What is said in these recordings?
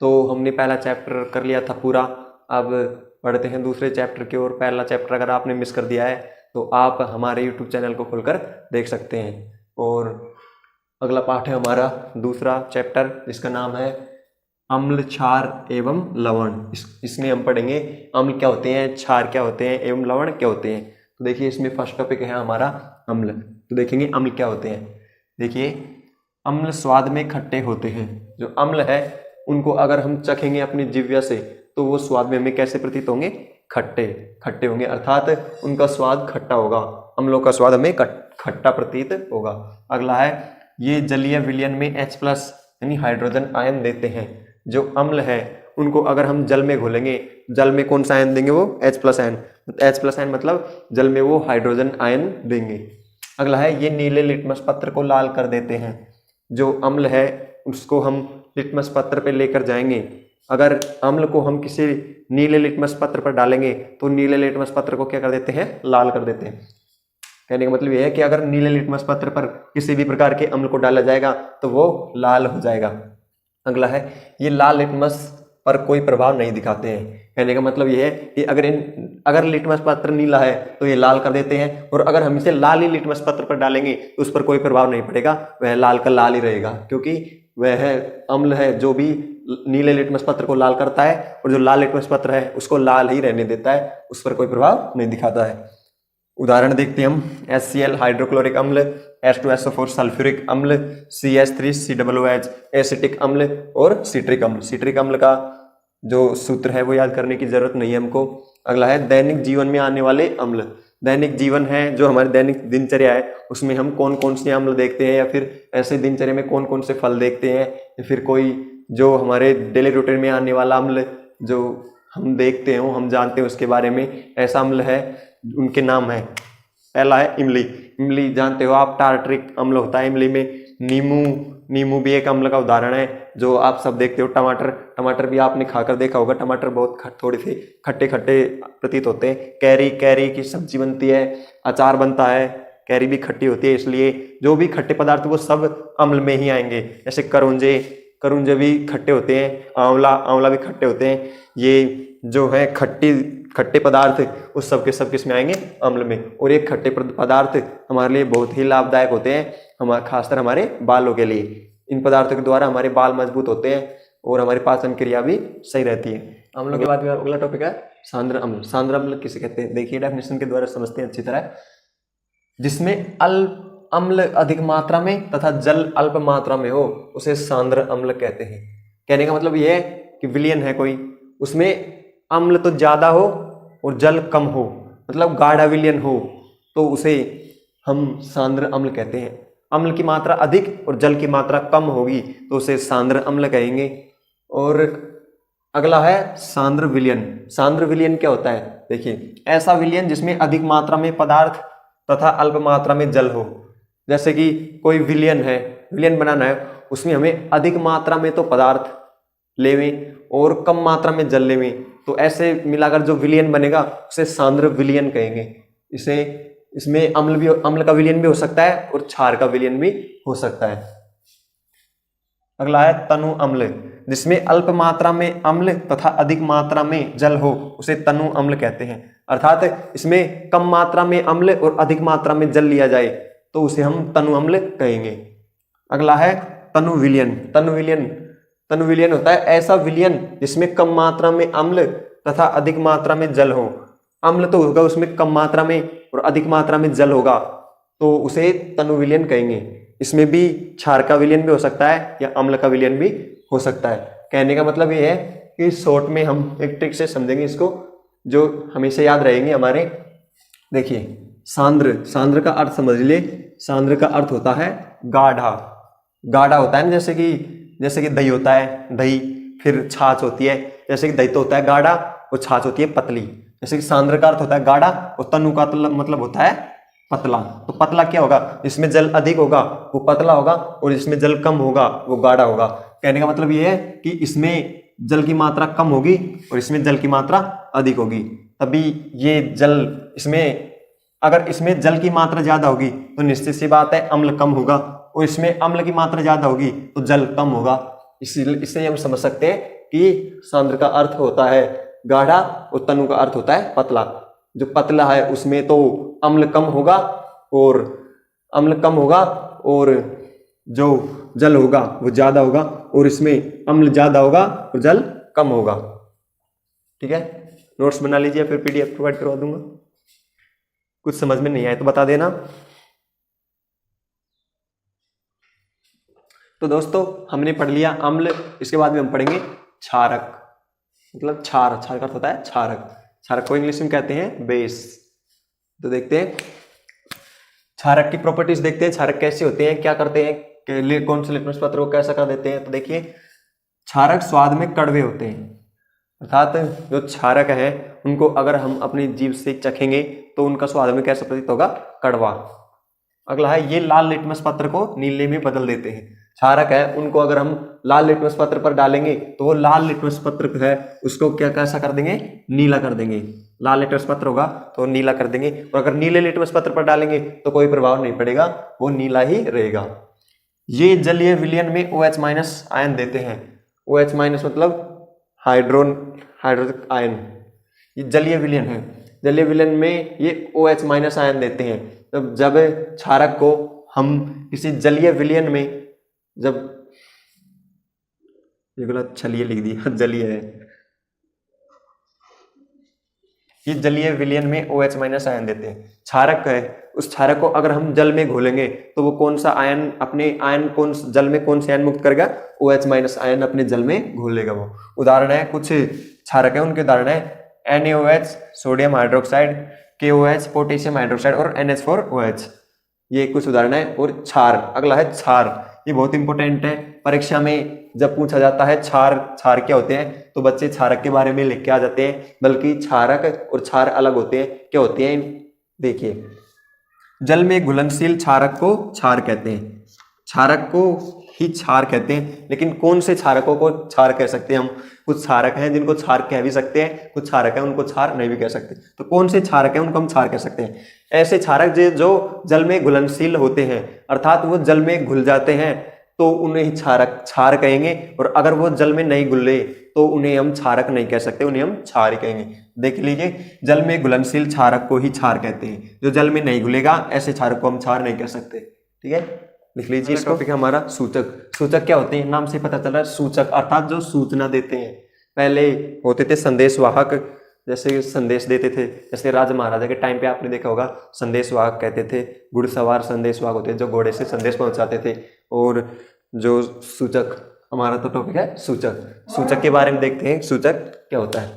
तो हमने पहला चैप्टर कर लिया था पूरा। अब बढ़ते हैं दूसरे चैप्टर की ओर। पहला चैप्टर अगर आपने मिस कर दिया है तो आप हमारे यूट्यूब चैनल को खोलकर देख सकते हैं। और अगला पाठ है हमारा दूसरा चैप्टर, जिसका नाम है अम्ल, क्षार एवं लवण। इसमें हम पढ़ेंगे अम्ल क्या होते हैं, क्षार क्या होते हैं एवं लवण क्या होते हैं। तो देखिए इसमें फर्स्ट टॉपिक है हमारा अम्ल। तो देखेंगे अम्ल क्या होते हैं। देखिए अम्ल स्वाद में खट्टे होते हैं। जो अम्ल है उनको अगर हम चखेंगे अपनी जिह्वा से तो वो स्वाद में हमें कैसे प्रतीत होंगे, खट्टे खट्टे होंगे, अर्थात उनका स्वाद खट्टा होगा। अम्लों का स्वाद हमें खट्टा प्रतीत होगा। अगला है ये जलीय विलयन में H+ यानी हाइड्रोजन आयन देते हैं। जो अम्ल है उनको अगर हम जल में घोलेंगे, जल में कौन सा आयन देंगे, वो H+ आयन। H+ आयन मतलब जल में वो हाइड्रोजन आयन देंगे। अगला है ये नीले लिटमस पत्र को लाल कर देते हैं। जो अम्ल है उसको हम लिटमस पत्र पे लेकर जाएंगे। अगर अम्ल को हम किसी नीले लिटमस पत्र पर डालेंगे तो नीले लिटमस पत्र को क्या कर देते हैं, लाल कर देते हैं। कहने का मतलब यह है कि अगर नीले लिटमस पत्र पर किसी भी प्रकार के अम्ल को डाला जाएगा तो वो लाल हो जाएगा। अगला है ये लाल लिटमस पर कोई प्रभाव नहीं दिखाते हैं। कहने का मतलब यह है कि अगर लिटमस पत्र नीला है तो ये लाल कर देते हैं, और अगर हम इसे लाल ही लिटमस पत्र पर डालेंगे तो उस पर कोई प्रभाव नहीं पड़ेगा, वह लाल का लाल ही रहेगा, क्योंकि वह अम्ल है जो भी नीले लिटमस पत्र को लाल करता है और जो लाल लिटमस पत्र है उसको लाल ही रहने देता है, उस पर कोई प्रभाव नहीं दिखाता है। उदाहरण देखते हैं हम। HCl हाइड्रोक्लोरिक अम्ल, H2SO4 सल्फ्यूरिक अम्ल, CH3COOH एसिटिक अम्ल और सिट्रिक अम्ल। सिट्रिक अम्ल का जो सूत्र है वो याद करने की जरूरत नहीं है हमको। अगला है दैनिक जीवन में आने वाले अम्ल। दैनिक जीवन है जो हमारे दैनिक दिनचर्या है, उसमें हम कौन कौन से अम्ल देखते हैं, या फिर ऐसे दिनचर्या में कौन कौन से फल देखते हैं, या फिर कोई जो हमारे डेली रूटीन में आने वाला अम्ल जो हम देखते हैं, वो हम जानते हैं उसके बारे में, ऐसा अम्ल है, उनके नाम है। पहला है इमली। इमली जानते हो आप, टार्टरिक अम्ल होता है इमली में। नींबू भी एक अम्ल का उदाहरण है जो आप सब देखते हो। टमाटर भी आपने खाकर देखा होगा। टमाटर बहुत थोड़े से खट्टे खट्टे प्रतीत होते हैं। कैरी की सब्जी बनती है, अचार बनता है, कैरी भी खट्टी होती है, इसलिए जो भी खट्टे पदार्थ वो सब अम्ल में ही आएंगे। जैसे करुंजे भी खट्टे होते हैं, आंवला भी खट्टे होते हैं। ये जो है खट्टे पदार्थ उस सब के सब किसमें आएंगे, अम्ल में। और ये खट्टे पदार्थ हमारे लिए बहुत ही लाभदायक होते हैं, खासकर हमारे बालों के लिए। इन पदार्थों के द्वारा हमारे बाल मजबूत होते हैं और हमारी पाचन क्रिया भी सही रहती है। अम्लों के बाद अगला टॉपिक है सांद्र अम्ल। सांद्र अम्ल किसे कहते हैं, देखिए डेफिनेशन के द्वारा समझते हैं अच्छी तरह। जिसमें अम्ल अधिक मात्रा में तथा जल अल्प मात्रा में हो उसे सांद्र अम्ल कहते हैं। कहने का मतलब यह है कि विलयन है कोई, उसमें अम्ल तो ज्यादा हो और जल कम हो, मतलब गाढ़ा विलयन हो, तो उसे हम सांद्र अम्ल कहते हैं। अम्ल की मात्रा अधिक और जल की मात्रा कम होगी तो उसे सांद्र अम्ल कहेंगे। और अगला है सांद्र विलयन। सांद्र विलयन क्या होता है, देखिए ऐसा विलयन जिसमें अधिक मात्रा में पदार्थ तथा अल्प मात्रा में जल हो। जैसे कि कोई विलयन है, विलयन बनाना है, उसमें हमें अधिक मात्रा में तो पदार्थ लेवें और कम मात्रा में जल लेवें, तो ऐसे मिलाकर जो विलयन बनेगा उसे सांद्र विलयन कहेंगे। इसमें अम्ल का विलयन भी हो सकता है और क्षार का विलयन भी हो सकता है। अगला है तनु अम्ल। जिसमें अल्प मात्रा में अम्ल तथा अधिक मात्रा में जल हो उसे तनु अम्ल कहते हैं। अर्थात इसमें कम मात्रा में अम्ल और अधिक मात्रा में जल लिया जाए तो उसे हम तनु अम्ल कहेंगे। अगला है तनु विलयन। तनु विलयन होता है ऐसा विलयन जिसमें कम मात्रा में अम्ल तथा अधिक मात्रा में जल हो। अम्ल तो होगा उसमें कम मात्रा में और अधिक मात्रा में जल होगा, तो उसे तनु विलयन कहेंगे। इसमें भी क्षार का विलयन भी हो सकता है या अम्ल का विलयन भी हो सकता है। कहने का मतलब ये है कि शॉर्ट में हम एक ट्रिक से समझेंगे इसको, जो हमेशा याद रहेंगे हमारे। देखिए सांद्र का अर्थ समझ लिए। सांद्र का अर्थ होता है गाढ़ा होता है ना, जैसे कि दही होता है, दही फिर छाछ होती है। जैसे कि दही तो होता है गाढ़ा और छाछ होती है पतली। जैसे कि सांद्र का अर्थ होता है गाढ़ा और तनु का मतलब होता है पतला। तो पतला क्या होगा, जिसमें जल अधिक होगा वो पतला होगा और जिसमें जल कम होगा वो गाढ़ा होगा। कहने का मतलब ये है कि इसमें जल की मात्रा कम होगी और इसमें जल की मात्रा अधिक होगी, तभी ये जल अगर इसमें जल की मात्रा ज्यादा होगी तो निश्चित सी बात है अम्ल कम होगा, और इसमें अम्ल की मात्रा ज्यादा होगी तो जल कम होगा। इससे हम समझ सकते हैं कि सांद्र का अर्थ होता है गाढ़ा और तनु का अर्थ होता है पतला। जो पतला है उसमें तो अम्ल कम होगा और जो जल होगा वो ज्यादा होगा, और इसमें अम्ल ज्यादा होगा और जल कम होगा। ठीक है, नोट्स बना लीजिए, फिर पीडीएफ प्रोवाइड करवा दूंगा। कुछ समझ में नहीं आए तो बता देना। तो दोस्तों हमने पढ़ लिया अम्ल, इसके बाद में हम पढ़ेंगे क्षारक। मतलब क्षार का अर्थ होता है क्षारक को इंग्लिश में कहते हैं बेस। तो देखते हैं क्षारक की प्रॉपर्टीज, देखते हैं क्षारक कैसे होते हैं, क्या करते हैं, कौन से लिटमस पत्र को कैसा कर देते हैं। तो देखिए क्षारक स्वाद में कड़वे होते हैं, अर्थात जो क्षारक है उनको अगर हम अपनी जीभ से चखेंगे तो उनका स्वाद में कैसा प्रतीत होगा, कड़वा। अगला है ये लाल लिटमस पत्र को नीले में बदल देते हैं। क्षारक है उनको अगर हम लाल लिटमस पत्र पर डालेंगे तो वो लाल लिटमस पत्र है उसको क्या कैसा कर देंगे, नीला कर देंगे। लाल लिटमस पत्र होगा तो नीला कर देंगे, और अगर नीले लिटमस पत्र पर डालेंगे तो कोई प्रभाव नहीं पड़ेगा, वो नीला ही रहेगा। ये जलीय विलयन में OH माइनस आयन देते हैं। OH माइनस मतलब हाइड्रोजन आयन, ये जलीय विलयन है। जलीय विलयन में ये OH माइनस आयन देते हैं। तब जब क्षारक को हम किसी जलीय विलयन में, जब ये गलत छलीय लिख दिया, जलीय है, ये जलीय विलयन में OH माइनस आयन देते हैं। क्षारक है, उस क्षारक को अगर हम जल में घोलेंगे तो वो कौन सा आयन अपने जल में कौन से आयन मुक्त करेगा, OH माइनस आयन अपने जल में घोलेगा वो। उदाहरण है, कुछ क्षारक है उनके उदाहरण है NaOH sodium hydroxide, KOH potassium hydroxide और NH4OH, ये कुछ उदाहरण है। और क्षार, अगला है क्षार, ये बहुत इंपॉर्टेंट है। परीक्षा में जब पूछा जाता है क्षार क्या होते हैं तो बच्चे क्षारक के बारे में लिख के आ जाते हैं, बल्कि क्षारक और क्षार अलग होते हैं। क्या होते हैं देखिए, जल में घुलनशील क्षारक को क्षार कहते हैं, क्षारक को ही क्षार कहते हैं। लेकिन कौन से क्षारकों को क्षार कह सकते हैं हम, कुछ क्षारक हैं जिनको क्षार कह भी सकते हैं, कुछ क्षारक हैं उनको क्षार नहीं भी कह सकते। तो कौन से क्षारक हैं उनको हम क्षार कह सकते हैं, ऐसे क्षारक जो जल में घुलनशील होते हैं, अर्थात वो जल में घुल जाते हैं तो उन्हें क्षार कहेंगे। और अगर वो जल में नहीं घुले तो उन्हें हम क्षारक नहीं कह सकते, उन्हें हम क्षार ही कहेंगे। देख लीजिए, जल में घुलनशील क्षारक को ही क्षार कहते हैं, जो जल में नहीं घुलेगा ऐसे क्षारक को हम क्षार नहीं कह सकते। ठीक है, लिख लीजिए। इसका टॉपिक है हमारा सूचक। सूचक क्या होते हैं, नाम से पता चल रहा है, सूचक अर्थात जो सूचना देते हैं। पहले होते थे संदेशवाहक, जैसे संदेश देते थे, जैसे राजा महाराजा के टाइम पे आपने देखा होगा संदेशवाहक कहते थे, घुड़सवार संदेशवाहक होते जो घोड़े से संदेश पहुंचाते थे। और जो सूचक, हमारा तो टॉपिक है सूचक। सूचक के बारे में देखते हैं, सूचक क्या होता है,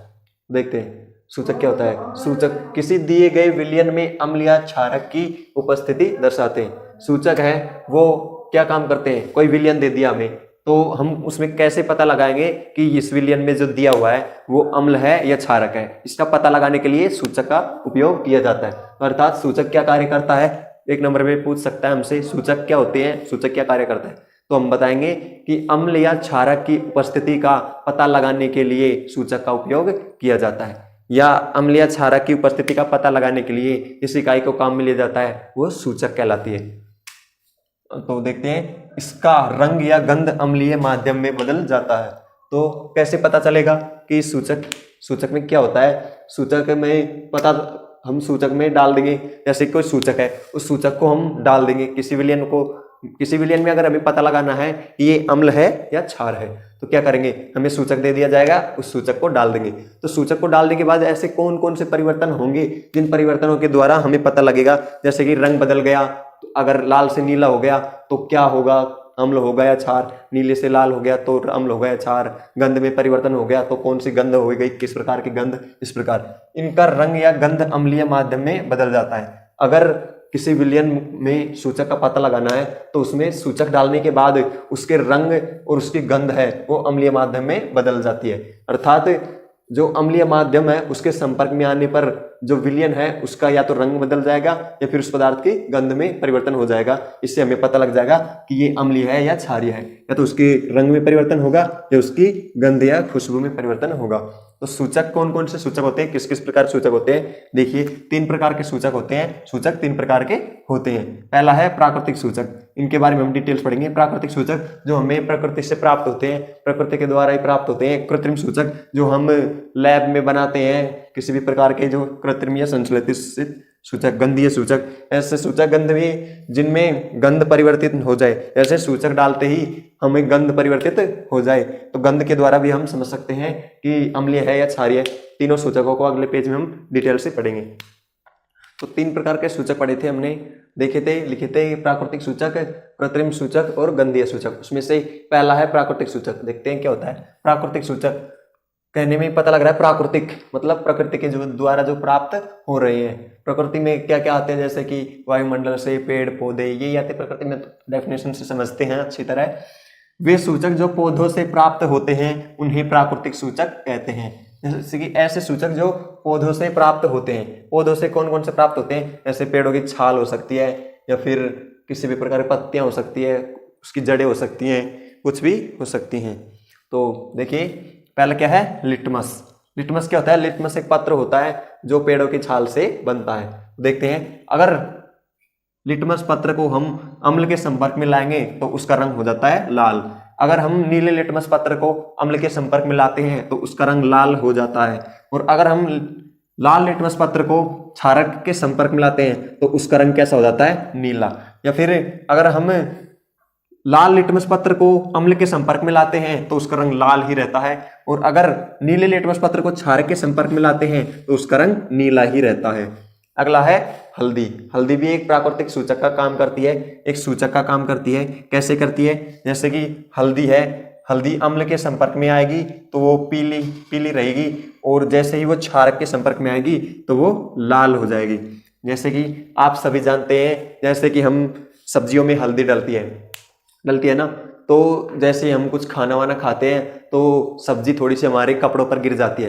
देखते हैं सूचक क्या होता है। सूचक किसी दिए गए विलयन में अम्ल या क्षारक की उपस्थिति दर्शाते हैं। सूचक है वो क्या काम करते हैं, कोई विलयन दे दिया हमें तो हम उसमें कैसे पता लगाएंगे कि इस विलयन में जो दिया हुआ है वो अम्ल है या क्षारक है, इसका पता लगाने के लिए सूचक का उपयोग किया जाता है। अर्थात सूचक क्या कार्य करता है, एक नंबर में पूछ सकता है हमसे, सूचक क्या होते हैं, सूचक क्या कार्य करता है। तो हम बताएंगे कि अम्ल या क्षारक की उपस्थिति का पता लगाने के लिए सूचक का उपयोग किया जाता है, या अम्ल या क्षारक की उपस्थिति का पता लगाने के लिए इस इकाई को काम में लिया जाता है, वो सूचक कहलाती है। तो देखते हैं, इसका रंग या गंध अम्लीय माध्यम में बदल जाता है। तो कैसे पता चलेगा कि सूचक में क्या होता है। सूचक में पता हम सूचक में डाल देंगे, जैसे कोई सूचक है उस सूचक को हम डाल देंगे किसी विलयन में। अगर हमें पता लगाना है कि ये अम्ल है या क्षार है तो क्या करेंगे, हमें सूचक दे दिया जाएगा, उस सूचक को डाल देंगे। तो सूचक को डालने के बाद ऐसे कौन कौन से परिवर्तन होंगे जिन परिवर्तनों के द्वारा हमें पता लगेगा। जैसे कि रंग बदल गया, तो अगर लाल से नीला हो गया तो क्या होगा, अम्ल होगा या क्षार। नीले से लाल हो गया तो अम्ल होगा या क्षार। गंध में परिवर्तन हो गया तो कौन सी गंध हो गई, किस प्रकार की गंध। इस प्रकार इनका रंग या गंध अम्लीय माध्यम में बदल जाता है। अगर किसी विलयन में सूचक का पता लगाना है तो उसमें सूचक डालने के बाद उसके रंग और उसकी गंध है वो अम्लीय माध्यम में बदल जाती है। अर्थात जो अम्लीय माध्यम है उसके संपर्क में आने पर जो विलयन है उसका या तो रंग बदल जाएगा या फिर उस पदार्थ की गंध में परिवर्तन हो जाएगा। इससे हमें पता लग जाएगा कि ये अम्लीय है या क्षारीय है, या तो उसके रंग में परिवर्तन होगा या उसकी गंध या खुशबू में परिवर्तन होगा। तो सूचक कौन कौन से सूचक होते हैं, किस किस प्रकार सूचक होते हैं? देखिए 3 प्रकार के सूचक होते हैं। सूचक 3 प्रकार के होते हैं। पहला है प्राकृतिक सूचक, इनके बारे में हम डिटेल्स पढ़ेंगे। प्राकृतिक सूचक जो हमें प्रकृति से प्राप्त होते हैं, प्रकृति के द्वारा ही प्राप्त होते हैं। कृत्रिम सूचक जो हम लैब में बनाते हैं, किसी भी प्रकार के जो कृत्रिम या संश्लेषित सूचक। गंधीय सूचक, ऐसे सूचक गंध में जिनमें गंध परिवर्तित हो जाए, ऐसे सूचक डालते ही हमें गंध परिवर्तित हो जाए, तो गंध के द्वारा भी हम समझ सकते हैं कि अम्लीय है या क्षारीय है। तीनों सूचकों को अगले पेज में हम डिटेल से पढ़ेंगे। तो 3 प्रकार के सूचक पढ़े थे हमने, देखे थे, लिखे थे। प्राकृतिक सूचक, कृत्रिम सूचक और गंधीय सूचक। उसमें से पहला है प्राकृतिक सूचक। देखते हैं क्या होता है प्राकृतिक सूचक। कहने में पता लग रहा है प्राकृतिक मतलब प्रकृति के जो द्वारा जो प्राप्त हो रहे हैं। प्रकृति में क्या क्या आते हैं, जैसे कि वायुमंडल से, पेड़ पौधे, ये आते प्रकृति में। डेफिनेशन से समझते हैं अच्छी तरह। वे सूचक जो पौधों से प्राप्त होते हैं उन्हें प्राकृतिक सूचक कहते हैं। जैसे कि ऐसे सूचक जो पौधों से प्राप्त होते हैं। पौधों से कौन कौन से प्राप्त होते हैं? जैसे पेड़ों की छाल हो सकती है, या फिर किसी भी प्रकार की पत्तियां हो सकती है, उसकी जड़ें हो सकती हैं, कुछ भी हो सकती हैं। तो देखिए पहला क्या है, लिटमस। लिटमस क्या होता है? लिटमस एक पत्र होता है जो पेड़ों की छाल से बनता है। देखते हैं, अगर लिटमस पत्र को हम अम्ल के संपर्क में लाएंगे तो उसका रंग हो जाता है लाल। अगर हम नीले लिटमस पत्र को अम्ल के संपर्क में लाते हैं तो उसका रंग लाल हो जाता है। और अगर हम लाल लिटमस पत्र को क्षारक के संपर्क में लाते हैं तो उसका रंग कैसा हो जाता है? नीला। या फिर अगर हम लाल लिटमस पत्र को अम्ल के संपर्क में लाते हैं तो उसका रंग लाल ही रहता है। और अगर नीले लिटमस पत्र को क्षारक के संपर्क में लाते हैं तो उसका रंग नीला ही रहता है। अगला है हल्दी। हल्दी भी एक प्राकृतिक सूचक का काम करती है, एक सूचक का काम करती है। कैसे करती है? जैसे कि हल्दी है, हल्दी अम्ल के संपर्क में आएगी तो वो पीली पीली रहेगी, और जैसे ही वो क्षारक के संपर्क में आएगी तो वो लाल हो जाएगी। जैसे कि आप सभी जानते हैं, जैसे कि हम सब्जियों में हल्दी डलती है ना, तो जैसे हम कुछ खाना वाना खाते हैं तो सब्जी थोड़ी सी हमारे कपड़ों पर गिर जाती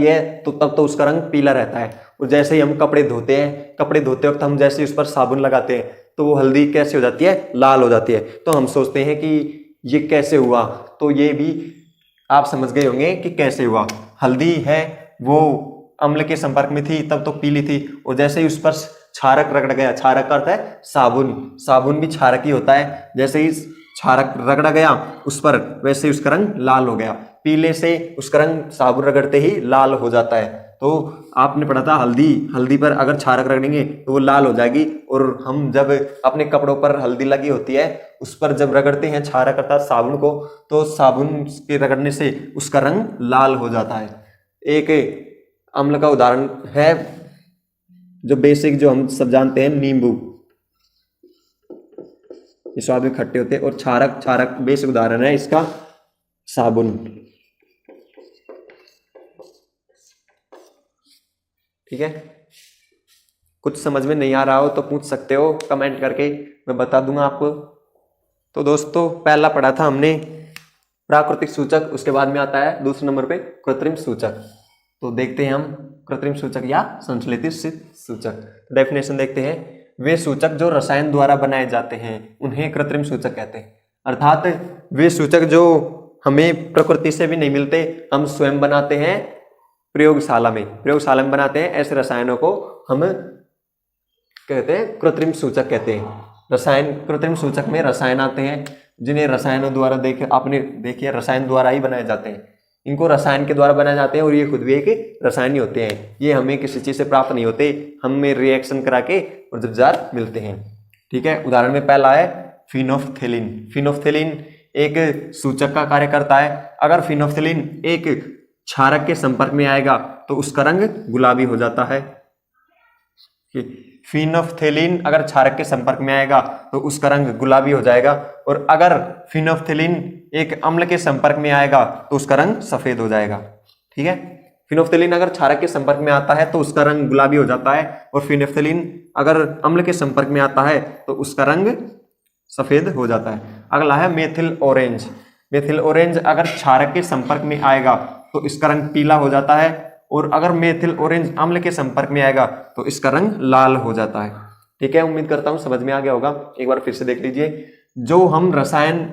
है, तो तब तो उसका रंग पीला रहता है। और जैसे ही हम कपड़े धोते हैं, कपड़े धोते वक्त हम जैसे उस पर साबुन लगाते हैं तो वो हल्दी कैसे हो जाती है? लाल हो जाती है। तो हम सोचते हैं कि ये कैसे हुआ, तो ये भी आप समझ गए होंगे कि कैसे हुआ। हल्दी है वो अम्ल के संपर्क में थी तब तो पीली थी, और जैसे ही उस पर क्षारक रगड़ गया, क्षारक का अर्थ है साबुन, साबुन भी क्षारक ही होता है। जैसे ही क्षारक रगड़ा गया उस पर, वैसे ही उसका रंग लाल हो गया। पीले से उसका रंग साबुन रगड़ते ही लाल हो जाता है। तो आपने पढ़ा था हल्दी पर अगर क्षारक रगड़ेंगे तो वो लाल हो जाएगी। और हम जब अपने कपड़ों पर हल्दी लगी होती है उस पर जब रगड़ते हैं क्षारक अर्थात साबुन को, तो साबुन के रगड़ने से उसका रंग लाल हो जाता है। एक अम्ल का उदाहरण है जो बेसिक जो हम सब जानते हैं, नींबू। ये स्वाद में खट्टे होते हैं। और क्षारक बेसिक उदाहरण है इसका साबुन। ठीक है, कुछ समझ में नहीं आ रहा हो तो पूछ सकते हो कमेंट करके, मैं बता दूंगा आपको। तो दोस्तों पहला पढ़ा था हमने प्राकृतिक सूचक, उसके बाद में आता है दूसरे नंबर पे कृत्रिम सूचक। तो देखते हैं हम कृत्रिम सूचक या संश्लेषित सूचक। डेफिनेशन देखते हैं। वे सूचक जो रसायन द्वारा बनाए जाते हैं उन्हें कृत्रिम सूचक कहते हैं। अर्थात वे सूचक जो हमें प्रकृति से भी नहीं मिलते, हम स्वयं बनाते हैं, प्रयोगशाला में बनाते हैं। ऐसे रसायनों को हम कहते हैं कृत्रिम सूचक कहते हैं। कृत्रिम सूचक में रसायन आते हैं जिन्हें रसायनों द्वारा आपने देखिए रसायन द्वारा ही बनाए जाते हैं। इनको रसायन के द्वारा बनाए जाते हैं और ये खुद भी एक रसायन ही होते हैं। ये हमें किसी चीज से प्राप्त नहीं होते, हमें रिएक्शन करा के और जज्बात मिलते हैं। ठीक है, उदाहरण में पहला है फिनोफ्थेलिन। फिनोफ्थेलिन एक सूचक का कार्य करता है। अगर फिनोफ्थेलिन एक क्षारक के संपर्क में आएगा तो उसका रंग गुलाबी हो जाता है। फिनोफ्थेलिन अगर क्षारक के संपर्क में आएगा तो उसका रंग गुलाबी हो जाएगा। और अगर फिनोफ्थेलिन एक अम्ल के संपर्क में आएगा तो उसका रंग सफेद हो जाएगा। ठीक है, फिनोफ्थेलिन अगर क्षारक के संपर्क में आता है तो उसका रंग गुलाबी हो जाता है, और फिनोफ्थेलिन अगर अम्ल के संपर्क में आता है तो उसका रंग सफेद हो जाता है। अगला है मेथिल ऑरेंज। मेथिल ऑरेंज अगर क्षारक के संपर्क में आएगा तो इसका रंग पीला हो जाता है, और अगर मेथिल ऑरेंज अम्ल के संपर्क में आएगा तो इसका रंग लाल हो जाता है। ठीक है, उम्मीद करता हूं समझ में आ गया होगा। एक बार फिर से देख लीजिए, जो हम रसायन,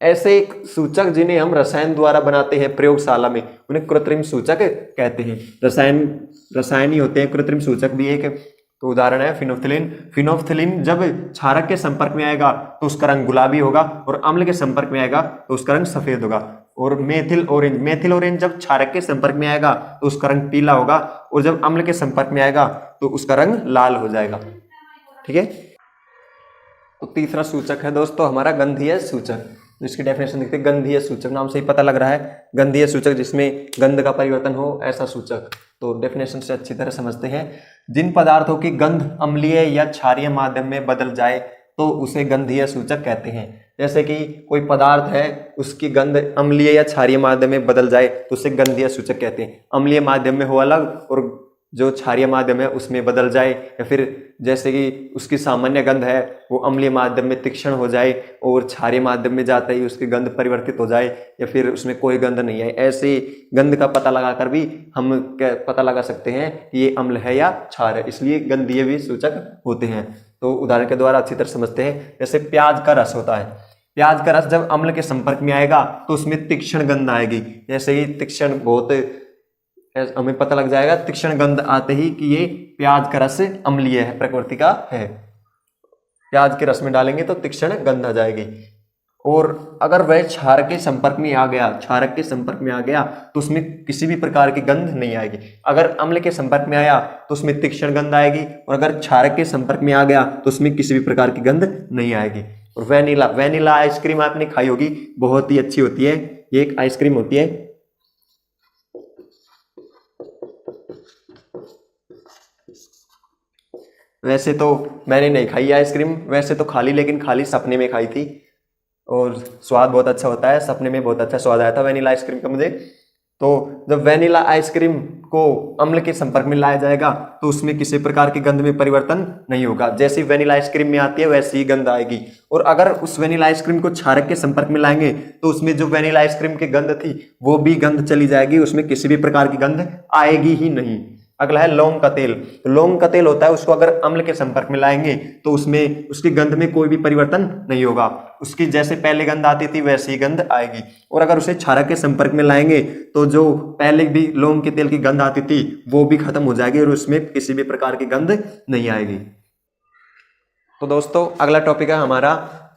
ऐसे सूचक जिन्हें हम रसायन द्वारा बनाते हैं प्रयोगशाला में, उन्हें कृत्रिम सूचक कहते हैं। रसायन ही होते हैं, कृत्रिम सूचक भी एक तो उदाहरण है फिनोफ्थिलीन। फिनोफ्थिलीन जब क्षारक के संपर्क में आएगा तो उसका रंग गुलाबी होगा, और अम्ल के संपर्क में आएगा तो उसका रंग सफेद होगा। और मेथिल ऑरेंज जब क्षारक के संपर्क में आएगा तो उसका रंग पीला होगा, और जब अम्ल के संपर्क में आएगा तो उसका रंग लाल हो जाएगा। ठीक है, तो तीसरा सूचक है दोस्तों हमारा गंधीय सूचक। तो इसकी डेफिनेशन देखते हैं। गंधीय सूचक, नाम से ही पता लग रहा है, गंधीय सूचक जिसमें गंध का परिवर्तन हो, ऐसा सूचक। तो डेफिनेशन से अच्छी तरह समझते हैं। जिन पदार्थों की गंध अम्लीय या क्षारीय माध्यम में बदल जाए तो उसे गंधीय सूचक कहते हैं। जैसे कि कोई पदार्थ है, उसकी गंध अम्लीय या क्षारीय माध्यम में बदल जाए तो उसे गंधीय सूचक कहते हैं। अम्लीय माध्यम में हो अलग, और जो क्षारीय माध्यम है उसमें बदल जाए, या फिर जैसे कि उसकी सामान्य गंध है वो अम्लीय माध्यम में तीक्ष्ण हो जाए, और क्षारीय माध्यम में जाते ही उसकी गंध परिवर्तित हो जाए, या फिर उसमें कोई गंध नहीं है। ऐसे गंध का पता लगाकर भी हम पता लगा सकते हैं कि ये अम्ल है या क्षार है, इसलिए गंधीय भी सूचक होते हैं। तो उदाहरण के द्वारा अच्छी तरह समझते हैं। जैसे प्याज का रस होता है, प्याज का रस जब अम्ल के संपर्क में आएगा तो उसमें तीक्ष्ण गंध आएगी। जैसे ही तीक्ष्ण, बहुत हमें पता लग जाएगा तीक्ष्ण गंध आते ही कि ये प्याज का रस अम्लीय है, प्रकृति का है। प्याज के रस में डालेंगे तो तीक्ष्ण गंध आ जाएगी। और अगर वह क्षारक के संपर्क में आ गया तो उसमें किसी भी प्रकार की गंध नहीं आएगी। अगर अम्ल के संपर्क में आया तो उसमें तीक्ष्ण गंध आएगी, और अगर क्षारक के संपर्क में आ गया तो उसमें किसी भी प्रकार की गंध नहीं आएगी। और वेनिला आइसक्रीम आपने खाई होगी, बहुत ही अच्छी होती है। ये एक आइसक्रीम होती है। वैसे तो मैंने नहीं खाई आइसक्रीम, वैसे तो खाली, लेकिन खाली सपने में खाई थी, और स्वाद बहुत अच्छा होता है। सपने में बहुत अच्छा स्वाद आया था वेनिला आइसक्रीम का मुझे। तो जब वेनिला आइसक्रीम को अम्ल के संपर्क में लाया जाएगा तो उसमें किसी प्रकार की गंध में परिवर्तन नहीं होगा। जैसी वेनिला आइसक्रीम में आती है वैसी ही गंध आएगी। और अगर उस वेनिला आइसक्रीम को क्षारक के संपर्क में लाएंगे तो उसमें जो वेनिला आइसक्रीम की गंध थी वो भी गंध चली जाएगी, उसमें किसी भी प्रकार की गंध आएगी ही नहीं। अगला है लौंग का तेल। तो लौंग का तेल होता है, उसको अगर अम्ल के संपर्क में लाएंगे तो उसमें उसकी गंध में कोई भी परिवर्तन नहीं होगा, उसकी जैसे पहले गंध आती थी वैसी गंध आएगी। और अगर उसे क्षारक के संपर्क में लाएंगे तो जो पहले भी लौंग के तेल की गंध आती थी वो भी खत्म हो जाएगी, और उसमें किसी भी प्रकार की गंध नहीं आएगी। तो दोस्तों अगला टॉपिक है हमारा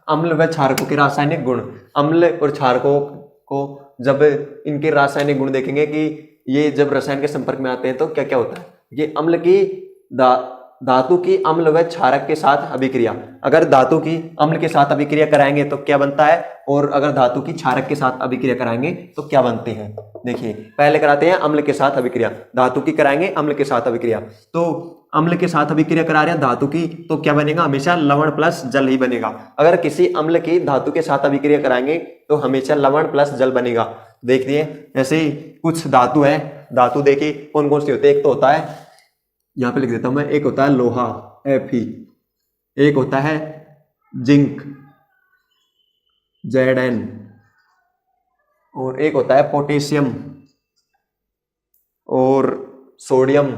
अम्ल व क्षारकों के रासायनिक गुण। अम्ल और क्षारकों को जब इनके रासायनिक गुण देखेंगे कि ये जब रसायन के संपर्क में आते हैं तो क्या क्या होता है। ये अम्ल की धातु की अम्ल व क्षारक के साथ अभिक्रिया, अगर धातु की अम्ल के साथ अभिक्रिया कराएंगे तो क्या बनता है, और अगर धातु की क्षारक के साथ अभिक्रिया कराएंगे तो क्या बनते हैं। देखिए पहले कराते हैं अम्ल के साथ अभिक्रिया, धातु की कराएंगे अम्ल के साथ अभिक्रिया। तो अम्ल के साथ अभिक्रिया करा रहे हैं धातु की, तो क्या बनेगा, हमेशा लवण प्लस जल ही बनेगा। अगर किसी अम्ल की धातु के साथ अभिक्रिया कराएंगे तो हमेशा लवण प्लस जल बनेगा। देखिए ऐसे ही कुछ धातु है, धातु देखिए कौन कौन सी होती है। एक तो होता है, यहां पे लिख देता हूं मैं, एक होता है लोहा Fe, एक होता है जिंक Zn, और एक होता है पोटेशियम और सोडियम,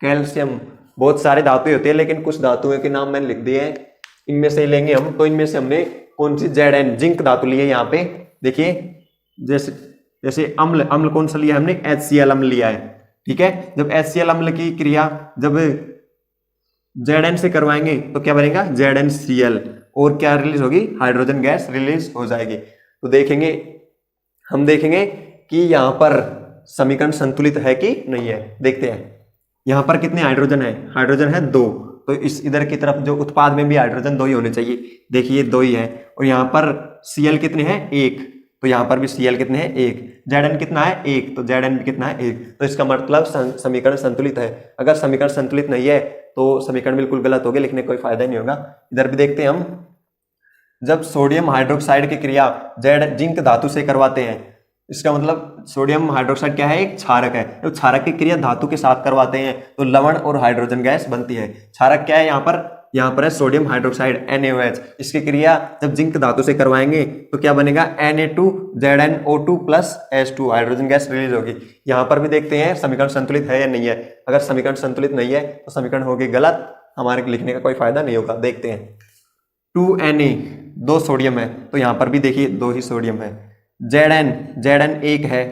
कैल्शियम। बहुत सारे धातुएं होती है, लेकिन कुछ धातुओं के नाम मैंने लिख दिए हैं, इनमें से लेंगे हम। तो इनमें से हमने कौन सी Zn जिंक धातु ली है यहाँ पे। देखिए जैसे अम्ल कौन सा लिया है हमने, HCl अम्ल लिया है। ठीक है, जब HCl अम्ल की क्रिया जब Zn से करवाएंगे तो क्या बनेगा, ZnCl, और क्या रिलीज होगी, हाइड्रोजन गैस रिलीज हो जाएगी। तो हम देखेंगे कि यहाँ पर समीकरण संतुलित है कि नहीं है। देखते हैं यहाँ पर कितने हाइड्रोजन है, हाइड्रोजन है 2, तो इस इधर की तरफ जो उत्पाद में भी हाइड्रोजन 2 ही होने चाहिए। देखिए 2 ही है, और यहाँ पर Cl कितने हैं, 1, तो यहाँ पर भी Cl कितने हैं, 1। Zn कितना है, 1, तो Zn भी कितना है, 1। तो इसका मतलब समीकरण संतुलित है। अगर समीकरण संतुलित नहीं है तो समीकरण बिल्कुल गलत हो गया, लिखने कोई फायदा नहीं होगा। इधर भी देखते हैं हम, जब सोडियम हाइड्रोक्साइड की क्रिया जिंक धातु से करवाते हैं, इसका मतलब सोडियम हाइड्रोक्साइड क्या है, एक क्षारक है। तो क्षारक की क्रिया धातु के साथ करवाते हैं तो लवण और हाइड्रोजन गैस बनती है। क्षारक क्या है, यहाँ पर यहाँ पर है सोडियम हाइड्रोक्साइड NaOH। इसकी क्रिया जब जिंक धातु से करवाएंगे तो क्या बनेगा, Na2ZnO2 plus H2 hydrogen gas release होगी। यहाँ पर भी देखते हैं समीकरण संतुलित है या नहीं है। अगर समीकरण संतुलित नहीं है तो समीकरण होगी गलत, हमारे लिखने का कोई फायदा नहीं होगा। देखते हैं 2Na 2 सोडियम है तो यहाँ पर भी देखिए 2 ही सोडियम है। Zn 1 है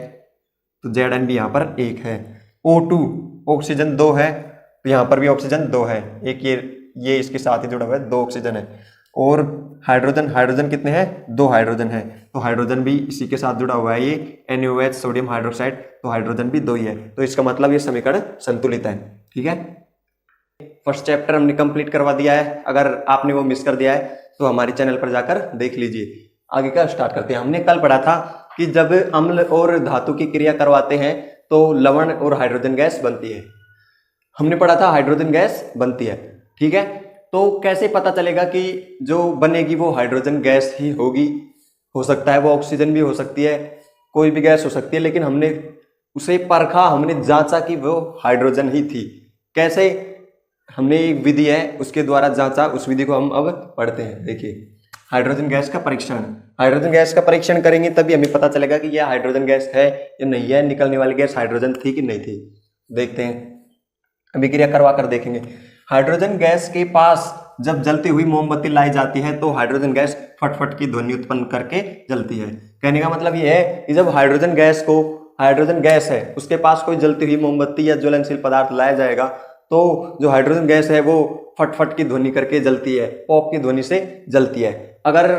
तो Zn भी यहाँ पर 1 है। O2 ऑक्सीजन 2 है तो यहाँ पर भी ऑक्सीजन 2 है, एक ये इसके साथ ही जुड़ा हुआ है, 2 ऑक्सीजन है। और हाइड्रोजन कितने हैं, 2 हाइड्रोजन है तो हाइड्रोजन भी इसी के साथ जुड़ा हुआ है, ये NaOH सोडियम हाइड्रोक्साइड, तो हाइड्रोजन भी 2 ही है। तो इसका मतलब ये समीकरण संतुलित है। ठीक है, फर्स्ट चैप्टर हमने कंप्लीट करवा दिया है। अगर आपने वो मिस कर दिया है तो हमारे चैनल पर जाकर देख लीजिए। आगे का स्टार्ट करते हैं। हमने कल पढ़ा था कि जब अम्ल और धातु की क्रिया करवाते हैं तो लवण और हाइड्रोजन गैस बनती है। हमने पढ़ा था हाइड्रोजन गैस बनती है। ठीक है, तो कैसे पता चलेगा कि जो बनेगी वो हाइड्रोजन गैस ही होगी। हो सकता है वो ऑक्सीजन भी हो सकती है, कोई भी गैस हो सकती है, लेकिन हमने उसे परखा, हमने जांचा कि वो हाइड्रोजन ही थी। कैसे, हमने एक विधि है उसके द्वारा जांचा, उस विधि को हम अब पढ़ते हैं। देखिए हाइड्रोजन गैस का परीक्षण। हाइड्रोजन गैस का परीक्षण करेंगे तभी हमें पता चलेगा कि यह हाइड्रोजन गैस है या नहीं है, निकलने वाली गैस हाइड्रोजन थी कि नहीं थी। देखते हैं, अभिक्रिया करवा कर देखेंगे। हाइड्रोजन गैस के पास जब जलती हुई मोमबत्ती लाई जाती है तो हाइड्रोजन गैस फटफट की ध्वनि उत्पन्न करके जलती है। कहने का मतलब यह है कि जब हाइड्रोजन गैस है उसके पास कोई जलती हुई मोमबत्ती या ज्वलनशील पदार्थ लाया जाएगा तो जो हाइड्रोजन गैस है वो फटफट की ध्वनि करके जलती है, पॉप की ध्वनि से जलती है। अगर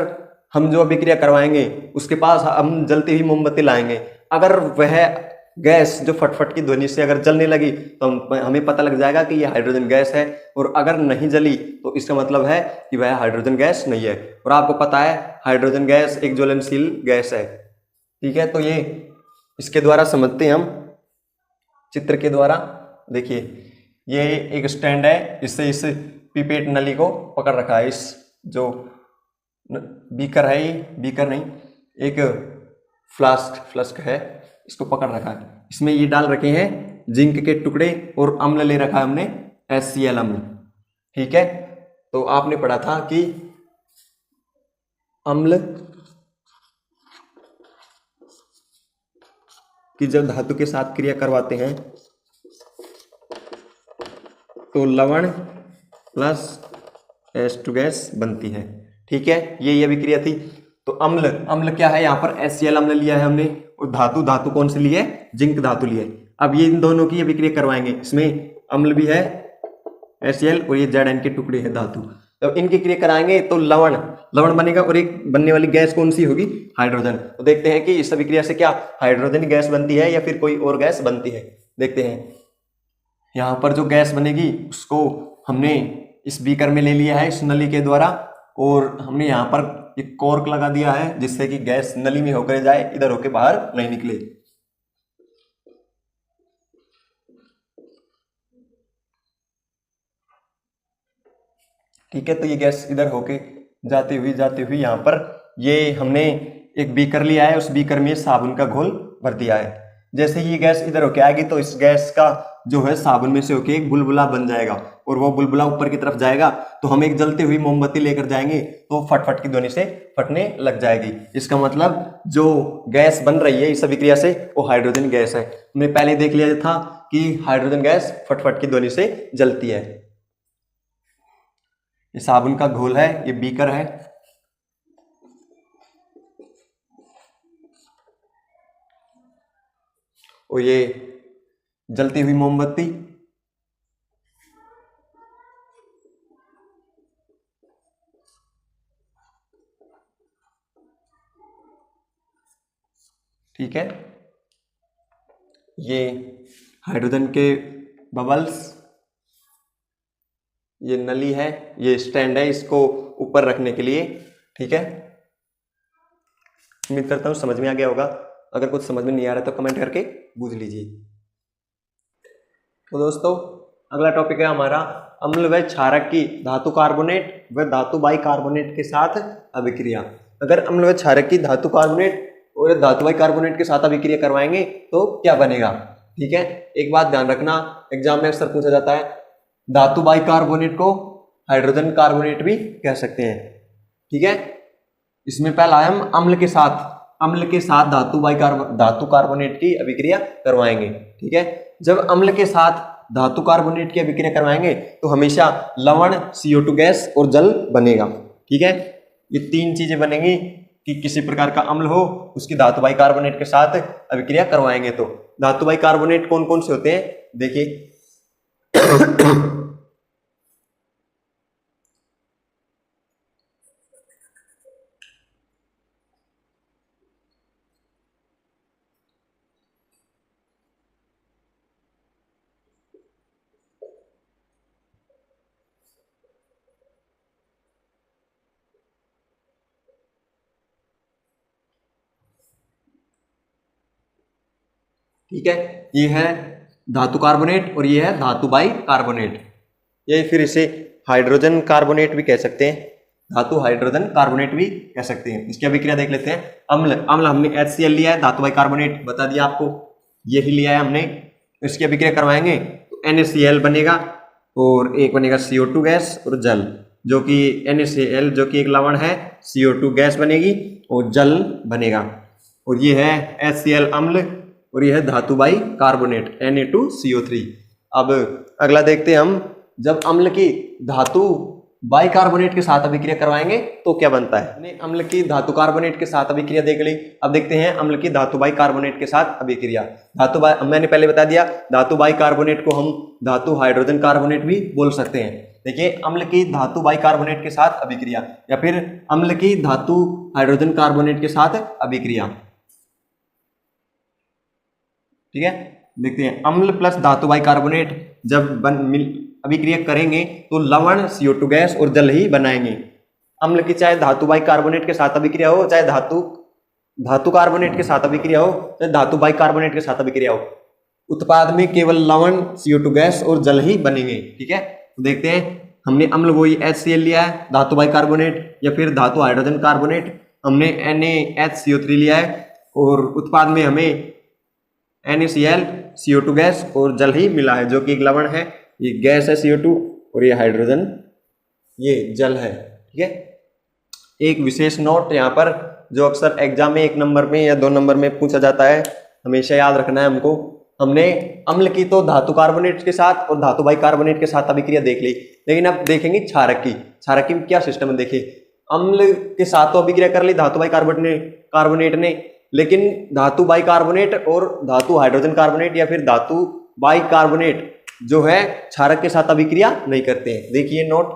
हम जो अभिक्रिया करवाएंगे उसके पास हम जलती हुई मोमबत्ती लाएंगे, अगर वह गैस जो फटफट की ध्वनि से अगर जलने लगी तो हमें पता लग जाएगा कि यह हाइड्रोजन गैस है। और अगर नहीं जली तो इसका मतलब है कि वह हाइड्रोजन गैस नहीं है। और आपको पता है हाइड्रोजन गैस एक ज्वलनशील गैस है। ठीक है, तो ये इसके द्वारा समझते हैं हम चित्र के द्वारा। देखिए ये एक स्टैंड है, इससे इस पिपेट नली को पकड़ रखा है। इस जो बीकर है, ये बीकर नहीं, एक फ्लास्क है, इसको पकड़ रखा है। इसमें ये डाल रखे हैं जिंक के टुकड़े और अम्ल ले रखा है हमने HCl अम्ल। ठीक है, तो आपने पढ़ा था कि अम्ल कि जब धातु के साथ क्रिया करवाते हैं तो लवण प्लस H2 गैस बनती है। ठीक है, ये अभिक्रिया थी। तो अम्ल क्या है, यहाँ पर HCl अम्ल लिया है हमने, और धातु कौन सी ली है, जिंक धातु ली है। अब ये इन दोनों की अभिक्रिया करवाएंगे। इसमें अम्ल भी है HCl और ये Zn के टुकड़े हैं धातु। तो इनकी क्रिया कराएंगे तो लवण बनेगा और एक बनने वाली गैस कौन सी होगी, हाइड्रोजन। तो देखते हैं कि इस अभिक्रिया से क्या हाइड्रोजन गैस बनती है या फिर कोई और गैस बनती है। देखते हैं, यहाँ पर जो गैस बनेगी उसको हमने इस बीकर में ले लिया है इस नली के द्वारा, और हमने यहाँ पर एक कॉर्क लगा दिया है जिससे कि गैस नली में होकर जाए, इधर होकर बाहर नहीं निकले। ठीक है, तो ये गैस इधर होके जाती हुई यहाँ पर ये हमने एक बीकर लिया है, उस बीकर में साबुन का घोल भर दिया है। जैसे ये गैस इधर होके आएगी तो इस गैस का जो है साबुन में से होके एक बुलबुला बन जाएगा, और वो बुलबुला ऊपर की तरफ जाएगा तो हम एक जलती हुई मोमबत्ती लेकर जाएंगे तो फटफट की ध्वनि से फटने लग जाएगी। इसका मतलब जो गैस बन रही है इस अभिक्रिया से वो हाइड्रोजन गैस है। हमने पहले देख लिया था कि हाइड्रोजन गैस फटफट की ध्वनि से जलती है। ये साबुन का घोल है, ये बीकर है, और ये जलती हुई मोमबत्ती। ठीक है, ये हाइड्रोजन के बबल्स, ये नली है, ये स्टैंड है इसको ऊपर रखने के लिए। ठीक है, उम्मीद करता हूं समझ में आ गया होगा। अगर कुछ समझ में नहीं आ रहा तो कमेंट करके पूछ लीजिए। तो दोस्तों अगला टॉपिक है हमारा अम्ल व क्षारक की धातु कार्बोनेट व धातु बाइकार्बोनेट के साथ अभिक्रिया। अगर अम्ल व क्षारक की धातु कार्बोनेट और धातु बाइकार्बोनेट के साथ अभिक्रिया करवाएंगे तो क्या बनेगा। ठीक है, एक बात ध्यान रखना, एग्जाम में अक्सर पूछा जाता है धातु बाइकार्बोनेट को हाइड्रोजन कार्बोनेट भी कह सकते हैं। ठीक है, इसमें पहला है हम अम्ल के साथ धातु कार्बोनेट की अभिक्रिया करवाएंगे। ठीक है, जब अम्ल के साथ धातु कार्बोनेट की अभिक्रिया करवाएंगे तो हमेशा लवण, CO2 गैस और जल बनेगा। ठीक है, ये तीन चीजें बनेंगी कि किसी प्रकार का अम्ल हो उसकी धातु बाई कार्बोनेट के साथ अभिक्रिया करवाएंगे। तो धातु बाई कार्बोनेट कौन कौन से होते हैं देखिए। ठीक है, ये है धातु कार्बोनेट और ये है धातु बाई कार्बोनेट। ये फिर इसे हाइड्रोजन कार्बोनेट भी कह सकते हैं, धातु हाइड्रोजन कार्बोनेट भी कह सकते हैं। इसकी अभिक्रिया देख लेते हैं। अम्ल हमने HCl लिया है, धातु बाई कार्बोनेट बता दिया आपको, यही लिया है हमने। इसकी अभिक्रिया करवाएंगे तो NaCl बनेगा और एक बनेगा CO2 गैस और जल, जो कि NaCl जो कि एक लवण है, CO2 गैस बनेगी और जल बनेगा। और ये है HCl अम्ल और यह है धातु बाई कार्बोनेट Na2CO3। अब अगला देखते हैं हम, जब अम्ल की धातु बाई कार्बोनेट के साथ अभिक्रिया करवाएंगे तो क्या बनता है। हमने अम्ल की धातु कार्बोनेट के साथ अभिक्रिया देख ली, अब देखते हैं अम्ल की धातु बाई कार्बोनेट के साथ अभिक्रिया। मैंने पहले बता दिया, धातु बाई कार्बोनेट को हम धातु हाइड्रोजन कार्बोनेट भी बोल सकते हैं। देखिए, अम्ल की धातु बाई कार्बोनेट के साथ अभिक्रिया या फिर अम्ल की धातु हाइड्रोजन कार्बोनेट के साथ अभिक्रिया। ठीक है, देखते हैं अम्ल प्लस धातु बाई कार्बोनेट जब अभिक्रिया करेंगे तो लवण, CO2 गैस और जल ही बनाएंगे। अम्ल की चाहे धातु बाई कार्बोनेट के साथ अभिक्रिया हो, चाहे धातु कार्बोनेट के साथ अभिक्रिया हो, चाहे धातु बाई कार्बोनेट के साथ अभिक्रिया हो, उत्पाद में केवल लवण, CO2 गैस और जल ही बनेंगे। ठीक है, तो देखते हैं, हमने अम्ल वही HCl लिया है, धातु बाई कार्बोनेट या फिर धातु हाइड्रोजन कार्बोनेट, हमने NaHCO3 लिया है और उत्पाद में हमें NaCl, CO2 गैस और जल ही मिला है, जो कि एक लवण है, ये गैस है CO2 और ये हाइड्रोजन, ये जल है। ठीक है, एक विशेष नोट यहाँ पर जो अक्सर एग्जाम में 1 नंबर में या 2 नंबर में पूछा जाता है, हमेशा याद रखना है हमको। हमने अम्ल की तो धातु कार्बोनेट के साथ और धातु बाई कार्बोनेट के साथ अभिक्रिया देख ली, लेकिन अब देखेंगे क्षारक की क्या सिस्टम है। देखिए, अम्ल के साथ तो अभिक्रिया कर ली धातु बाई कार्बोनेट ने, लेकिन धातु बाई कार्बोनेट और धातु हाइड्रोजन कार्बोनेट या फिर धातु बाई कार्बोनेट जो है क्षारक के साथ अभिक्रिया नहीं करते हैं। देखिए नोट,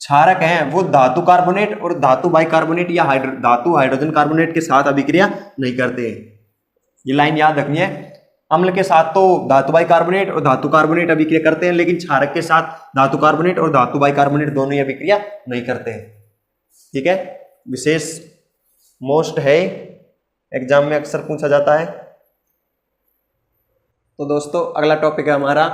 क्षारक हैं वो धातु कार्बोनेट और धातु बाई कार्बोनेट या धातु हाइड्रोजन कार्बोनेट के साथ अभिक्रिया नहीं करते हैं। ये लाइन याद रखनी है। अम्ल के साथ तो धातु बाई कार्बोनेट और धातु कार्बोनेट अभिक्रिया करते हैं, लेकिन क्षारक के साथ धातु कार्बोनेट और धातु बाई कार्बोनेट दोनों ही अभिक्रिया नहीं करते हैं। ठीक है, विशेष मोस्ट है, एग्जाम में अक्सर पूछा जाता है। तो दोस्तों, अगला टॉपिक है हमारा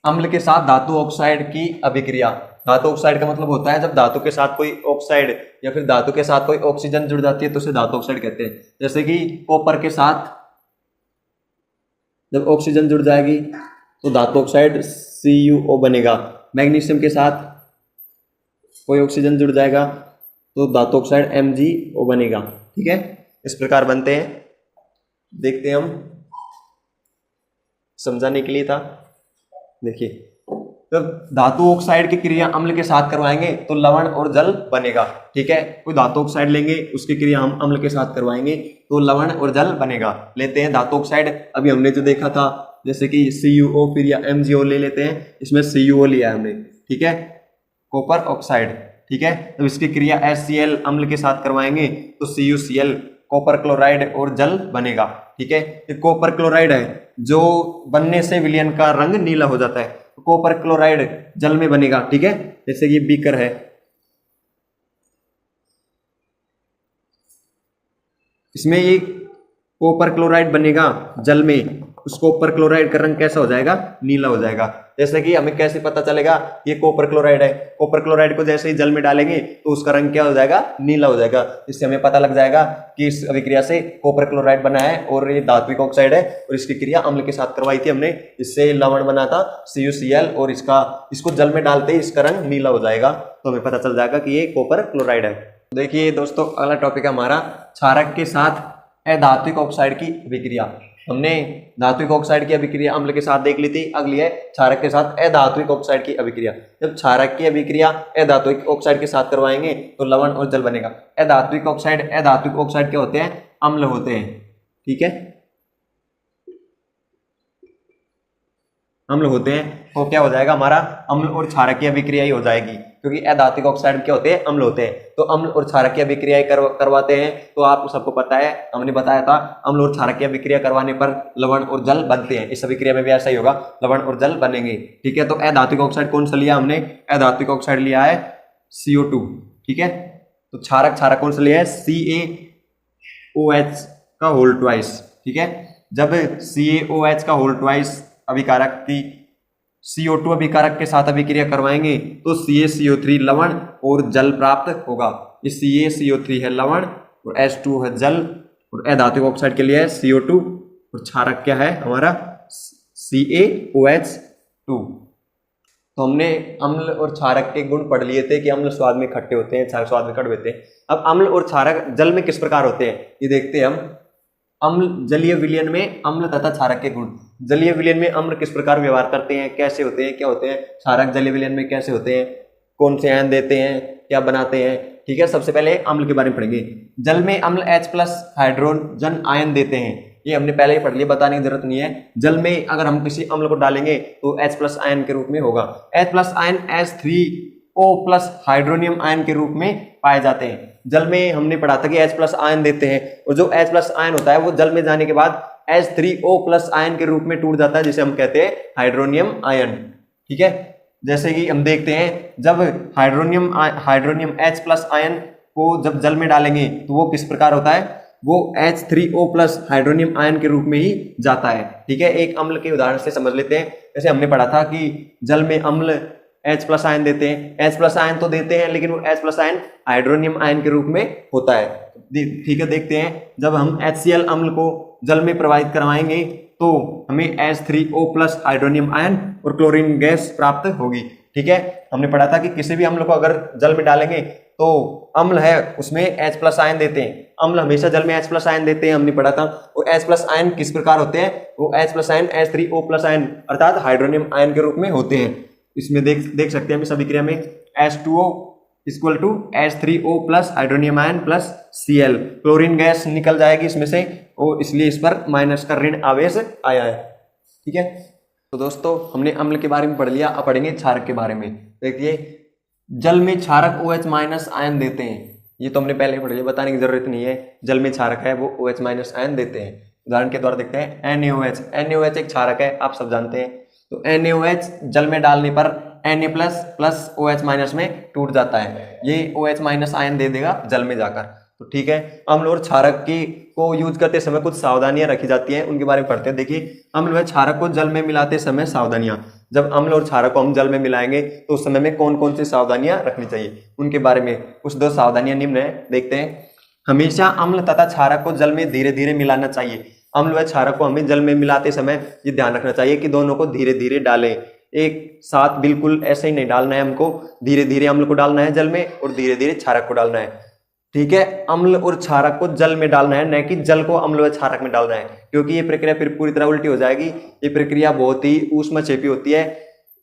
अम्ल के साथ धातु ऑक्साइड की अभिक्रिया। धातु ऑक्साइड का मतलब होता है जब धातु के साथ कोई ऑक्साइड या फिर धातु के साथ कोई ऑक्सीजन जुड़ जाती है तो उसे धातु ऑक्साइड कहते हैं। जैसे कि कॉपर के साथ जब ऑक्सीजन जुड़ जाएगी तो धातु ऑक्साइड CuO बनेगा। मैग्नीशियम के साथ कोई ऑक्सीजन जुड़ जाएगा तो धातु ऑक्साइड MgO बनेगा। ठीक है, इस प्रकार बनते हैं। देखते हैं, हम समझाने के लिए था। देखिए, जब धातु ऑक्साइड की क्रिया अम्ल के साथ करवाएंगे तो लवण और जल बनेगा। ठीक है, कोई धातु ऑक्साइड लेंगे, उसकी क्रिया हम अम्ल के साथ करवाएंगे तो लवण और जल बनेगा। लेते हैं धातु ऑक्साइड, अभी हमने जो देखा था जैसे कि CuO फिर या MgO ले लेते हैं, इसमें CuO लिया है हमने। ठीक है, कॉपर ऑक्साइड। ठीक है, तो इसकी क्रिया HCl अम्ल के साथ करवाएंगे तो CuCl कॉपर क्लोराइड और जल बनेगा। ठीक है, ये कॉपर क्लोराइड है जो बनने से विलयन का रंग नीला हो जाता है, तो कॉपर क्लोराइड जल में बनेगा। ठीक है, जैसे कि बीकर है, इसमें ये कॉपर क्लोराइड बनेगा जल में उस कॉपर क्लोराइड का रंग कैसा हो जाएगा, नीला हो जाएगा। जैसे कि हमें कैसे पता चलेगा ये कॉपर क्लोराइड है, कॉपर क्लोराइड को जैसे ही जल में डालेंगे तो उसका रंग क्या हो जाएगा, नीला हो जाएगा। इससे हमें पता लग जाएगा कि इस अभिक्रिया से कॉपर क्लोराइड बना है और ये धात्विक ऑक्साइड है और इसकी क्रिया अम्ल के साथ करवाई थी हमने, इससे लवण बना था CuCl और इसको जल में डालते ही इसका रंग नीला हो जाएगा, तो हमें पता चल जाएगा कि ये कॉपर क्लोराइड है। देखिए दोस्तों, अगला टॉपिक है हमारा क्षारक के साथ अधात्विक ऑक्साइड की अभिक्रिया। हमने धात्विक ऑक्साइड की अभिक्रिया अम्ल के साथ देख ली थी, अगली है क्षारक के साथ अधात्विक ऑक्साइड की अभिक्रिया। जब क्षारक की अभिक्रिया अधात्विक ऑक्साइड के साथ करवाएंगे तो लवण और जल बनेगा। अधात्विक ऑक्साइड क्या होते हैं, अम्ल होते हैं, ठीक है, अम्ल होते हैं। तो क्या हो जाएगा हमारा, अम्ल और क्षारक की अभिक्रिया ही हो जाएगी, क्योंकि अधात्विक ऑक्साइड क्या होते हैं, अम्ल होते हैं। तो अम्ल और क्षारक की अभिक्रिया करवाते हैं। तो आपको सबको पता है, हमने बताया था अम्ल और क्षारक की अभिक्रिया करवाने पर लवण और जल बनते हैं। इस अभिक्रिया में भी ऐसा ही होगा, लवण और जल बनेंगे, ठीक है। तो अधात्विक ऑक्साइड कौन सा लिया हमने, अधात्विक ऑक्साइड लिया है CO2, ठीक है। तो क्षारक कौन सा लिया है, CaOH का होल ट्वाइस, ठीक है। जब CaOH का होल ट्वाइस अभिकारक की CO2 अभिकारक के साथ अभिक्रिया करवाएंगे तो CaCO3 लवण और जल प्राप्त होगा। ये CaCO3 है लवण और H2 है जल, और अधात्विक ऑक्साइड के लिए है CO2 और क्षारक क्या है हमारा CaOH2। तो हमने अम्ल और क्षारक के गुण पढ़ लिए थे कि अम्ल स्वाद में खट्टे होते हैं, क्षारक स्वाद में कड़वे होते हैं। अब अम्ल और क्षारक जल में किस प्रकार होते हैं ये देखते हैं हम। अम्ल जलीय विलयन में अम्ल तथा क्षारक के गुण। जलीय विलयन में अम्ल किस प्रकार व्यवहार करते हैं, कैसे होते हैं, क्या होते हैं। क्षारक जलीय विलयन में कैसे होते हैं, कौन से आयन देते हैं, क्या बनाते हैं, ठीक है। सबसे पहले अम्ल के बारे में पढ़ेंगे। जल में अम्ल H+ हाइड्रोजन आयन देते हैं, ये हमने पहले ही पढ़ लिया, बताने की जरूरत नहीं है। जल में अगर हम किसी अम्ल को डालेंगे तो H+ आयन के रूप में होगा। H+ ion H3O+ hydronium ion के रूप में पाए जाते हैं। जल में हमने पढ़ा था कि H+ आयन देते हैं, और जो H+ आयन होता है वो जल में जाने के बाद H3O+ आयन के रूप में टूट जाता है, जिसे हम कहते हैं हाइड्रोनियम आयन, ठीक है। जैसे कि हम देखते हैं जब हाइड्रोनियम H+ आयन को जब जल में डालेंगे तो वो किस प्रकार होता है, वो H3O+ हाइड्रोनियम आयन के रूप में ही जाता है, ठीक है। एक अम्ल के उदाहरण से समझ लेते हैं। जैसे हमने पढ़ा था कि जल में अम्ल H+ आयन देते हैं, H+ आयन तो देते हैं लेकिन वो H+ आयन हाइड्रोनियम आयन के रूप में होता है, ठीक है। देखते हैं जब हम HCl अम्ल को जल में प्रवाहित करवाएंगे तो हमें H3O+ हाइड्रोनियम आयन और क्लोरीन गैस प्राप्त होगी, ठीक है। हमने पढ़ा था कि किसी भी अम्ल को अगर जल में डालेंगे तो अम्ल है उसमें H+ आयन देते हैं, अम्ल हमेशा जल में H+ आयन देते हैं, हमने पढ़ा था। और H+ आयन किस प्रकार होते हैं, वो H+ आयन H3O+ आयन अर्थात हाइड्रोनियम आयन के रूप में होते हैं। इसमें देख सकते हैं हम इस अभिक्रिया में H2O = H3O+ hydronium ion plus Cl, chlorine gas निकल जाएगी इसमें से, और इसलिए इस पर माइनस का ऋण आवेश आया है, ठीक है। तो दोस्तों हमने अम्ल के बारे में पढ़ लिया, अब पढ़ेंगे क्षारक के बारे में। देखिए जल में क्षारक OH- आयन देते हैं, ये तो हमने पहले पढ़ लिया, बताने की जरूरत नहीं है। जल में क्षारक है वो OH- आयन देते हैं। उदाहरण के द्वारा देखते हैं NaOH एक क्षारक है, आप सब जानते हैं। तो NaOH जल में डालने पर Na+ OH- में टूट जाता है, ये OH- आयन दे देगा जल में जाकर, तो ठीक है। अम्ल और क्षारक की को यूज करते समय कुछ सावधानियां रखी जाती हैं, उनके बारे में पढ़ते हैं। देखिए अम्ल व क्षारक को जल में मिलाते समय सावधानियां। जब अम्ल और क्षारक को हम जल में मिलाएंगे तो उस समय में कौन कौन सी सावधानियां रखनी चाहिए, उनके बारे में कुछ 2 सावधानियां निम्न है, देखते हैं। हमेशा अम्ल तथा क्षारक को जल में धीरे धीरे मिलाना चाहिए। अम्ल व क्षारक को हमें जल में मिलाते समय ये ध्यान रखना चाहिए कि दोनों को धीरे धीरे डालें, एक साथ बिल्कुल ऐसे ही नहीं डालना है हमको, धीरे धीरे अम्ल को डालना है जल में और धीरे धीरे क्षारक को डालना है, ठीक है। अम्ल और क्षारक को जल में डालना है, न कि जल को अम्ल व क्षारक में डालना है, क्योंकि ये प्रक्रिया फिर पूरी तरह उल्टी हो जाएगी। ये प्रक्रिया बहुत ही ऊष्मक्षेपी होती है,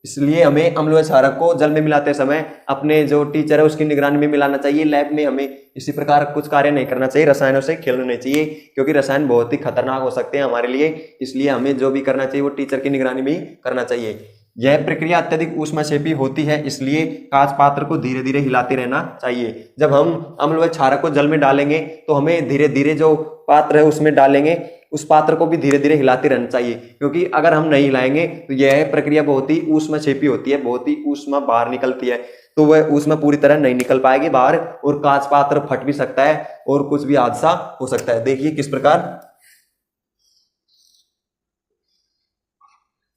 इसलिए हमें अम्ल व क्षारक को जल में मिलाते समय अपने जो टीचर है उसकी निगरानी में मिलाना चाहिए। लैब में हमें इसी प्रकार कुछ कार्य नहीं करना चाहिए, रसायनों से खेलना नहीं चाहिए, क्योंकि रसायन बहुत ही खतरनाक हो सकते हैं हमारे लिए। इसलिए हमें जो भी करना चाहिए वो टीचर की निगरानी में ही करना चाहिए। यह प्रक्रिया अत्यधिक ऊष्मक्षेपी होती है, इसलिए कांच पात्र को धीरे धीरे हिलाते रहना चाहिए। जब हम अम्ल व क्षारक को जल में डालेंगे तो हमें धीरे धीरे जो पात्र है उसमें डालेंगे, उस पात्र को भी धीरे धीरे हिलाते रहना चाहिए, क्योंकि अगर हम नहीं हिलाएंगे तो यह प्रक्रिया बहुत ही ऊष्मक्षेपी होती है, बहुत ही ऊष्मा बाहर निकलती है, तो वह ऊष्मा पूरी तरह नहीं निकल पाएगी बाहर, और कांच पात्र फट भी सकता है और कुछ भी हादसा हो सकता है। देखिए किस प्रकार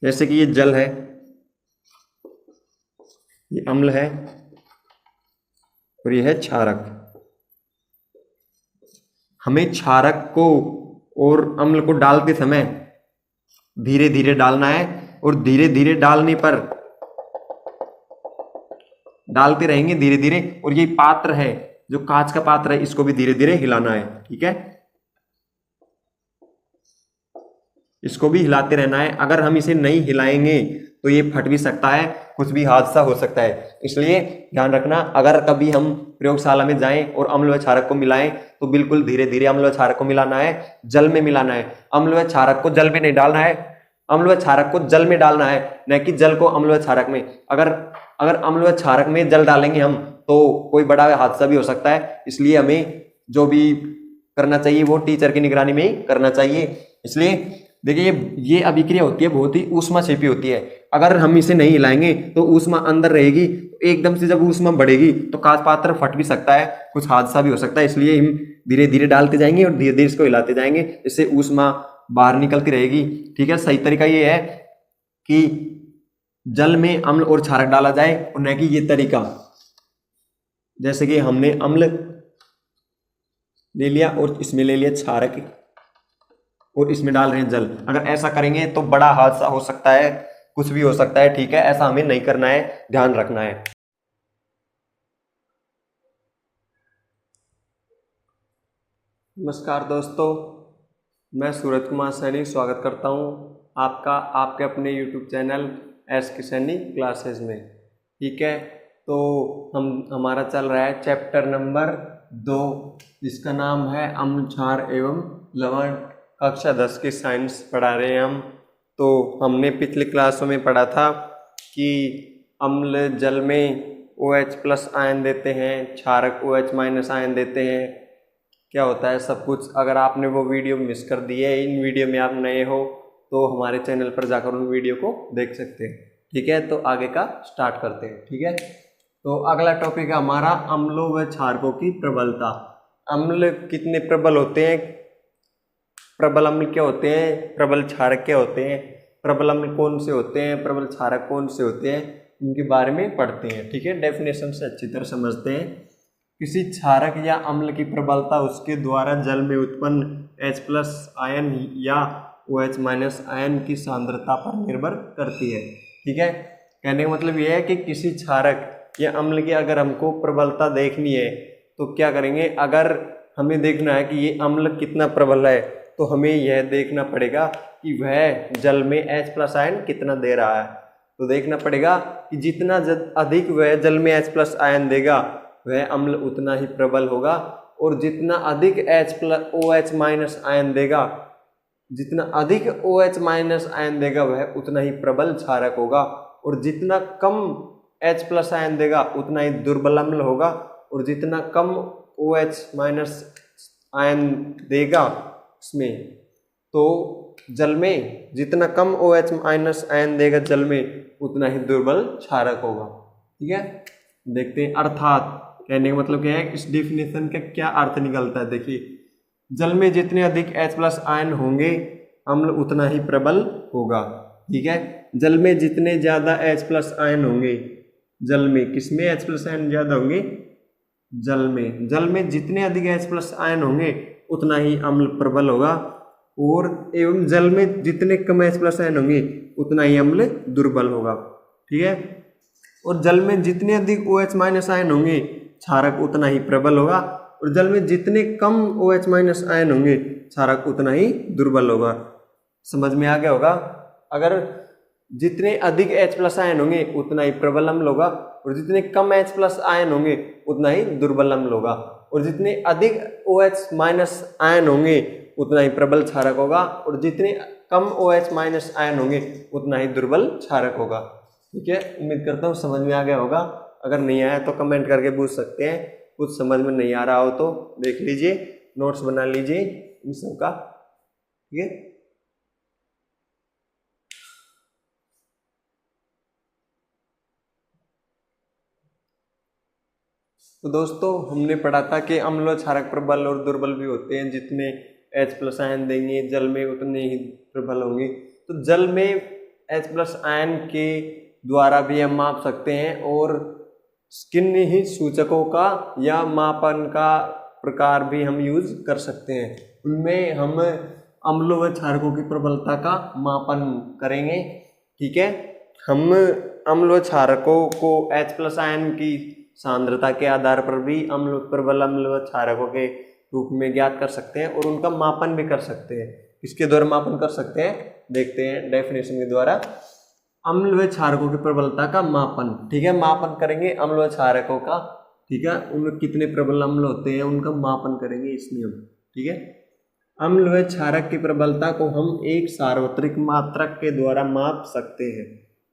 जैसे कि ये जल है, ये अम्ल है और ये है क्षारक। हमें क्षारक को और अम्ल को डालते समय धीरे धीरे डालना है, और धीरे धीरे डालने पर डालते रहेंगे धीरे धीरे। और ये पात्र है, जो कांच का पात्र है, इसको भी धीरे धीरे हिलाना है। ठीक है, इसको भी हिलाते रहना है। अगर हम इसे नहीं हिलाएंगे तो ये फट भी सकता है, कुछ भी हादसा हो सकता है। इसलिए ध्यान रखना, अगर कभी हम प्रयोगशाला में जाएं और अम्ल व क्षारक को मिलाएं तो बिल्कुल धीरे धीरे अम्ल व क्षारक को मिलाना है, जल में मिलाना है। अम्ल व क्षारक को जल में नहीं डालना है, अम्ल व क्षारक को जल में डालना है, न कि जल को अम्ल व क्षारक में। अगर अम्ल व क्षारक में जल डालेंगे हम तो कोई बड़ा हादसा भी हो सकता है। इसलिए हमें जो भी करना चाहिए वो टीचर की निगरानी में ही करना चाहिए। इसलिए देखिए, ये अभिक्रिया होती है बहुत ही ऊष्मा छिपी होती है। अगर हम इसे नहीं हिलाएंगे तो ऊष्मा अंदर रहेगी, एकदम से जब ऊष्मा बढ़ेगी तो कांच पात्र फट भी सकता है, कुछ हादसा भी हो सकता है। इसलिए हम धीरे धीरे डालते जाएंगे और धीरे धीरे इसको हिलाते जाएंगे, इससे ऊष्मा बाहर निकलती रहेगी। ठीक है, सही तरीका ये है कि जल में अम्ल और क्षारक डाला जाए, और न कि ये तरीका जैसे कि हमने अम्ल ले लिया और इसमें ले लिया क्षारक और इसमें डाल रहे हैं जल। अगर ऐसा करेंगे तो बड़ा हादसा हो सकता है, कुछ भी हो सकता है। ठीक है, ऐसा हमें नहीं करना है, ध्यान रखना है। नमस्कार दोस्तों, मैं सूरज कुमार सैनी स्वागत करता हूं आपका आपके अपने YouTube channel SK Saini classes में। ठीक है, तो हमारा चल रहा है चैप्टर नंबर 2, जिसका नाम है अम्ल, क्षार एवं लवण। कक्षा 10 की साइंस पढ़ा रहे हैं हम। तो हमने पिछले क्लासों में पढ़ा था कि अम्ल जल में OH+ आयन देते हैं, क्षारक OH- आयन देते हैं, क्या होता है सब कुछ। अगर आपने वो वीडियो मिस कर दी है, इन वीडियो में आप नए हो तो हमारे चैनल पर जाकर उन वीडियो को देख सकते हैं। ठीक है, तो आगे का स्टार्ट करते हैं। ठीक है, तो अगला टॉपिक है हमारा अम्लों व क्षारकों की प्रबलता। अम्ल कितने प्रबल होते हैं, प्रबल अम्ल क्या होते हैं, प्रबल क्षारक क्या होते हैं, प्रबल अम्ल कौन से होते हैं, प्रबल क्षारक कौन से होते हैं, इनके बारे में पढ़ते हैं। ठीक है, डेफिनेशन से अच्छी तरह समझते हैं। किसी क्षारक या अम्ल की प्रबलता उसके द्वारा जल में उत्पन्न H+ आयन या OH- आयन की सांद्रता पर निर्भर करती है। ठीक है, कहने का मतलब यह है कि किसी क्षारक या अम्ल की अगर हमको प्रबलता देखनी है तो क्या करेंगे, अगर हमें देखना है कि ये अम्ल कितना प्रबल है तो हमें यह देखना पड़ेगा कि वह जल में H+ आयन कितना दे रहा है। तो देखना पड़ेगा कि जितना अधिक वह जल में H+ आयन देगा वह अम्ल उतना ही प्रबल होगा, और जितना अधिक OH- आयन देगा, जितना अधिक OH- आयन देगा वह उतना ही प्रबल क्षारक होगा, और जितना कम H+ आयन देगा उतना ही दुर्बल अम्ल होगा, और जितना कम OH- आयन देगा उसमें, तो जल में जितना कम OH- आयन देगा जल में उतना ही दुर्बल क्षारक होगा। ठीक है, देखते हैं। अर्थात कहने का मतलब क्या है, इस डेफिनेशन का क्या अर्थ निकलता है। देखिए, जल में जितने अधिक H+ आयन होंगे अम्ल उतना ही प्रबल होगा। ठीक है, जल में जितने ज्यादा H+ आयन होंगे, जल में किसमें H+ आयन ज्यादा होंगे, जल में जितने अधिक H+ आयन होंगे उतना ही अम्ल प्रबल होगा, और एवं जल में जितने कम H+ आयन होंगे उतना ही अम्ल दुर्बल होगा। ठीक है, और जल में जितने अधिक OH- आयन होंगे क्षारक उतना ही प्रबल होगा, और जल में जितने कम OH- आयन होंगे क्षारक उतना ही दुर्बल होगा। समझ में आ गया होगा। अगर जितने अधिक H+ आयन होंगे उतना ही प्रबल अम्ल होगा, और जितने कम H+ आयन होंगे उतना ही दुर्बल अम्ल होगा, और जितने अधिक OH- आयन होंगे उतना ही प्रबल क्षारक होगा, और जितने कम OH- आयन होंगे उतना ही दुर्बल क्षारक होगा। ठीक है, उम्मीद करता हूँ समझ में आ गया होगा। अगर नहीं आया तो कमेंट करके पूछ सकते हैं, कुछ समझ में नहीं आ रहा हो तो देख लीजिए, नोट्स बना लीजिए इन सब का। ठीक है, तो दोस्तों हमने पढ़ा था कि अम्ल व क्षारक प्रबल और दुर्बल भी होते हैं। जितने H+ आयन देंगे जल में उतने ही प्रबल होंगे। तो जल में H+ आयन के द्वारा भी हम माप सकते हैं, और किन्हीं ही सूचकों का या मापन का प्रकार भी हम यूज कर सकते हैं। उनमें हम अम्लों व क्षारकों की प्रबलता का मापन करेंगे। ठीक है, हम अम्ल व क्षारकों को H+ आयन की सांद्रता के आधार पर भी प्रबल अम्ल व क्षारकों के रूप में ज्ञात कर सकते हैं, और उनका मापन भी कर सकते हैं। इसके द्वारा मापन कर सकते हैं, देखते हैं डेफिनेशन के द्वारा। अम्ल व क्षारकों की प्रबलता का मापन, ठीक है, मापन करेंगे अम्ल व क्षारकों का, ठीक है, उनमें कितने प्रबल अम्ल होते हैं उनका मापन करेंगे इसमें हम। ठीक है, अम्ल व क्षारक की प्रबलता को हम एक सार्वत्रिक मात्रक के द्वारा माप सकते हैं।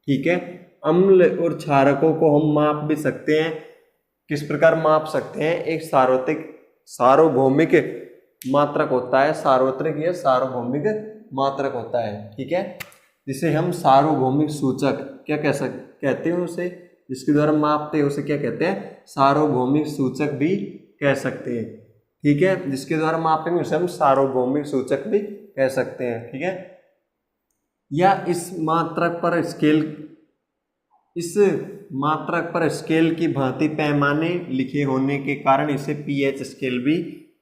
ठीक है, अम्ल और क्षारकों को हम माप भी सकते हैं। किस प्रकार माप सकते हैं? एक सार्वभौमिक मात्रक होता है, सार्वत्रिक या सार्वभौमिक मात्रक होता है। ठीक है, जिसे हम सार्वभौमिक सूचक क्या कहते हैं उसे, जिसके द्वारा मापते हैं उसे क्या कहते हैं? सार्वभौमिक सूचक भी कह सकते हैं। ठीक है, जिसके द्वारा मापेंगे उसे हम सार्वभौमिक सूचक भी कह सकते हैं। ठीक है, या इस मात्रक पर स्केल की भांति पैमाने लिखे होने के कारण इसे pH स्केल भी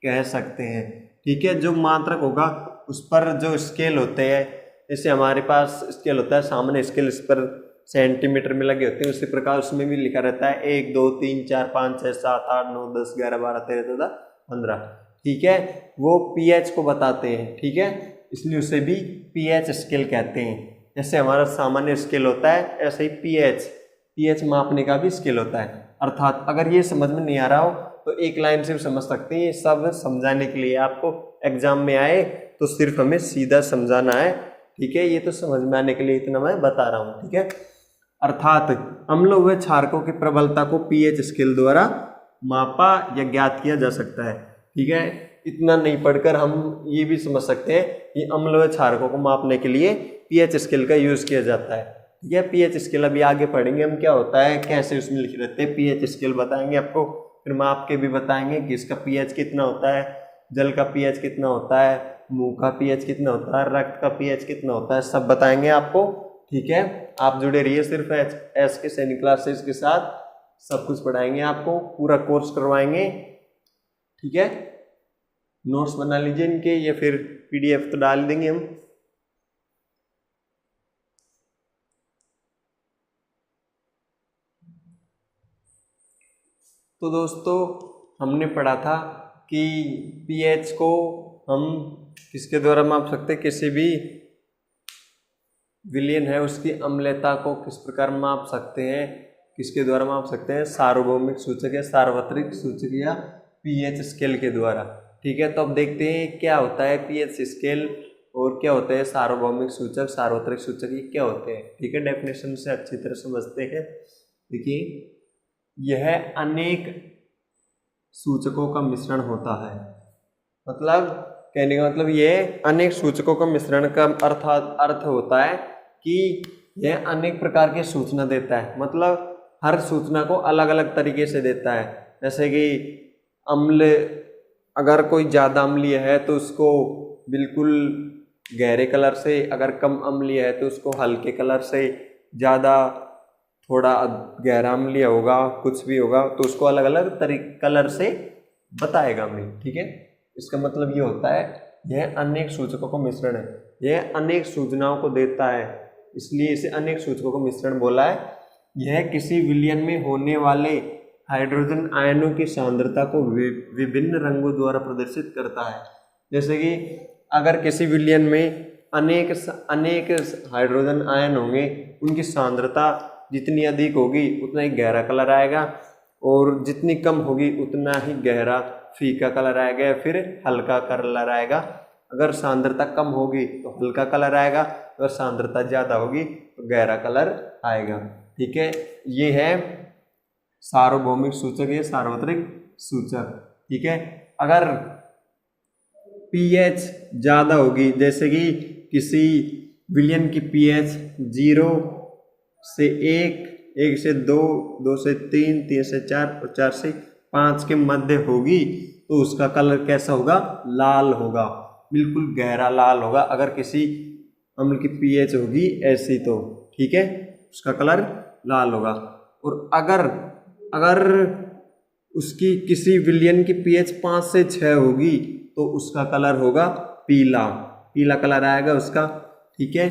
कह सकते हैं। ठीक है, जो मात्रक होगा उस पर जो स्केल होते हैं, जैसे हमारे पास स्केल होता है सामान्य स्केल, इस पर सेंटीमीटर में लगे होते हैं, उसी प्रकार उसमें भी लिखा रहता है 1 2 3 4 5 6 7 8 9 10 11 12 13 14 15। ठीक है, वो pH को बताते हैं। ठीक है, इसलिए उसे भी pH स्केल कहते हैं। जैसे हमारा सामान्य स्केल होता है, ऐसे ही pH मापने का भी स्केल होता है। अर्थात अगर ये समझ में नहीं आ रहा हो तो एक लाइन से भी समझ सकते हैं। ये सब समझाने के लिए आपको एग्जाम में आए तो सिर्फ हमें सीधा समझाना है। ठीक है, ये तो समझ में आने के लिए इतना मैं बता रहा हूँ। ठीक है, अर्थात अम्लों व क्षारकों की प्रबलता को pH स्केल द्वारा मापा या ज्ञात किया जा सकता है। ठीक है, इतना नहीं पढ़कर हम ये भी समझ सकते हैं कि अम्ल व क्षारकों को मापने के लिए pH स्केल का यूज किया जाता है। ठीक है, pH स्केल अभी आगे पढ़ेंगे हम, क्या होता है, कैसे उसमें लिखे रहते हैं, pH स्केल बताएंगे आपको। फिर माप के भी बताएंगे कि इसका pH कितना होता है, जल का pH कितना होता है, मुंह का pH कितना होता है, रक्त का pH कितना होता है, सब बताएंगे आपको। ठीक है, आप जुड़े रहिए सिर्फ एस के सैनिक क्लासेस के साथ, सब कुछ पढ़ाएंगे आपको, पूरा कोर्स करवाएंगे। ठीक है, नोट्स बना लीजिए इनके, या फिर PDF तो डाल देंगे हम। तो दोस्तों, हमने पढ़ा था कि pH को हम किसके द्वारा माप सकते हैं, किसी भी विलयन है उसकी अम्लता को किस प्रकार माप सकते हैं, किसके द्वारा माप सकते हैं, सार्वभौमिक सूचक या सार्वत्रिक सूचक या pH स्केल के द्वारा। ठीक है, तो अब देखते हैं क्या होता है pH स्केल और क्या होता है सार्वभौमिक सूचक, सार्वत्रिक सूचक, ये क्या होते हैं। ठीक है, डेफिनेशन से अच्छी तरह समझते हैं। देखिए, यह अनेक सूचकों का मिश्रण होता है, मतलब कहने का मतलब यह अनेक सूचकों का मिश्रण का अर्थ होता है कि यह अनेक प्रकार की सूचना देता है, मतलब हर सूचना को अलग अलग तरीके से देता है। जैसे कि अम्ल, अगर कोई ज़्यादा अम्लीय है तो उसको बिल्कुल गहरे कलर से, अगर कम अम्लीय है तो उसको हल्के कलर से, ज़्यादा थोड़ा गहरा अम्लीय होगा, कुछ भी होगा तो उसको अलग अलग कलर से बताएगा हमें। ठीक है, इसका मतलब ये होता है यह अनेक सूचकों का मिश्रण है, यह अनेक सूचनाओं को देता है, इसलिए इसे अनेक सूचकों का मिश्रण बोला है। यह किसी विलयन में होने वाले हाइड्रोजन आयनों की सांद्रता को विभिन्न रंगों द्वारा प्रदर्शित करता है। जैसे कि अगर किसी विलयन में अनेक हाइड्रोजन आयन होंगे, उनकी सांद्रता जितनी अधिक होगी उतना ही गहरा कलर आएगा, और जितनी कम होगी उतना ही गहरा फीका कलर आएगा या फिर हल्का कलर आएगा। अगर सांद्रता कम होगी तो हल्का कलर आएगा, अगर सांद्रता ज़्यादा होगी तो गहरा कलर आएगा। ठीक है, ये है सार्वभौमिक सूचक, ये सार्वत्रिक सूचक। ठीक है, अगर pH ज़्यादा होगी, जैसे कि किसी विलयन की pH 0 से 1, 1 से 2, 2 से 3, 3 से 4 और 4 से 5 के मध्य होगी तो उसका कलर कैसा होगा? लाल होगा, बिल्कुल गहरा लाल होगा। अगर किसी अम्ल की पीएच होगी ऐसी, तो ठीक है उसका कलर लाल होगा। और अगर उसकी किसी विलयन की पीएच 5 से 6 होगी तो उसका कलर होगा पीला, पीला कलर आएगा उसका, ठीक है।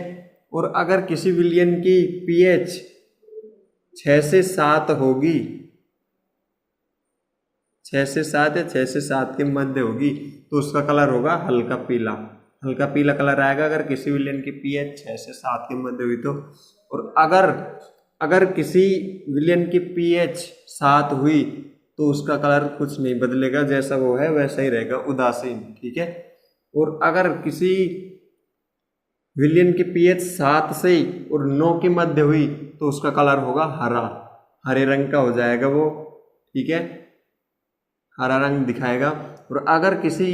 और अगर किसी विलयन की पीएच 6 से 7 होगी, 6 से 7 या 6 से 7 के मध्य होगी तो उसका कलर होगा हल्का पीला, हल्का पीला कलर आएगा अगर किसी विलयन की पीएच 6 से 7 के मध्य हुई तो। और अगर किसी विलयन की पीएच 7 हुई तो उसका कलर कुछ नहीं बदलेगा, जैसा वो है वैसा ही रहेगा, उदासीन, ठीक है। और अगर किसी विलयन की पीएच 7 से और 9 के मध्य हुई तो उसका कलर होगा हरा, हरे रंग का हो जाएगा वो, ठीक है, हरा रंग दिखाएगा। और अगर किसी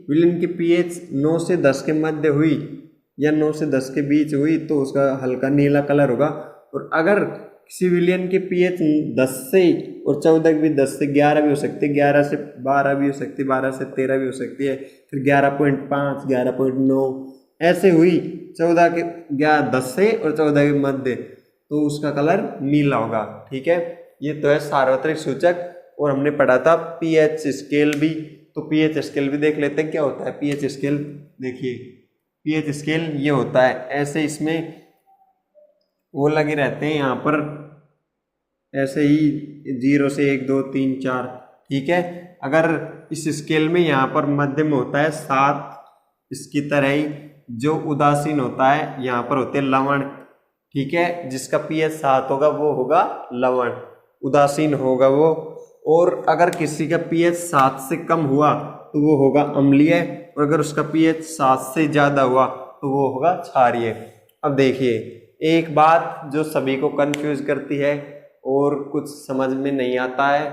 विलयन की पीएच 9 से 10 के मध्य हुई या 9 से 10 के बीच हुई तो उसका हल्का नीला कलर होगा। और अगर किसी विलयन की पीएच 10 से और 14 भी, 10 से 11 भी हो सकती है, 11 से 12 भी हो सकती है, 12 से 13 भी हो सकती है, फिर 11.5, 11.9 ऐसे हुई, 14 के 10 से और 14 के मध्य, तो उसका कलर नीला होगा, ठीक है। ये तो है सार्वत्रिक सूचक। और हमने पढ़ा था पीएच स्केल भी, तो पीएच स्केल भी देख लेते हैं क्या होता है पीएच स्केल। देखिए पीएच स्केल ये होता है ऐसे, इसमें वो लगे रहते हैं यहाँ पर ऐसे ही 0 से 1 2 3 4, ठीक है। अगर इस स्केल में यहाँ पर मध्य में होता है 7, इसकी तरह ही जो उदासीन होता है यहाँ पर होते हैं लवण, ठीक है, जिसका पीएच 7 होगा वो होगा लवण, उदासीन होगा वो। और अगर किसी का पीएच 7 से कम हुआ तो वो होगा अम्लीय, और अगर उसका पीएच 7 से ज़्यादा हुआ तो वो होगा क्षारीय। अब देखिए एक बात जो सभी को कंफ्यूज करती है और कुछ समझ में नहीं आता है,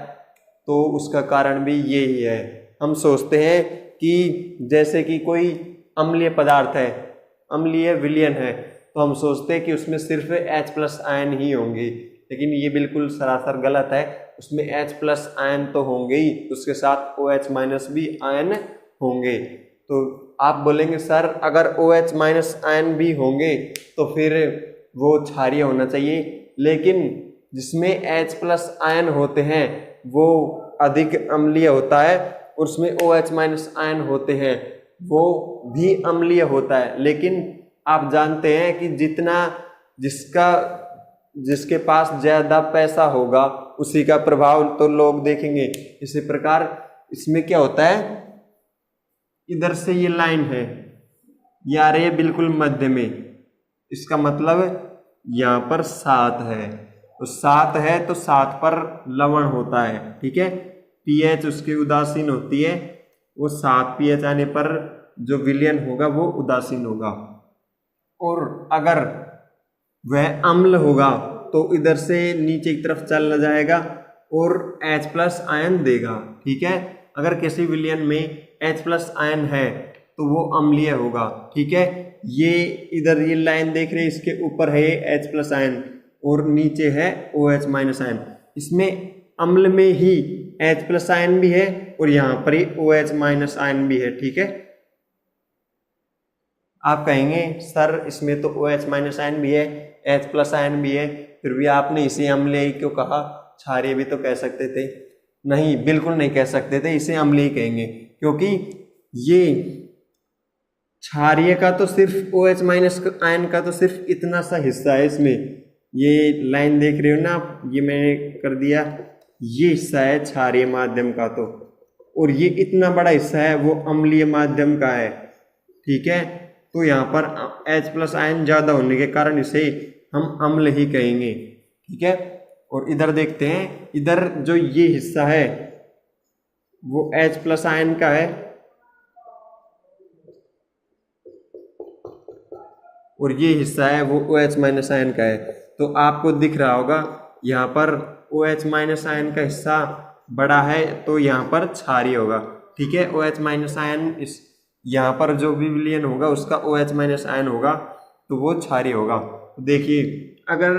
तो उसका कारण भी यही है। हम सोचते हैं कि जैसे कि कोई अम्लीय पदार्थ है, अम्लीय विलयन है, तो हम सोचते हैं कि उसमें सिर्फ H+ आयन ही होंगे, लेकिन ये बिल्कुल सरासर गलत है। उसमें H+ आयन तो होंगे ही, उसके साथ OH- भी आयन होंगे। तो आप बोलेंगे सर अगर OH- आयन भी होंगे तो फिर वो क्षारीय होना चाहिए, लेकिन जिसमें H+ आयन होते हैं वो अधिक अम्लीय होता है, और उसमें OH- आयन होते हैं वो भी अम्लीय होता है। लेकिन आप जानते हैं कि जिसके पास ज़्यादा पैसा होगा उसी का प्रभाव तो लोग देखेंगे। इसी प्रकार इसमें क्या होता है, इधर से ये लाइन है, ये आ रही है बिल्कुल मध्य में, इसका मतलब यहाँ पर 7 है, तो 7 है तो 7 पर लवण होता है, ठीक है। पीएच उसकी उदासीन होती है, वो 7 पीएच आने पर जो विलयन होगा वो उदासीन होगा। और अगर वह अम्ल होगा तो इधर से नीचे की तरफ चला जाएगा और H+ आयन देगा, ठीक है। अगर किसी विलयन में H+ आयन है तो वो अम्लीय होगा, ठीक है। ये इधर ये लाइन देख रहे हैं, इसके ऊपर है H+ आयन और नीचे है OH- आयन। इसमें अम्ल में ही H+ आयन भी है और यहाँ पर ही OH- आयन भी है, ठीक है। आप कहेंगे सर इसमें तो OH- आयन भी है, H+ आयन भी है, फिर भी आपने इसे अम्लीय क्यों कहा, क्षारीय भी तो कह सकते थे। नहीं, बिल्कुल नहीं कह सकते थे, इसे अम्लीय कहेंगे, क्योंकि ये क्षारीय का तो सिर्फ OH- आयन का तो सिर्फ इतना सा हिस्सा है इसमें, ये लाइन देख रहे हो ना आप, ये मैंने कर दिया, ये हिस्सा है क्षारीय माध्यम का, तो और ये इतना बड़ा हिस्सा है वो अम्लीय माध्यम का है, ठीक है। तो यहाँ पर H+ आयन ज़्यादा होने के कारण इसे हम अम्ल ही कहेंगे, ठीक है। और इधर देखते हैं, इधर जो ये हिस्सा है वो H+ आयन का है और ये हिस्सा है वो OH- आयन का है। तो आपको दिख रहा होगा यहाँ पर OH- आयन का हिस्सा बड़ा है तो यहाँ पर क्षारीय होगा, ठीक है। OH- आयन इस यहाँ पर जो भी विलयन होगा उसका OH- आयन होगा तो वो क्षारीय होगा। तो देखिए अगर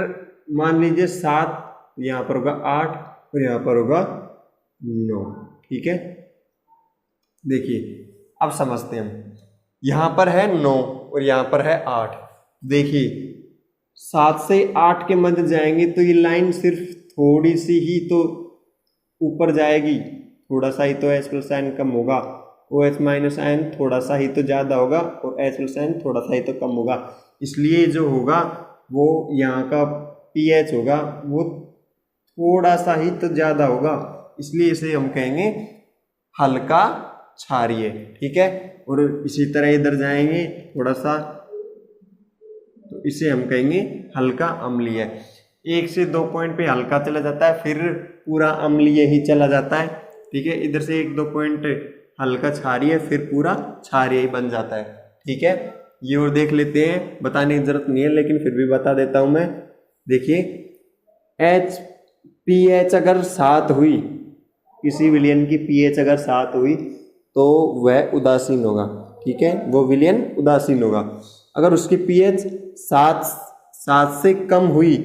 मान लीजिए 7, यहाँ पर होगा 8 और यहाँ पर होगा 9, ठीक है। देखिए अब समझते हैं हम, यहाँ पर है 9 और यहाँ पर है 8, देखिए 7 से 8 के मध्य जाएंगे तो ये लाइन सिर्फ थोड़ी सी ही तो ऊपर जाएगी, थोड़ा सा ही तो H प्लस आयन कम होगा, OH माइनस आयन थोड़ा सा ही तो ज़्यादा होगा और H प्लस आयन थोड़ा सा ही तो कम होगा। इसलिए जो होगा वो यहाँ का pH होगा वो थोड़ा सा ही तो ज़्यादा होगा, इसलिए इसे हम कहेंगे हल्का क्षारीय। ठीक है, और इसी तरह इधर जाएंगे थोड़ा सा तो इसे हम कहेंगे हल्का अम्लीय। 1 से 2 पॉइंट पे हल्का चला जाता है, फिर पूरा अम्लीय ही चला जाता है। ठीक है, इधर से 1-2 पॉइंट हल्का क्षारीय, फिर पूरा क्षारीय ही बन जाता है। ठीक है, ये और देख लेते हैं, बताने की जरूरत नहीं है लेकिन फिर भी बता देता हूं मैं। देखिए pH अगर 7 हुई, किसी विलयन की pH अगर 7 हुई तो वह उदासीन होगा। ठीक है, वो विलयन उदासीन होगा। अगर उसकी pH 7 से कम हुई,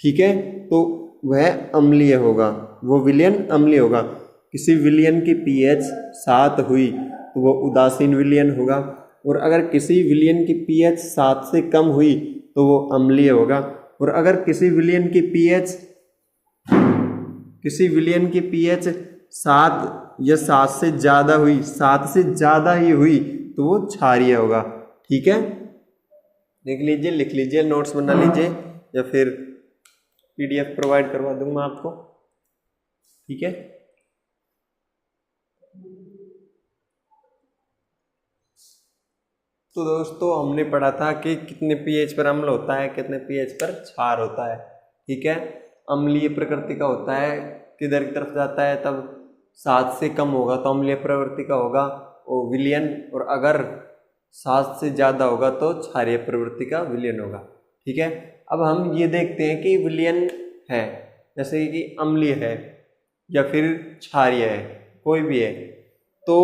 ठीक है, तो वह अम्लीय होगा, वो विलयन अम्लीय होगा। किसी विलयन की pH 7 हुई तो वो उदासीन विलयन होगा, और अगर किसी विलयन की pH 7 से कम हुई तो वो अम्लीय होगा, और अगर किसी विलयन की pH 7 या 7 से ज़्यादा हुई, 7 से ज़्यादा ही हुई तो वो क्षारीय होगा। ठीक है, देख लीजिए, लिख लीजिए, नोट्स बना लीजिए या फिर PDF प्रोवाइड करवा दूंगा आपको। ठीक है, तो दोस्तों हमने पढ़ा था कि कितने pH पर अम्ल होता है, कितने pH पर क्षार होता है। ठीक है, अम्लीय प्रकृति का होता है, किधर की तरफ जाता है, तब 7 से कम होगा तो अम्लीय प्रवृत्ति का होगा वो विलयन, और अगर 7 से ज़्यादा होगा तो क्षारीय प्रवृत्ति का विलयन होगा। ठीक है, अब हम ये देखते हैं कि विलयन है, जैसे कि अम्लीय है या फिर क्षारीय है, कोई भी है, तो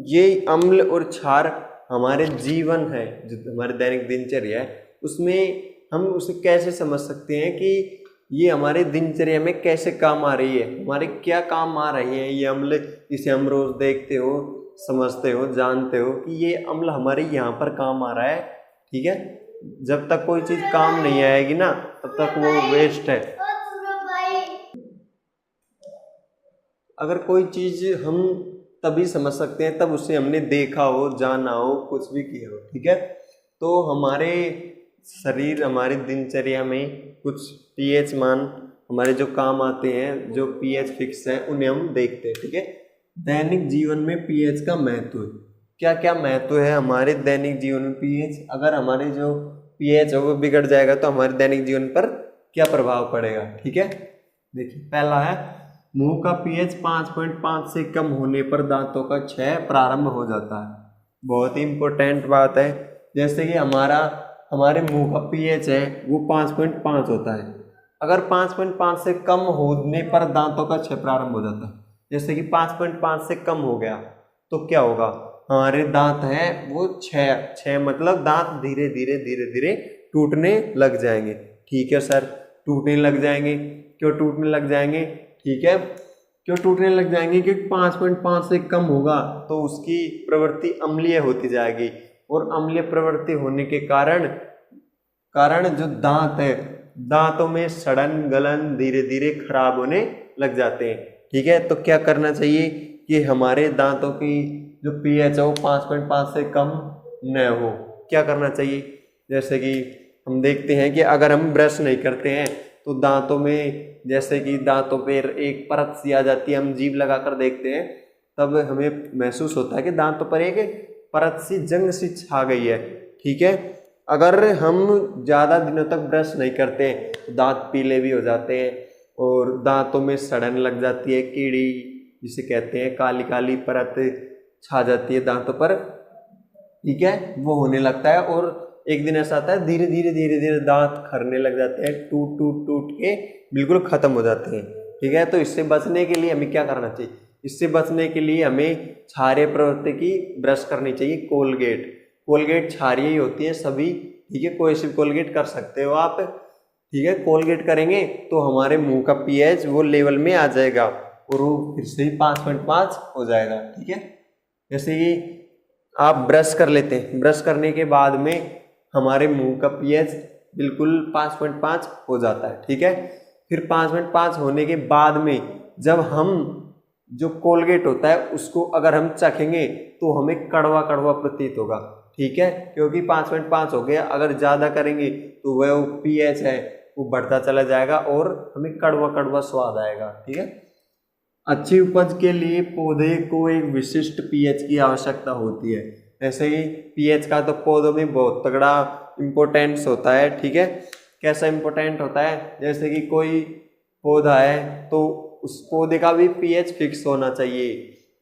ये अम्ल और क्षार हमारे जीवन है, जो हमारे दैनिक दिनचर्या है, उसमें हम उसे कैसे समझ सकते हैं कि ये हमारे दिनचर्या में कैसे काम आ रही है, हमारे क्या काम आ रही है ये अम्ल, इसे हम रोज देखते हो, समझते हो, जानते हो कि ये अम्ल हमारे यहाँ पर काम आ रहा है। ठीक है, जब तक कोई चीज काम नहीं आएगी ना तब तक वो वेस्ट है। अगर कोई चीज हम तभी समझ सकते हैं तब उसे हमने देखा हो, जाना हो, कुछ भी किया हो। ठीक है, तो हमारे शरीर, हमारी दिनचर्या में कुछ pH मान हमारे जो काम आते हैं, जो pH फिक्स है, उन्हें हम देखते हैं। ठीक है, दैनिक जीवन में pH का महत्व, क्या क्या महत्व है हमारे दैनिक जीवन में pH। अगर हमारे जो pH है वो बिगड़ जाएगा तो हमारे दैनिक जीवन पर क्या प्रभाव पड़ेगा। ठीक है, देखिए पहला है मुंह का pH 5.5 से कम होने पर दांतों का क्षय प्रारंभ हो जाता है। बहुत ही इंपॉर्टेंट बात है, जैसे कि हमारे मुंह का pH है वो 5.5 होता है, अगर 5.5 से कम होने पर दांतों का क्षय प्रारंभ हो जाता है। जैसे कि 5.5 से कम हो गया तो क्या होगा, हमारे दांत हैं वो छः मतलब दांत धीरे धीरे टूटने लग जाएंगे। ठीक है सर, टूटने लग जाएंगे, क्यों टूटने लग जाएंगे? ठीक है, क्यों टूटने लग जाएंगे? क्योंकि 5.5 से कम होगा तो उसकी प्रवृत्ति अम्लीय होती जाएगी, और अम्लीय प्रवृत्ति होने के कारण जो दांत है, दांतों में सड़न गलन धीरे धीरे खराब होने लग जाते हैं। ठीक है, तो क्या करना चाहिए कि हमारे दांतों की जो pH है वो 5.5 से कम न हो। क्या करना चाहिए? जैसे कि हम देखते हैं कि अगर हम ब्रश नहीं करते हैं तो दांतों में, जैसे कि दांतों पर एक परत सी आ जाती है, हम जीभ लगा कर देखते हैं तब हमें महसूस होता है कि दांतों पर एक परत सी, जंग सी छा गई है। ठीक है, अगर हम ज़्यादा दिनों तक ब्रश नहीं करते तो दांत पीले भी हो जाते हैं और दांतों में सड़न लग जाती है, कीड़ी जिसे कहते हैं, काली काली परत छा जाती है दांतों पर। ठीक है, वो होने लगता है और एक दिन ऐसा आता है धीरे धीरे दांत खरने लग जाते हैं, टूट के बिल्कुल खत्म हो जाते हैं। ठीक है, तो इससे बचने के लिए हमें क्या करना चाहिए? इससे बचने के लिए हमें क्षारीय प्रवृत्ति की ब्रश करनी चाहिए। कोलगेट क्षारीय ही होती है सभी। ठीक है, कोई सी कोलगेट कर सकते हो आप। ठीक है, कोलगेट करेंगे तो हमारे मुंह का pH वो लेवल में आ जाएगा और वो फिर से ही 5.5 हो जाएगा। ठीक है, जैसे कि आप ब्रश कर लेते हैं, ब्रश करने के बाद में हमारे मुंह का पीएच बिल्कुल 5.5 हो जाता है। ठीक है, फिर 5.5 होने के बाद में जब हम जो कोलगेट होता है उसको अगर हम चखेंगे तो हमें कड़वा कड़वा प्रतीत होगा। ठीक है, क्योंकि 5.5 हो गया, अगर ज़्यादा करेंगे तो वह पीएच है वो बढ़ता चला जाएगा और हमें कड़वा कड़वा स्वाद आएगा। ठीक है, अच्छी उपज के लिए पौधे को एक विशिष्ट पीएच की आवश्यकता होती है। ऐसे ही पीएच का तो पौधों में बहुत तगड़ा इम्पोर्टेंस होता है। ठीक है, कैसा इम्पोर्टेंट होता है, जैसे कि कोई पौधा है तो उस पौधे का भी पीएच फिक्स होना चाहिए।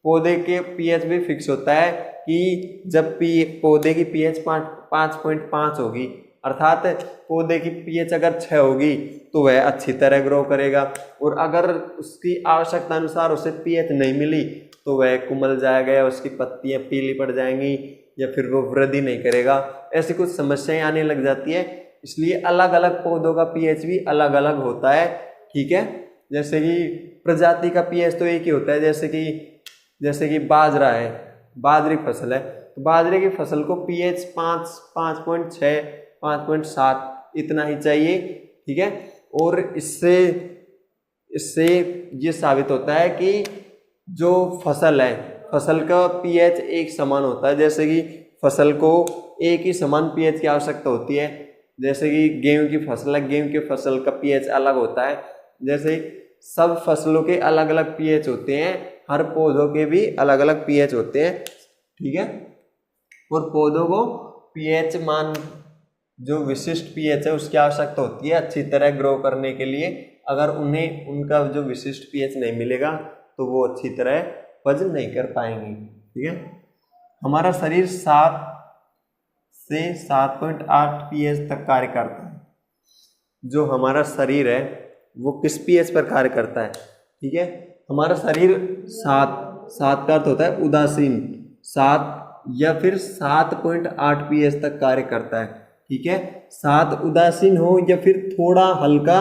पौधे के पीएच भी फिक्स होता है कि जब पौधे की पीएच 5.5 होगी, अर्थात पौधे की पीएच अगर 6 होगी तो वह अच्छी तरह ग्रो करेगा, और अगर उसकी आवश्यकता अनुसार उसे पीएच नहीं मिली तो वह कुमल जाएगा या उसकी पत्तियां पीली पड़ जाएंगी या फिर वो वृद्धि नहीं करेगा। ऐसी कुछ समस्याएं आने लग जाती है, इसलिए अलग अलग पौधों का पीएच भी अलग अलग होता है। ठीक है, जैसे कि प्रजाति का पीएच तो एक ही होता है, जैसे कि बाजरा है, बाजरे की फसल है तो बाजरे की फसल को पीएच 5.6 5.7 इतना ही चाहिए। ठीक है, और इससे ये साबित होता है कि जो फसल है, फसल का पीएच एक समान होता है। जैसे कि फसल को एक ही समान पीएच की आवश्यकता होती है। जैसे कि गेहूं की फसल है, गेहूं की फसल का पीएच अलग होता है। जैसे सब फसलों के अलग अलग पीएच होते हैं, हर पौधों के भी अलग अलग पीएच होते हैं। ठीक है, और पौधों को पीएच मान जो विशिष्ट पीएच है उसकी आवश्यकता होती है अच्छी तरह ग्रो करने के लिए। अगर उन्हें उनका जो विशिष्ट पीएच नहीं मिलेगा तो वो अच्छी तरह पच नहीं कर पाएंगे। ठीक है, हमारा शरीर 7 से 7.8 पीएच तक कार्य करता है। जो हमारा शरीर है वो किस पीएच पर कार्य करता है? ठीक है, हमारा शरीर 7 का अर्थ होता है उदासीन, 7 या फिर 7.8 पीएच तक कार्य करता है। ठीक है, 7 उदासीन हो या फिर थोड़ा हल्का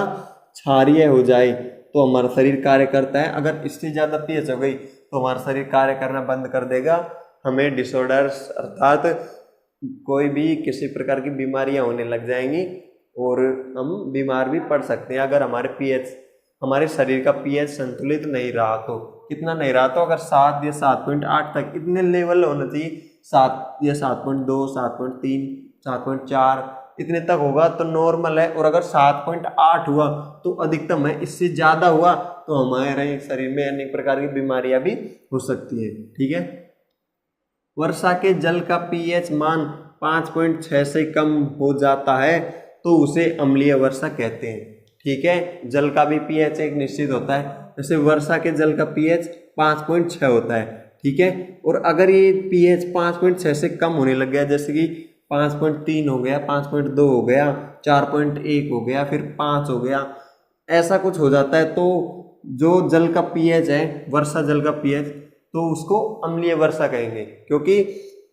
क्षारीय हो जाए तो हमारा शरीर कार्य करता है। अगर इससे ज़्यादा पीएच हो गई तो हमारा शरीर कार्य करना बंद कर देगा, हमें डिसऑर्डर्स अर्थात कोई भी किसी प्रकार की बीमारियां होने लग जाएंगी और हम बीमार भी पड़ सकते हैं अगर हमारे शरीर का पीएच संतुलित नहीं रहा तो। कितना नहीं रहा तो अगर 7 या 7.8 तक इतने लेवल होना चाहिए, 7 या 7.2 7.3 7.4 इतने तक होगा तो नॉर्मल है, और अगर 7.8 हुआ तो अधिकतम है, इससे ज़्यादा हुआ तो हमारे शरीर में अनेक प्रकार की बीमारियां भी हो सकती है। ठीक है, वर्षा के जल का पीएच मान 5.6 से कम हो जाता है तो उसे अम्लीय वर्षा कहते हैं। ठीक है, जल का भी पीएच एक निश्चित होता है, जैसे वर्षा के जल का पीएच 5.6 होता है। ठीक है, और अगर ये पीएच 5.6 से कम होने लग गया, जैसे कि 5.3 हो गया, 5.2 हो गया, 4.1 हो गया, फिर 5 हो गया, ऐसा कुछ हो जाता है तो जो जल का पीएच है, वर्षा जल का पीएच, तो उसको अम्लीय वर्षा कहेंगे। क्योंकि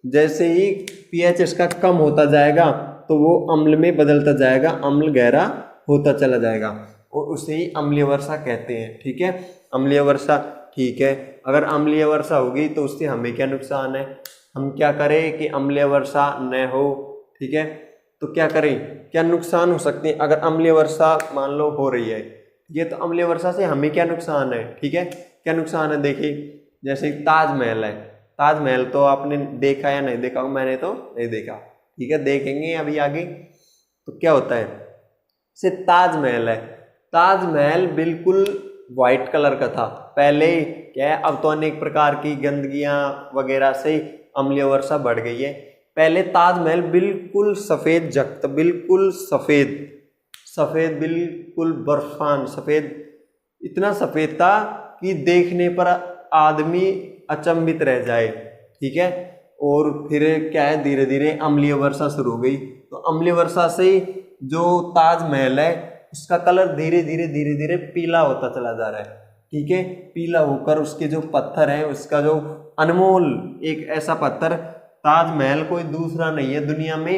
जैसे ही पीएच इसका कम होता जाएगा तो वो अम्ल में बदलता जाएगा, अम्ल गहरा होता चला जाएगा और उसे ही अम्लीय वर्षा कहते हैं। ठीक है, अम्लीय वर्षा। ठीक है, अगर अम्लीय वर्षा होगी तो उससे हमें क्या नुकसान है, हम क्या करें कि अम्लीय वर्षा न हो। ठीक है, तो क्या करें, क्या नुकसान हो सकते हैं अगर अम्लीय वर्षा मान लो हो रही है। ठीक है, तो अम्लीय वर्षा से हमें क्या नुकसान है? ठीक है, क्या नुकसान है, देखिए जैसे ताजमहल है, ताजमहल तो आपने देखा या नहीं देखा? मैंने तो नहीं देखा। ठीक है, देखेंगे अभी आगे। तो क्या होता है, से ताजमहल है, ताजमहल बिल्कुल वाइट कलर का था पहले, क्या है अब तो अनेक प्रकार की गंदगियां वगैरह से अम्लीय वर्षा बढ़ गई है। पहले ताजमहल बिल्कुल सफेद जगत, बिल्कुल सफेद बिल्कुल बर्फान सफेद, इतना सफेद था कि देखने पर आदमी अचंभित रह जाए। ठीक है, और फिर क्या है, धीरे धीरे अम्लीय वर्षा शुरू हो गई। तो अम्लीय वर्षा से जो ताजमहल है उसका कलर धीरे धीरे पीला होता चला जा रहा है। ठीक है, पीला होकर उसके जो पत्थर है, उसका जो अनमोल एक ऐसा पत्थर, ताजमहल कोई दूसरा नहीं है दुनिया में।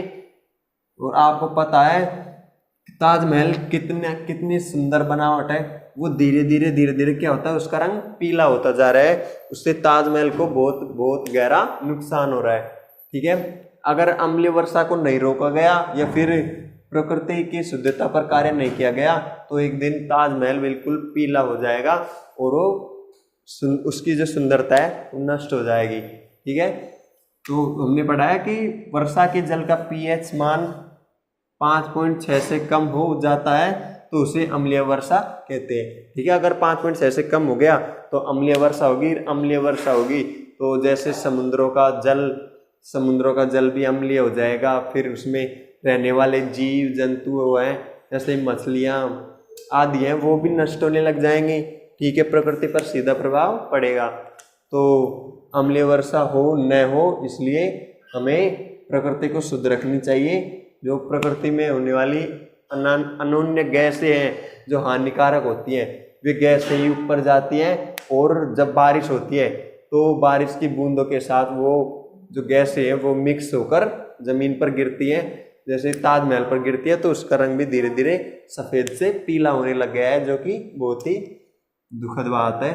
और आपको पता है ताजमहल कितनी सुंदर बनावट है, वो धीरे धीरे क्या होता है, उसका रंग पीला होता जा रहा है, उससे ताजमहल को बहुत गहरा नुकसान हो रहा है। ठीक है, अगर अम्लीय वर्षा को नहीं रोका गया या फिर प्रकृति की शुद्धता पर कार्य नहीं किया गया तो एक दिन ताजमहल बिल्कुल पीला हो जाएगा और वो उसकी जो सुंदरता है वो नष्ट हो जाएगी। ठीक है, तो हमने पढ़ा है कि वर्षा के जल का पीएच मान 5.6 से कम हो जाता है तो उसे अम्लीय वर्षा कहते हैं। ठीक है, अगर 5.6 से कम हो गया तो अम्लीय वर्षा होगी। अम्लीय वर्षा होगी तो जैसे समुद्रों का जल भी अम्लीय हो जाएगा, फिर उसमें रहने वाले जीव जंतु वो हैं जैसे मछलियाँ आदि हैं वो भी नष्ट होने लग जाएंगे। ठीक है, प्रकृति पर सीधा प्रभाव पड़ेगा। तो अम्लीय वर्षा हो न हो इसलिए हमें प्रकृति को शुद्ध रखनी चाहिए। जो प्रकृति में होने वाली अनोन्य गैसें हैं जो हानिकारक होती हैं वे गैसें ही ऊपर जाती हैं और जब बारिश होती है तो बारिश की बूंदों के साथ वो जो गैसें हैं वो मिक्स होकर ज़मीन पर गिरती हैं। जैसे ताजमहल पर गिरती है तो उसका रंग भी धीरे धीरे सफ़ेद से पीला होने लग गया है, जो कि बहुत ही दुखद बात है।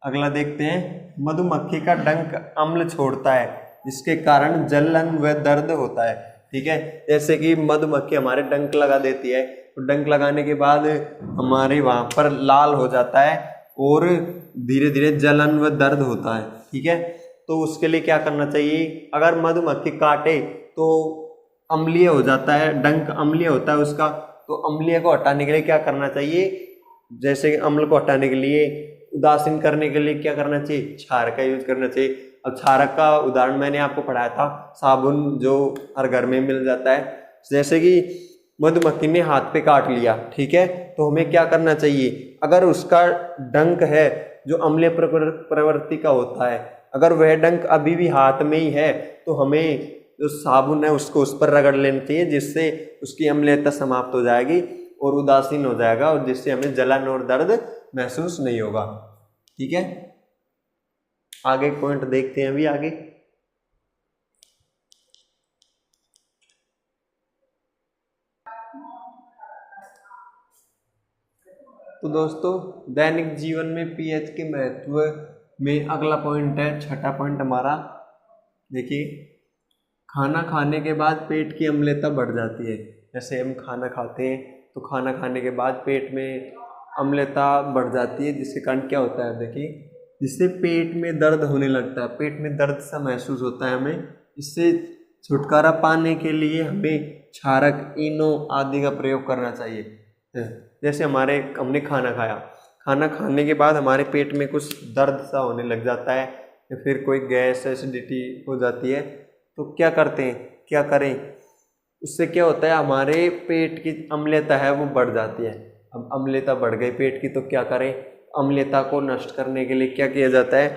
अगला देखते हैं, मधुमक्खी का डंक अम्ल छोड़ता है जिसके कारण जलन व दर्द होता है। ठीक है, जैसे कि मधुमक्खी हमारे डंक लगा देती है तो डंक लगाने के बाद हमारे वहाँ पर लाल हो जाता है और धीरे धीरे जलन व दर्द होता है। ठीक है, तो उसके लिए क्या करना चाहिए? अगर मधुमक्खी काटे तो अम्लीय हो जाता है, डंक अम्लीय होता है उसका, तो अम्लीय को हटाने के लिए क्या करना चाहिए? जैसे कि अम्ल को हटाने के लिए, उदासीन करने के लिए क्या करना चाहिए? क्षारक का यूज करना चाहिए। अब क्षारक का उदाहरण मैंने आपको पढ़ाया था, साबुन जो हर घर में मिल जाता है। जैसे कि मधुमक्खी ने हाथ पे काट लिया, ठीक है, तो हमें क्या करना चाहिए? अगर उसका डंक है जो अम्लीय प्रवृत्ति का होता है, अगर वह डंक अभी भी हाथ में ही है तो हमें जो साबुन है उसको उस पर रगड़ लेना चाहिए, जिससे उसकी अम्लीयता समाप्त हो जाएगी और उदासीन हो जाएगा और जिससे हमें जलन और दर्द महसूस नहीं होगा। ठीक है, आगे पॉइंट देखते हैं अभी आगे। तो दोस्तों, दैनिक जीवन में पीएच के महत्व में अगला पॉइंट है, छठा पॉइंट हमारा। देखिए, खाना खाने के बाद पेट की अम्लता बढ़ जाती है। जैसे हम खाना खाते हैं तो खाना खाने के बाद पेट में अम्लता बढ़ जाती है, जिसके कारण क्या होता है? देखिए, जिससे पेट में दर्द होने लगता है, पेट में दर्द सा महसूस होता है हमें। इससे छुटकारा पाने के लिए हमें क्षारक, इनो आदि का प्रयोग करना चाहिए। जैसे हमने खाना खाया, खाना खाने के बाद हमारे पेट में कुछ दर्द सा होने लग जाता है या फिर कोई गैस एसिडिटी हो जाती है, तो क्या करें? उससे क्या होता है? हमारे पेट की अम्लता है वो बढ़ जाती है। अब अम्लता बढ़ गई पेट की तो क्या करें? अम्लता को नष्ट करने के लिए क्या किया जाता है?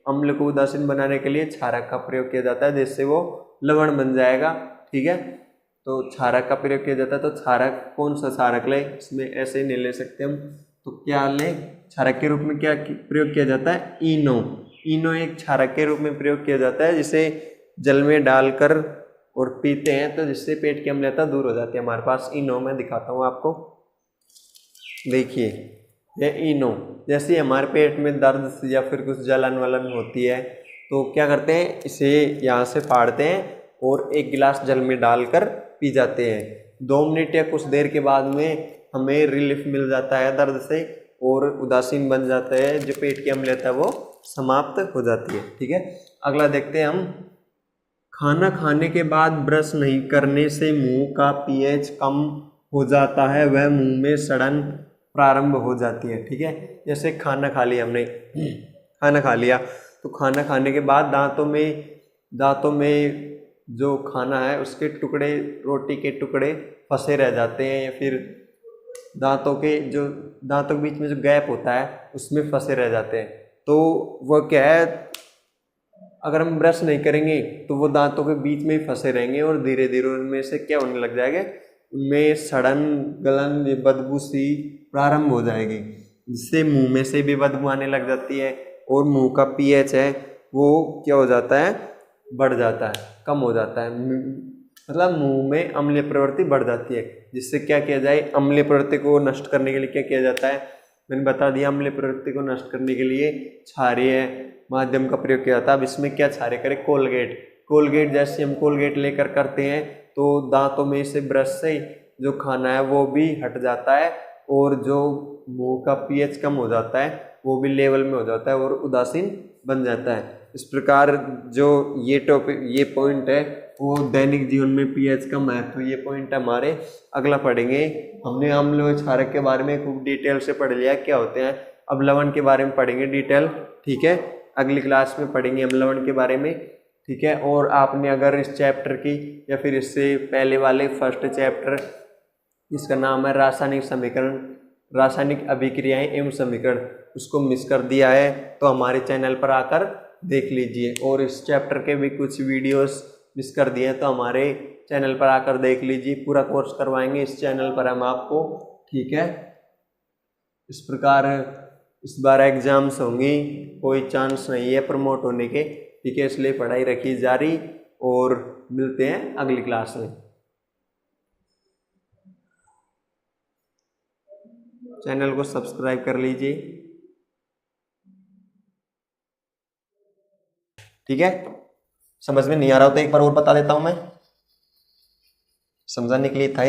अम्ल को उदासीन बनाने के लिए क्षारक का प्रयोग किया जाता है, जिससे वो लवण बन जाएगा। ठीक है, तो क्षारक का प्रयोग किया जाता है। तो क्षारक, कौन सा क्षारक ले? इसमें ऐसे नहीं ले सकते हम, तो क्या ले? क्षारक के रूप में क्या प्रयोग किया जाता है? इनो एक क्षारक के रूप में प्रयोग किया जाता है, जिसे जल में डालकर और पीते हैं तो जिससे पेट की अम्लता दूर हो जाती है। हमारे पास इनो, मैं दिखाता हूँ आपको। देखिए, यह इनो, जैसे हमारे पेट में दर्द या फिर कुछ जलन वलन होती है तो क्या करते हैं? इसे यहाँ से फाड़ते हैं और एक गिलास जल में डालकर पी जाते हैं। 2 मिनट या कुछ देर के बाद में हमें रिलीफ मिल जाता है दर्द से और उदासीन बन जाता है, जो पेट की अम्लता है वो समाप्त हो जाती है। ठीक है, अगला देखते हैं हम। खाना खाने के बाद ब्रश नहीं करने से मुंह का पीएच कम हो जाता है, वह मुंह में सड़न प्रारंभ हो जाती है। ठीक है, जैसे खाना खा लिया हमने, खाना खा लिया तो खाना खाने के बाद दांतों में जो खाना है उसके टुकड़े, रोटी के टुकड़े फंसे रह जाते हैं, या फिर दांतों के बीच में जो गैप होता है उसमें फंसे रह जाते हैं। तो वह क्या है? अगर हम ब्रश नहीं करेंगे तो वो दांतों के बीच में ही फंसे रहेंगे और धीरे धीरे उनमें से क्या होने लग जाएगा? उनमें सड़न, गलन, बदबू सी प्रारंभ हो जाएगी, जिससे मुंह में से भी बदबू आने लग जाती है और मुंह का पीएच है वो क्या हो जाता है? बढ़ जाता है, कम हो जाता है। मतलब मुंह में अम्लीय प्रवृत्ति बढ़ जाती है, जिससे क्या किया जाए? अम्लीय प्रवृत्ति को नष्ट करने के लिए क्या किया जाता है? मैंने बता दिया। अम्लीय प्रवृत्ति को नष्ट करने के लिए क्षारीय माध्यम का प्रयोग किया जाता है। अब इसमें क्या क्षार्य करें, कोलगेट। कोलगेट जैसे हम कोलगेट लेकर करते हैं तो दांतों में से ब्रश से जो खाना है वो भी हट जाता है और जो मुंह का पीएच कम हो जाता है वो भी लेवल में हो जाता है और उदासीन बन जाता है। इस प्रकार जो ये टॉपिक, ये पॉइंट है वो दैनिक जीवन में पीएच का महत्व, ये पॉइंट हमारे अगला पढ़ेंगे। हमने अम्ल व क्षारक के बारे में खूब डिटेल से पढ़ लिया क्या होते हैं। अब लवण के बारे में पढ़ेंगे डिटेल, ठीक है। अगली क्लास में पढ़ेंगे हम लवण के बारे में, ठीक है। और आपने अगर इस चैप्टर की या फिर इससे पहले वाले फर्स्ट चैप्टर, इसका नाम है रासायनिक समीकरण, रासायनिक अभिक्रियाएं एवं समीकरण, उसको मिस कर दिया है तो हमारे चैनल पर आकर देख लीजिए। और इस चैप्टर के भी कुछ वीडियोस मिस कर दिए हैं तो हमारे चैनल पर आकर देख लीजिए। पूरा कोर्स करवाएंगे इस चैनल पर हम आपको, ठीक है। इस प्रकार इस बार एग्जाम्स होंगी, कोई चांस नहीं है प्रमोट होने के, ठीक है। इसलिए पढ़ाई रखी जारी और मिलते हैं अगली क्लास में। चैनल को सब्सक्राइब कर लीजिए, ठीक है। समझ में नहीं आ रहा हो तो एक बार और बता देता हूं मैं, समझाने के लिए था।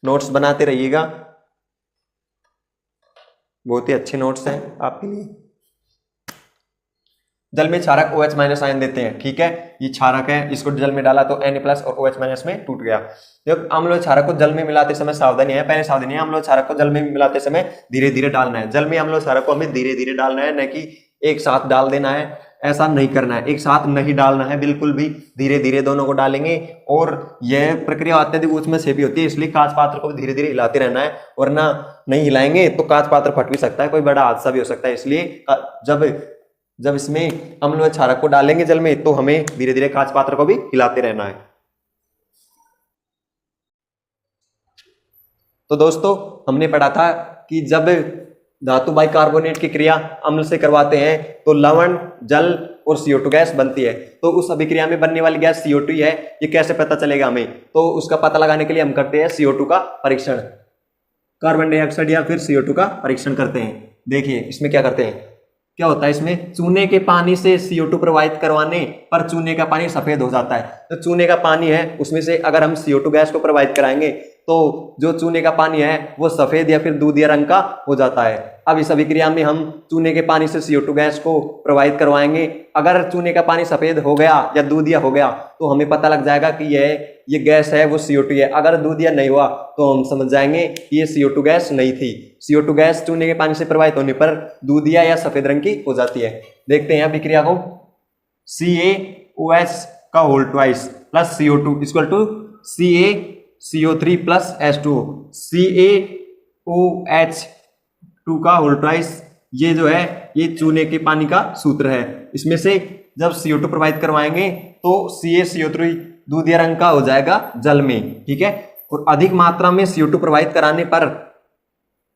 नोट्स बनाते रहिएगा, बहुत ही अच्छे नोट्स हैं आपके लिए। जल में क्षारक OH माइनस आयन देते हैं, ठीक है। ये क्षारक है, इसको जल में डाला तो Na प्लस और OH माइनस में टूट गया। जब अम्ल क्षारक को जल में मिलाते समय सावधानी है, पहले सावधानी है, अम्ल क्षारक को जल में मिलाते समय धीरे धीरे डालना है। जल में अम्ल क्षारक को हमें धीरे धीरे डालना है, न कि एक साथ डाल देना है, ऐसा नहीं करना है। एक साथ नहीं डालना है बिल्कुल भी, धीरे धीरे दोनों को डालेंगे। और यह प्रक्रिया अत्यधिक उसमें से भी होती है, इसलिए कांच पात्र को धीरे धीरे हिलाते रहना है, वरना नहीं हिलाएंगे तो कांच पात्र फट भी सकता है, कोई बड़ा हादसा भी हो सकता है। इसलिए जब इसमें अम्ल व क्षारक को डालेंगे जल में तो हमें धीरे धीरे कांच पात्र को भी हिलाते रहना है। तो दोस्तों हमने पढ़ा था कि जब धातु बाइकार्बोनेट की क्रिया अम्ल से करवाते हैं तो लवण, जल और CO2 गैस बनती है। तो उस अभिक्रिया में बनने वाली गैस CO2 है, ये कैसे पता चलेगा हमें? तो उसका पता लगाने के लिए हम करते हैं CO2 का परीक्षण, कार्बन डाइऑक्साइड या फिर CO2 का परीक्षण करते हैं। देखिए इसमें क्या करते हैं, क्या होता है, इसमें चूने के पानी से CO2 प्रवाहित करवाने पर चूने का पानी सफेद हो जाता है। तो चूने का पानी है उसमें से अगर हम CO2 गैस को प्रवाहित कराएंगे तो जो चूने का पानी है वो सफेद या फिर दूधिया रंग का हो जाता है। अब इस अभिक्रिया में हम चूने के पानी से CO2 गैस को प्रवाहित करवाएंगे, अगर चूने का पानी सफेद हो गया या दूधिया हो गया तो हमें पता लग जाएगा कि ये गैस है वो CO2 है। अगर दूधिया नहीं हुआ तो हम समझ जाएंगे कि ये CO2 गैस नहीं थी। CO2 गैस चूने के पानी से प्रवाहित होने पर दूधिया या सफेद रंग की हो जाती है। देखते हैं अभिक्रिया को, CaOH का whole twice plus CO2 equal to CaCO3 plus H2O। CaOH2 का होल ट्वाइस, ये जो है ये चूने के पानी का सूत्र है। इसमें से जब CO2 प्रवाहित करवाएंगे तो CaCO3 दूधिया रंग का हो जाएगा जल में, ठीक है। और अधिक मात्रा में CO2 प्रवाहित कराने पर,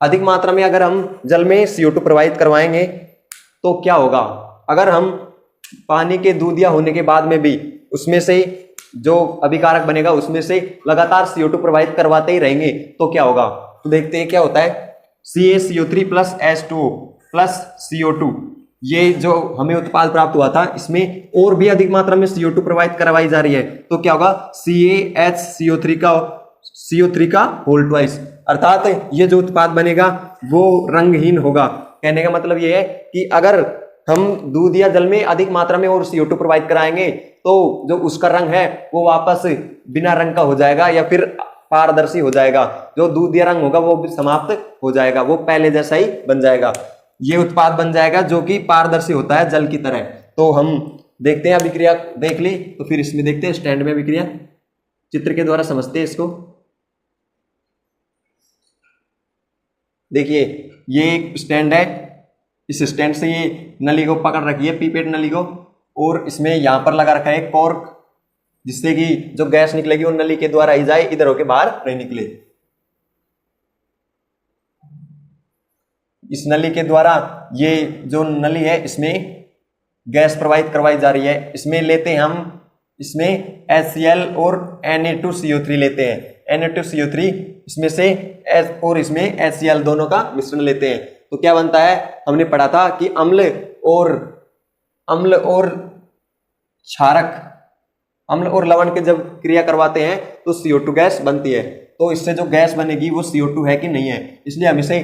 अधिक मात्रा में अगर हम जल में CO2 प्रवाहित करवाएंगे तो क्या होगा, अगर हम पानी के दूधिया होने के बाद में भी उसमें से जो अभिकारक बनेगा उसमें से लगातार CO2 प्रवाहित करवाते ही रहेंगे तो क्या होगा। तो देखते हैं क्या होता है, CaCO3 plus H2O plus CO2, ये जो हमें उत्पाद प्राप्त हुआ था इसमें और भी अधिक मात्रा में CO2 प्रवाहित करवाई जा रही है तो क्या होगा, CO3 का होल ट्वाइस, अर्थात ये जो उत्पाद बनेगा वो रंगहीन होगा। कहने का मतलब ये है कि अगर हम दूध या जल में अधिक मात्रा में और CO2 प्रोवाइड कराएंगे तो जो उसका रंग है वो वापस बिना रंग का हो जाएगा या फिर पारदर्शी हो जाएगा। जो दूध या रंग होगा वो भी समाप्त हो जाएगा, वो पहले जैसा ही बन जाएगा। ये उत्पाद बन जाएगा जो कि पारदर्शी होता है जल की तरह। तो हम देखते हैं अभिक्रिया, देख ली तो फिर इसमें देखते हैं स्टैंड में अभिक्रिया, चित्र के द्वारा समझते हैं इसको। देखिए ये एक स्टैंड है, इस स्टैंड से ये नली को पकड़ रखी है, पीपेट नली को, और इसमें यहां पर लगा रखा है कॉर्क, जिससे कि जो गैस निकलेगी वो नली के द्वारा ही जाए, इधर होके बाहर नहीं निकले। इस नली के द्वारा ये जो नली है इसमें गैस प्रवाहित करवाई जा रही है। इसमें लेते हैं हम, इसमें HCl और Na2CO3 लेते हैं। Na2CO3 इसमें से H और इसमें HCl दोनों का मिश्रण लेते हैं तो क्या बनता है, हमने पढ़ा था कि अम्ल और अम्ल और क्षारक, अम्ल और लवण के जब क्रिया करवाते हैं तो CO2 गैस बनती है। तो इससे जो गैस बनेगी वो CO2 है कि नहीं है, इसलिए हम इसे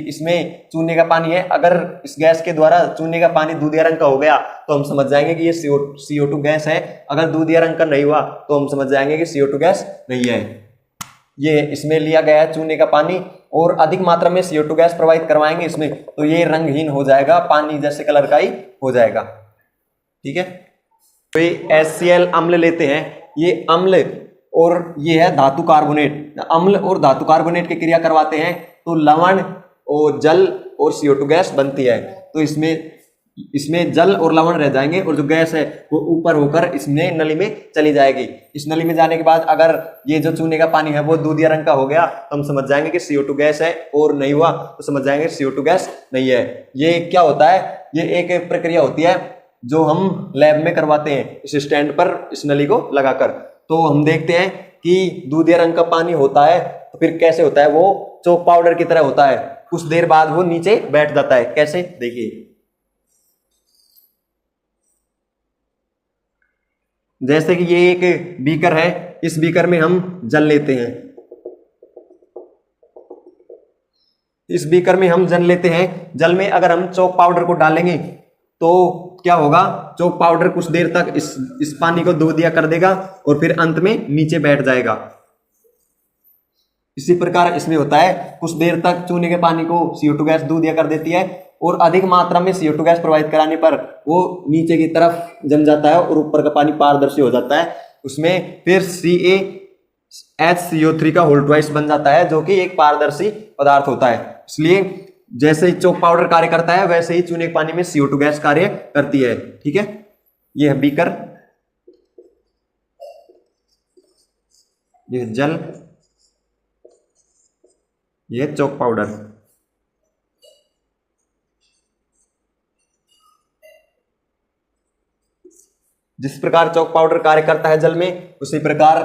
इसमें चूने का पानी है। अगर इस गैस के द्वारा चूने का पानी दूधिया रंग का हो गया तो हम समझ जाएंगे कि ये CO2 गैस है। अगर दूधिया रंग का नहीं हुआ तो हम समझ जाएंगे कि CO2 गैस नहीं है। ये इसमें लिया गया है चूने का पानी और अधिक मात्रा में CO2 गैस प्रवाहित करवाएंगे इसमें, तो ये रंगहीन हो जाएगा, पानी जैसे कलर का ही हो जाएगा। ठीक है, तो ये HCl अम्ल लेते हैं, ये अम्ल और ये है धातु कार्बोनेट। अम्ल और धातु कार्बोनेट की क्रिया करवाते हैं तो लवण और जल और CO2 गैस बनती है। तो इसमें जल और लवण रह जाएंगे और जो गैस है वो ऊपर होकर इसमें नली में चली जाएगी। इस नली में जाने के बाद अगर ये जो चूने का पानी है वो दूधिया रंग का हो गया तो हम समझ जाएंगे कि CO2 गैस है, और नहीं हुआ तो समझ जाएंगे CO2 गैस नहीं है। ये क्या होता है, ये एक प्रक्रिया होती है जो हम लैब में करवाते हैं इस स्टैंड पर इस नली को लगाकर। तो हम देखते हैं कि दूधिया रंग का पानी होता है तो फिर कैसे होता है, वो चॉक पाउडर की तरह होता है, कुछ देर बाद वो नीचे बैठ जाता है। कैसे, देखिए जैसे कि ये एक बीकर है, इस बीकर में हम जल लेते हैं, इस बीकर में हम जल लेते हैं। जल में अगर हम चॉक पाउडर को डालेंगे तो क्या होगा, चॉक पाउडर कुछ देर तक इस पानी को दूधिया कर देगा और फिर अंत में नीचे बैठ जाएगा। इसी प्रकार इसमें होता है, कुछ देर तक चूने के पानी को CO2 गैस दूधिया कर देती है और अधिक मात्रा में CO2 गैस प्रवाहित कराने पर वो नीचे की तरफ जम जाता है और ऊपर का पानी पारदर्शी हो जाता है। उसमें फिर CaHCO3 का होल ट्वाइस बन जाता है जो कि एक पारदर्शी पदार्थ होता है। इसलिए जैसे ही चॉक पाउडर कार्य करता है वैसे ही चूने के पानी में CO2 गैस कार्य करती है। ठीक है, ये है बीकर, ये जल, ये चॉक पाउडर। जिस प्रकार चॉक पाउडर कार्य करता है जल में, उसी प्रकार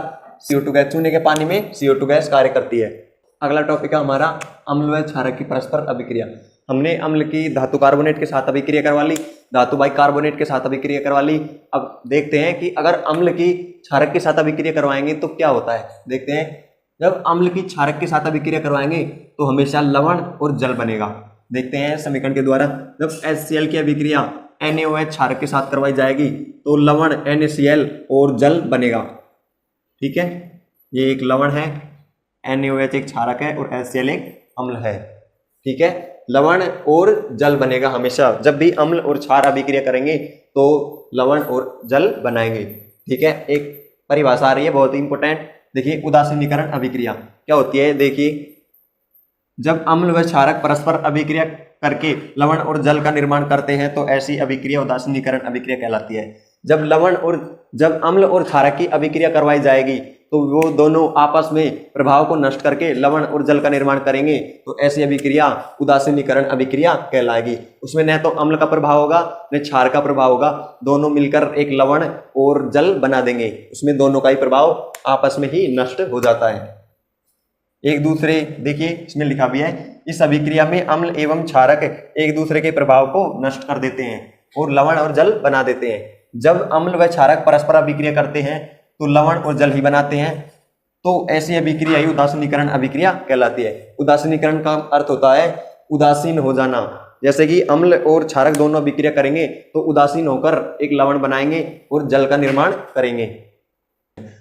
CO2 गैस चूने के पानी में CO2 गैस कार्य करती है। अगला टॉपिक है हमारा अम्ल व क्षारक की परस्पर अभिक्रिया। हमने अम्ल की धातु कार्बोनेट के साथ अभिक्रिया करवा ली, धातु बाइकार्बोनेट के साथ अभिक्रिया करवा ली। अब देखते हैं कि अगर अम्ल की क्षारक के साथ अभिक्रिया करवाएंगे तो क्या होता है। देखते हैं, जब अम्ल की क्षारक के साथ अभिक्रिया करवाएंगे तो हमेशा लवण और जल बनेगा। देखते हैं समीकरण के द्वारा, जब HCl की अभिक्रिया NaOH क्षारक के साथ करवाई जाएगी तो लवण NaCl और जल बनेगा। ठीक है, ये एक लवण है, NaOH एक क्षारक है और HCl एक अम्ल है। ठीक है, लवण और जल बनेगा हमेशा। जब भी अम्ल और क्षार अभिक्रिया करेंगे तो लवण और जल बनाएंगे। ठीक है, एक परिभाषा आ रही है बहुत ही इंपॉर्टेंट, देखिए उदासीनीकरण अभिक्रिया क्या होती है। देखिए, जब अम्ल व क्षारक परस्पर अभिक्रिया करके लवण और जल का निर्माण करते हैं तो ऐसी अभिक्रिया उदासीनीकरण अभिक्रिया कहलाती है। जब अम्ल और क्षारक की अभिक्रिया करवाई जाएगी तो वो दोनों आपस में प्रभाव को नष्ट करके लवण और जल का निर्माण करेंगे, तो ऐसी अभिक्रिया उदासीनीकरण अभिक्रिया कहलाएगी। उसमें न तो अम्ल का प्रभाव होगा न क्षार का प्रभाव होगा, दोनों मिलकर एक लवण और जल बना देंगे। उसमें दोनों का ही प्रभाव आपस में ही नष्ट हो जाता है एक दूसरे। देखिए इसमें लिखा भी है, इस अभिक्रिया में अम्ल एवं क्षारक एक दूसरे के प्रभाव को नष्ट कर देते हैं और लवण और जल बना देते हैं। जब अम्ल व क्षारक परस्पर अभिक्रिया करते हैं तो लवण और जल ही बनाते हैं, तो ऐसी अभिक्रिया ही उदासीनीकरण अभिक्रिया कहलाती है। उदासीनीकरण का अर्थ होता है उदासीन हो जाना। जैसे कि अम्ल और क्षारक दोनों अभिक्रिया करेंगे तो उदासीन होकर एक लवण बनाएंगे और जल का निर्माण करेंगे।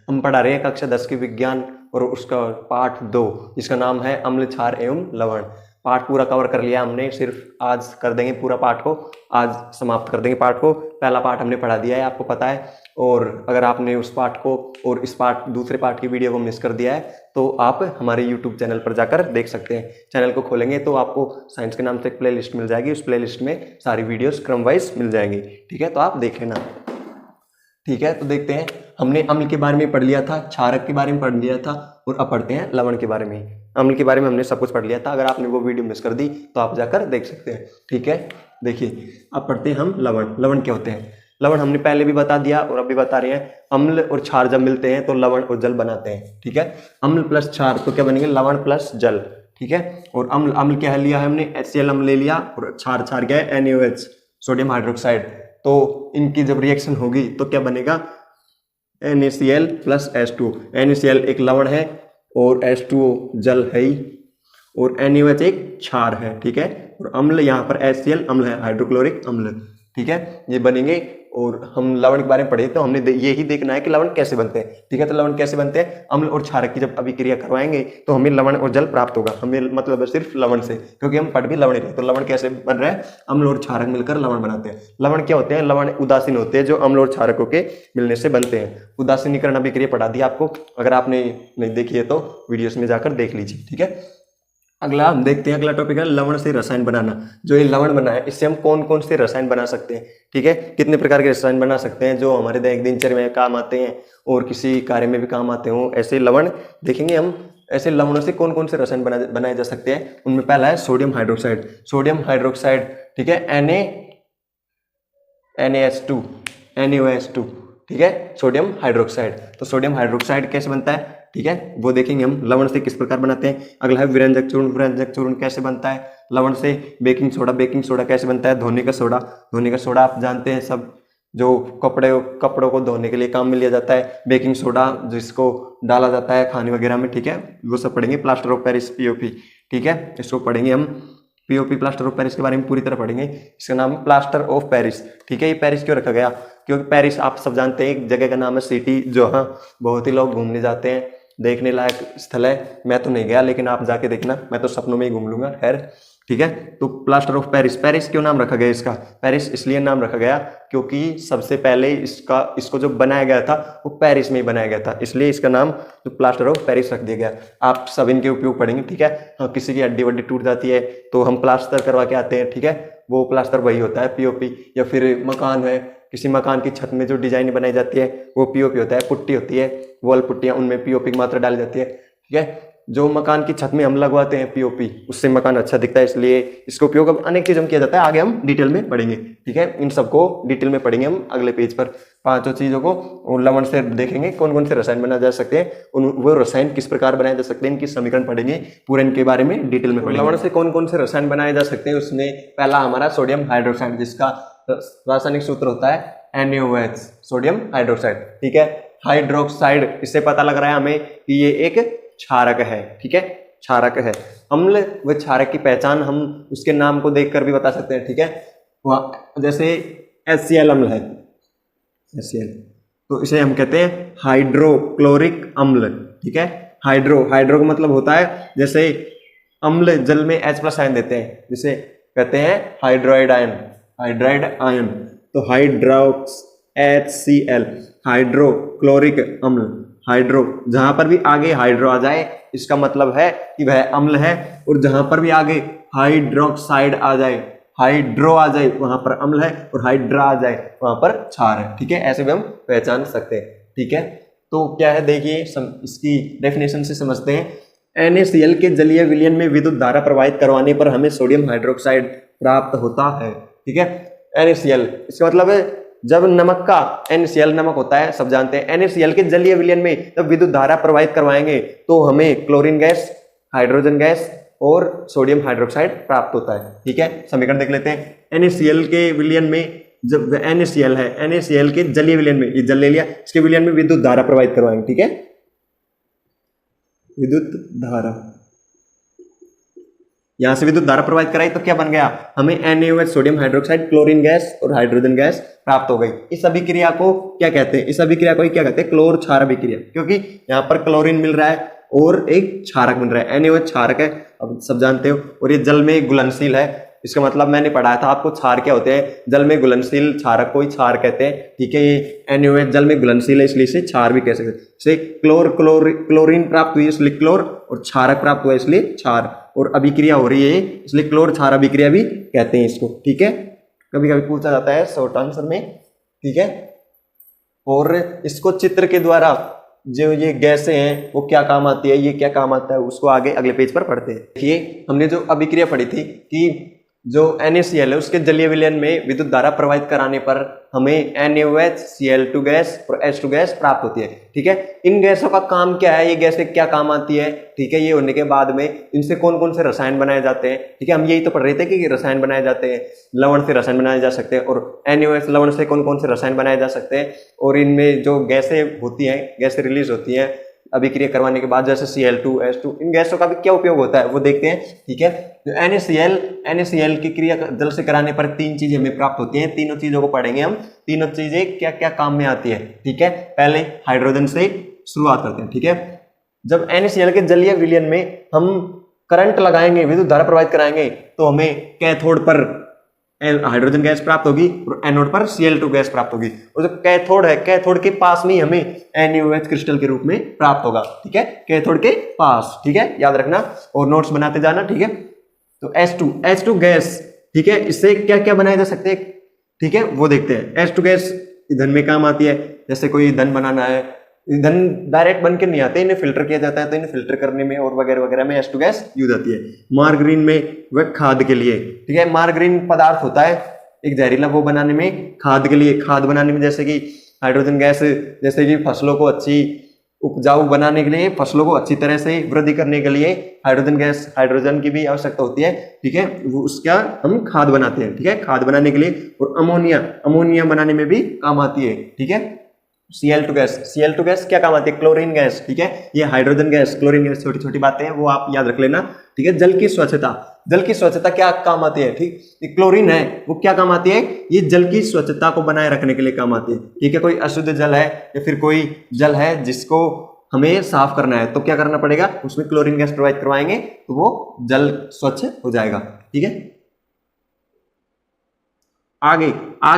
हम पढ़ा रहे हैं कक्षा 10 की विज्ञान और उसका पाठ 2 जिसका नाम है अम्ल क्षार एवं लवण। पाठ पूरा कवर कर लिया हमने, सिर्फ आज कर देंगे पूरा पाठ को, आज समाप्त कर देंगे पाठ को। पहला पाठ हमने पढ़ा दिया है, आपको पता है। और अगर आपने उस पाठ को और इस दूसरे पाठ की वीडियो को मिस कर दिया है तो आप हमारे YouTube चैनल पर जाकर देख सकते हैं। चैनल को खोलेंगे तो आपको साइंस के नाम से एक प्ले लिस्ट मिल जाएगी, उस प्ले लिस्ट में सारी वीडियोस क्रम वाइज मिल जाएंगी। ठीक है, तो आप देख लेना। ठीक है, तो देखते हैं, हमने अम्ल के बारे में पढ़ लिया था, क्षारक के बारे में पढ़ लिया था और अब पढ़ते हैं लवण के बारे में। अम्ल के बारे में हमने सब कुछ पढ़ लिया था, अगर आपने वो वीडियो मिस कर दी तो आप जाकर देख सकते हैं। ठीक है, देखिए अब पढ़ते हैं हम लवण। लवण क्या होते हैं? लवण हमने पहले भी बता दिया और अब भी बता रहे हैं। अम्ल और क्षार जब मिलते हैं तो लवण और जल बनाते हैं। ठीक है, अम्ल प्लस क्षार तो क्या बनेंगे? लवण प्लस जल। ठीक है, और अम्ल क्या है लिया है हमने? HCl अम्ल ले लिया और क्षार क्या है? NaOH sodium hydroxide. तो इनकी जब रिएक्शन होगी तो क्या बनेगा, NaCl प्लस H2O। NaCl एक लवण है और H2O जल है ही, और NaOH एक क्षार है, ठीक है। और अम्ल यहाँ पर HCl अम्ल है, हाइड्रोक्लोरिक अम्ल, ठीक है। ये बनेंगे। और हम लवण के बारे में पढ़े तो हमने यही देखना है कि लवण कैसे बनते हैं, ठीक है। तो लवण कैसे बनते हैं, अम्ल और क्षारक की जब अभिक्रिया करवाएंगे तो हमें लवण और जल प्राप्त होगा। हमें मतलब है सिर्फ लवण से, क्योंकि हम पढ़ भी लवण रहे। तो लवण कैसे बन रहा है, अम्ल और क्षारक मिलकर लवण बनाते हैं। लवण क्या होते हैं, लवण उदासीन होते हैं जो अम्ल और क्षारकों के मिलने से बनते हैं। उदासीनीकरण अभिक्रिया पढ़ा दी आपको, अगर आपने नहीं देखी है तो वीडियोस में जाकर देख लीजिए, ठीक है। अगला हम देखते हैं, अगला टॉपिक है लवण से रसायन बनाना। जो ये लवण बना है इससे हम कौन कौन से रसायन बना सकते हैं, ठीक है। कितने प्रकार के रसायन बना सकते हैं जो हमारे दैनिक दिनचर्या में काम आते हैं और किसी कार्य में भी काम आते हो, ऐसे लवण देखेंगे हम। ऐसे लवणों से कौन कौन से रसायन बनाए जा सकते हैं, उनमें पहला है सोडियम हाइड्रोक्साइड। सोडियम हाइड्रोक्साइड, ठीक है, NaOH2, ठीक है, सोडियम हाइड्रोक्साइड। तो सोडियम हाइड्रोक्साइड कैसे बनता है, ठीक है, वो देखेंगे हम। लवण से किस प्रकार बनाते हैं। अगला है विरंजक चूर्ण। विरंजक चूर्ण कैसे बनता है लवण से। Baking soda. बेकिंग सोडा कैसे बनता है, धोने का सोडा। धोने का सोडा आप जानते हैं सब, जो कपड़ों को धोने के लिए काम में लिया जाता है। बेकिंग सोडा जिसको डाला जाता है खाने वगैरह में, ठीक है, वो सब पढ़ेंगे। प्लास्टर ऑफ पेरिस, POP, ठीक है, इसको पढ़ेंगे हम। POP प्लास्टर ऑफ पेरिस के बारे में पूरी तरह पढ़ेंगे। इसका नाम है प्लास्टर ऑफ पेरिस, ठीक है। ये पेरिस क्यों रखा गया, क्योंकि पेरिस आप सब जानते हैं एक जगह का नाम है, सिटी, जो हाँ बहुत ही लोग घूमने जाते हैं, देखने लायक स्थल है। मैं तो नहीं गया, लेकिन आप जाके देखना, मैं तो सपनों में ही घूम लूंगा, खैर, ठीक है। तो प्लास्टर ऑफ पेरिस, पेरिस क्यों नाम रखा गया इसका। पेरिस इसलिए नाम रखा गया क्योंकि सबसे पहले इसको जो बनाया गया था वो पेरिस में ही बनाया गया था, इसलिए इसका नाम जो प्लास्टर ऑफ पेरिस रख दिया गया। आप सब इनके उपयोग पढ़ेंगे, ठीक है। हाँ, किसी की हड्डी वड्डी टूट जाती है तो हम प्लास्टर करवा के आते हैं, ठीक है, वो प्लास्टर वही होता है, POP। या फिर मकान है, किसी मकान की छत में जो डिजाइन बनाई जाती है वो POP होता है। पुट्टी होती है, वॉल पुट्टियां, उनमें POP की मात्रा डाली जाती है, ठीक है। जो मकान की छत में हम लगवाते हैं POP, उससे मकान अच्छा दिखता है, इसलिए इसका उपयोग अब अनेक चीजों में किया जाता है। आगे हम डिटेल में पढ़ेंगे, ठीक है, इन सबको डिटेल में पढ़ेंगे हम अगले पेज पर, पांचों चीजों को। और लवण से देखेंगे कौन कौन से रसायन बनाए जा सकते हैं, वो रसायन किस प्रकार बनाए जा सकते हैं, इनकी समीकरण पढ़ेंगे, पूरे इनके बारे में डिटेल में पढ़ेंगे। लवण से कौन कौन से रसायन बनाए जा सकते हैं, उसमें पहला हमारा सोडियम हाइड्रोक्साइड, जिसका रासायनिक सूत्र होता है NaOH, सोडियम हाइड्रोक्साइड, ठीक है। हाइड्रोक्साइड, इससे पता लग रहा है हमें कि ये एक क्षारक है, ठीक है, क्षारक है। अम्ल व क्षारक की पहचान हम उसके नाम को देखकर भी बता सकते हैं, ठीक है। जैसे HCl अम्ल है, HCl, तो इसे हम कहते हैं हाइड्रोक्लोरिक अम्ल, ठीक है। हाइड्रो का मतलब होता है, जैसे अम्ल जल में H+ आयन देते हैं, जिसे कहते हैं हाइड्रोइड आयन। तो हाइड्रोक्स HCl, हाइड्रोक्लोरिक अम्ल। हाइड्रो, जहां पर भी आगे हाइड्रो आ जाए इसका मतलब है कि वह अम्ल है, और जहां पर भी आगे हाइड्रोक्साइड आ जाए, हाइड्रो आ जाए, वहां पर अम्ल है, और हाइड्रा आ जाए वहां पर क्षार है, ठीक है। ऐसे भी हम पहचान सकते हैं, ठीक है। तो क्या है देखिए, इसकी डेफिनेशन से समझते हैं। NaCl के जलीय विलयन में विद्युत धारा प्रवाहित करवाने पर हमें सोडियम हाइड्रोक्साइड प्राप्त होता है, ठीक है। NaCl, इसका मतलब है जब नमक का, NaCl नमक होता है, सब जानते हैं। NaCl के जलीय विलयन में जब विद्युत धारा प्रवाहित करवाएंगे तो हमें क्लोरीन गैस, हाइड्रोजन गैस और सोडियम हाइड्रोक्साइड प्राप्त होता है, ठीक है। समीकरण देख लेते हैं। NaCl के विलयन में, जब NaCl है, NaCl के जलीय विलयन में, ये जल ले लिया, इसके विलयन में विद्युत धारा प्रवाहित करवाएंगे, ठीक है, विद्युत धारा। यहां से विद्युत धारा प्रवाहित कराई तो क्या बन गया, हमें NaOH, sodium hydroxide, chlorine gas और हाइड्रोजन गैस प्राप्त हो गई। इस अभिक्रिया को क्या कहते हैं, इस अभिक्रिया को क्या कहते हैं, क्लोर क्षार अभिक्रिया, क्योंकि यहाँ पर क्लोरीन मिल रहा है और एक क्षारक बन रहा है। NaOH क्षारक है, अब सब जानते हो, और ये जल में घुलनशील है। इसका मतलब मैंने पढ़ाया था आपको, क्षार क्या होते हैं, जल में घुलनशील क्षारक को ही क्षार कहते हैं, ठीक है। ये NaOH जल में घुलनशील है, इसलिए इसे क्षार भी कह सकते हैं। इसे क्लोरीन प्राप्त हुई इसलिए क्लोर, और क्षारक प्राप्त हुआ इसलिए क्षार, और अभिक्रिया हो रही है इसलिए क्लोर क्षार अभिक्रिया भी कहते हैं इसको, ठीक है। कभी कभी पूछा जाता है शॉर्ट आंसर में, ठीक है। और इसको चित्र के द्वारा, जो ये गैसें हैं वो क्या काम आती है, ये क्या काम आता है, उसको आगे अगले पेज पर पढ़ते हैं। देखिए, हमने जो अभिक्रिया पढ़ी थी कि जो NaCl है उसके जलीय विलयन में विद्युत धारा प्रवाहित कराने पर हमें NaOH, Cl2 गैस और H2 गैस प्राप्त होती है। ठीक है, इन गैसों का काम क्या है, ये गैसें क्या काम आती है। ठीक है, ये होने के बाद में इनसे कौन कौन से रसायन बनाए जाते हैं। ठीक है, हम यही तो पढ़ रहे थे कि रसायन बनाए जाते हैं, लवण से रसायन बनाए जा सकते हैं, और NaOH लवण से कौन कौन से रसायन बनाए जा सकते हैं, और इनमें जो गैसें होती हैं, गैसें रिलीज होती हैं अभिक्रिया करवाने के बाद, जैसे Cl2, H2, इन गैसों का भी क्या उपयोग होता है वो देखते हैं। ठीक है, तो NaCl की क्रिया जल से कराने पर तीन चीजें हमें प्राप्त होती हैं। तीनों चीजों को पढ़ेंगे हम, तीनों चीजें क्या क्या काम में आती है। ठीक है, पहले हाइड्रोजन से शुरुआत करते हैं। ठीक है, जब NaCl के जलीय विलयन में हम करंट लगाएंगे, विद्युत धारा प्रवाहित कराएंगे, तो हमें कैथोड पर हाइड्रोजन गैस प्राप्त होगी और एनोड पर Cl2 गैस प्राप्त होगी। और जो कैथोड है, कैथोड के पास में हमें NaOH क्रिस्टल के रूप में प्राप्त होगा। ठीक है, कैथोड के पास। ठीक है, याद रखना और नोट्स बनाते जाना। ठीक है, तो H2 गैस, ठीक है, इससे क्या क्या बनाए जा सकते हैं। ठीक है, वो देखते हैं। H2 गैस ईंधन में काम आती है, जैसे कोई ईंधन बनाना है, ईंधन डायरेक्ट बन के नहीं आते, इन्हें फिल्टर किया जाता है, तो इन्हें फिल्टर करने में और वगैरह वगैरह में H2 गैस यूज आती है। मार्गरीन में वह खाद के लिए। ठीक है, मार्गरीन पदार्थ होता है एक जहरीला, वो बनाने में, खाद के लिए, खाद बनाने में, जैसे कि हाइड्रोजन गैस, जैसे कि फसलों को अच्छी उपजाऊ बनाने के लिए, फसलों को अच्छी तरह से वृद्धि करने के लिए हाइड्रोजन गैस, हाइड्रोजन की भी आवश्यकता होती है। ठीक है, वो उसका हम खाद बनाते हैं। ठीक है, खाद बनाने के लिए। और अमोनिया बनाने में भी काम आती है। ठीक है, Cl2 गैस क्या काम आती है, क्लोरीन गैस। ठीक है, ये हाइड्रोजन गैस, क्लोरीन गैस, छोटी छोटी बातें हैं, वो आप याद रख लेना। ठीक है, जल की स्वच्छता क्या काम आती है। ठीक, ये क्लोरीन है, वो क्या काम आती है, ये जल की स्वच्छता को बनाए रखने के लिए काम आती है। ठीक है, कोई अशुद्ध जल है या फिर कोई जल है जिसको हमें साफ करना है, तो क्या करना पड़ेगा, उसमें क्लोरीन गैस प्रोवाइड करवाएंगे तो वो जल स्वच्छ हो जाएगा। ठीक है, आगे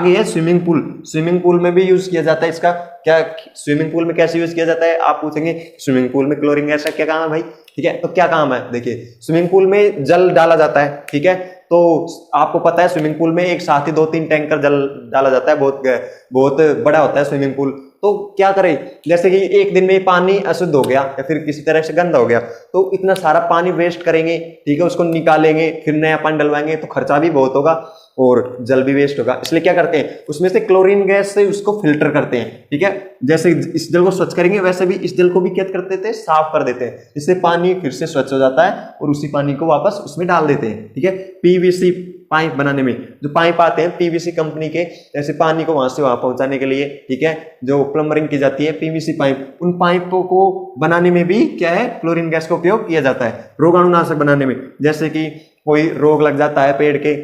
है स्विमिंग पूल में भी यूज किया जाता है इसका। क्या स्विमिंग पूल में कैसे यूज किया जाता है, आप पूछेंगे स्विमिंग पूल में क्लोरीन गैस का क्या काम है भाई। ठीक है, तो क्या काम है, देखिए स्विमिंग पूल में जल डाला जाता है। ठीक है, तो आपको पता है स्विमिंग पूल में एक साथ ही 2-3 टैंकर जल डाला जाता है, बहुत बड़ा होता है स्विमिंग पूल। तो क्या करें, जैसे कि एक दिन में पानी अशुद्ध हो गया या फिर किसी तरह से गंदा हो गया, तो इतना सारा पानी वेस्ट करेंगे। ठीक है, उसको निकालेंगे, फिर नया पानी डलवाएंगे, तो खर्चा भी बहुत होगा और जल भी वेस्ट होगा। इसलिए क्या करते हैं, उसमें से क्लोरीन गैस से उसको फिल्टर करते हैं। ठीक है, जैसे इस जल को स्वच्छ करेंगे वैसे भी इस जल को भी क्या कर देते हैं, साफ कर देते हैं, इससे पानी फिर से स्वच्छ हो जाता है और उसी पानी को वापस उसमें डाल देते हैं। ठीक है, PVC पाइप बनाने में जो पाइप आते हैं PVC कंपनी के, जैसे पानी को वहां से वहां पहुंचाने के लिए, ठीक है, जो प्लम्बरिंग की जाती है PVC पाइप, उन पाइपों को बनाने में भी क्या है, क्लोरीन गैस का उपयोग किया जाता है। रोगाणुनाशक बनाने में, जैसे कि कोई रोग लग जाता है पेड़ के,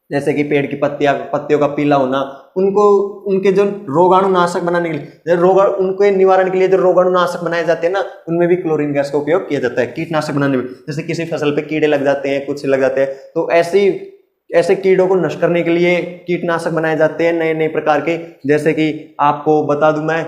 जैसे कि पेड़ की पत्तियों का पीला होना, उनके जो रोगाणुनाशक बनाने के लिए, उनके निवारण के लिए जो रोगाणुनाशक बनाए जाते हैं ना, उनमें भी क्लोरीन गैस का उपयोग किया जाता है। कीटनाशक बनाने में, जैसे किसी फसल पे कीड़े लग जाते हैं, कुछ लग जाते हैं, तो ऐसे कीड़ों को नष्ट करने के लिए कीटनाशक बनाए जाते हैं नए नए प्रकार के। जैसे कि आपको बता दूं मैं,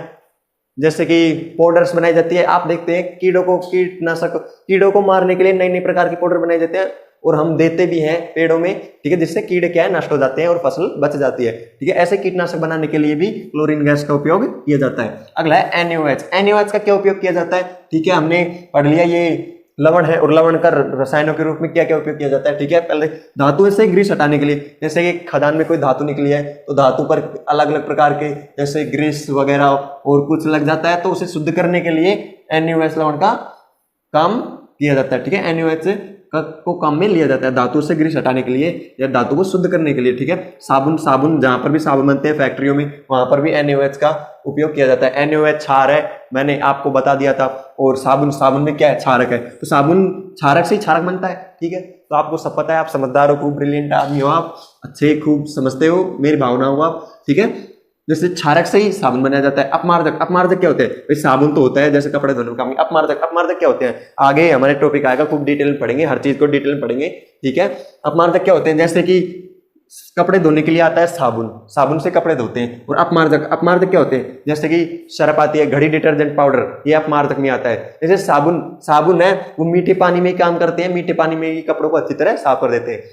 जैसे कि पाउडर्स बनाई जाती है, आप देखते हैं कीड़ों को मारने के लिए नए नए प्रकार के पाउडर बनाए जाते हैं और हम देते भी हैं पेड़ों में। ठीक है, जिससे कीड़े क्या है, नष्ट हो जाते हैं और फसल बच जाती है। ठीक है, ऐसे कीटनाशक बनाने के लिए भी क्लोरीन गैस का उपयोग किया जाता है। अगला है NaOH का क्या उपयोग किया जाता है। ठीक है, हमने पढ़ लिया ये लवण है और लवण का रसायनों के रूप में क्या क्या उपयोग किया जाता है। ठीक है, पहले धातु से ग्रीस हटाने के लिए, जैसे कि खदान में कोई धातु निकली है तो धातु पर अलग अलग प्रकार के जैसे ग्रीस वगैरह और कुछ लग जाता है, तो उसे शुद्ध करने के लिए NaOH लवण का काम किया जाता है। ठीक है, NaOH को काम में लिया जाता है धातु से ग्रीस हटाने के लिए या धातु को शुद्ध करने के लिए। ठीक है, साबुन जहां पर भी साबुन बनते हैं फैक्ट्रियों में, वहां पर भी NaOH का उपयोग किया जाता है। NaOH क्षार है, मैंने आपको बता दिया था। और साबुन में क्या है, क्षारक है, तो साबुन क्षारक से ही क्षारक बनता है। ठीक है, तो आपको सब पता है, आप समझदार हो, खूब ब्रिलियंट आदमी हो, आप अच्छे खूब समझते हो, मेरी भावना हो आप। ठीक है, जैसे क्षारक से ही साबुन बनाया जाता है। अपमार्जक क्या होते हैं भाई, साबुन तो होता है जैसे कपड़े धोने का काम। अपमार्जक क्या होते हैं, आगे हमारे टॉपिक आएगा, खूब डिटेल में पढ़ेंगे, हर चीज को डिटेल में पढ़ेंगे। ठीक है, अपमार्जक क्या होते हैं, जैसे कि कपड़े धोने के लिए आता है साबुन से कपड़े धोते हैं। और अपमार्जक क्या होते हैं, जैसे कि सर्फ आती है, घड़ी डिटर्जेंट पाउडर, ये अपमार्जक में आता है। जैसे साबुन है, वो मीठे पानी में ही काम करते हैं, मीठे पानी में ही कपड़ों को अच्छी तरह साफ कर देते हैं।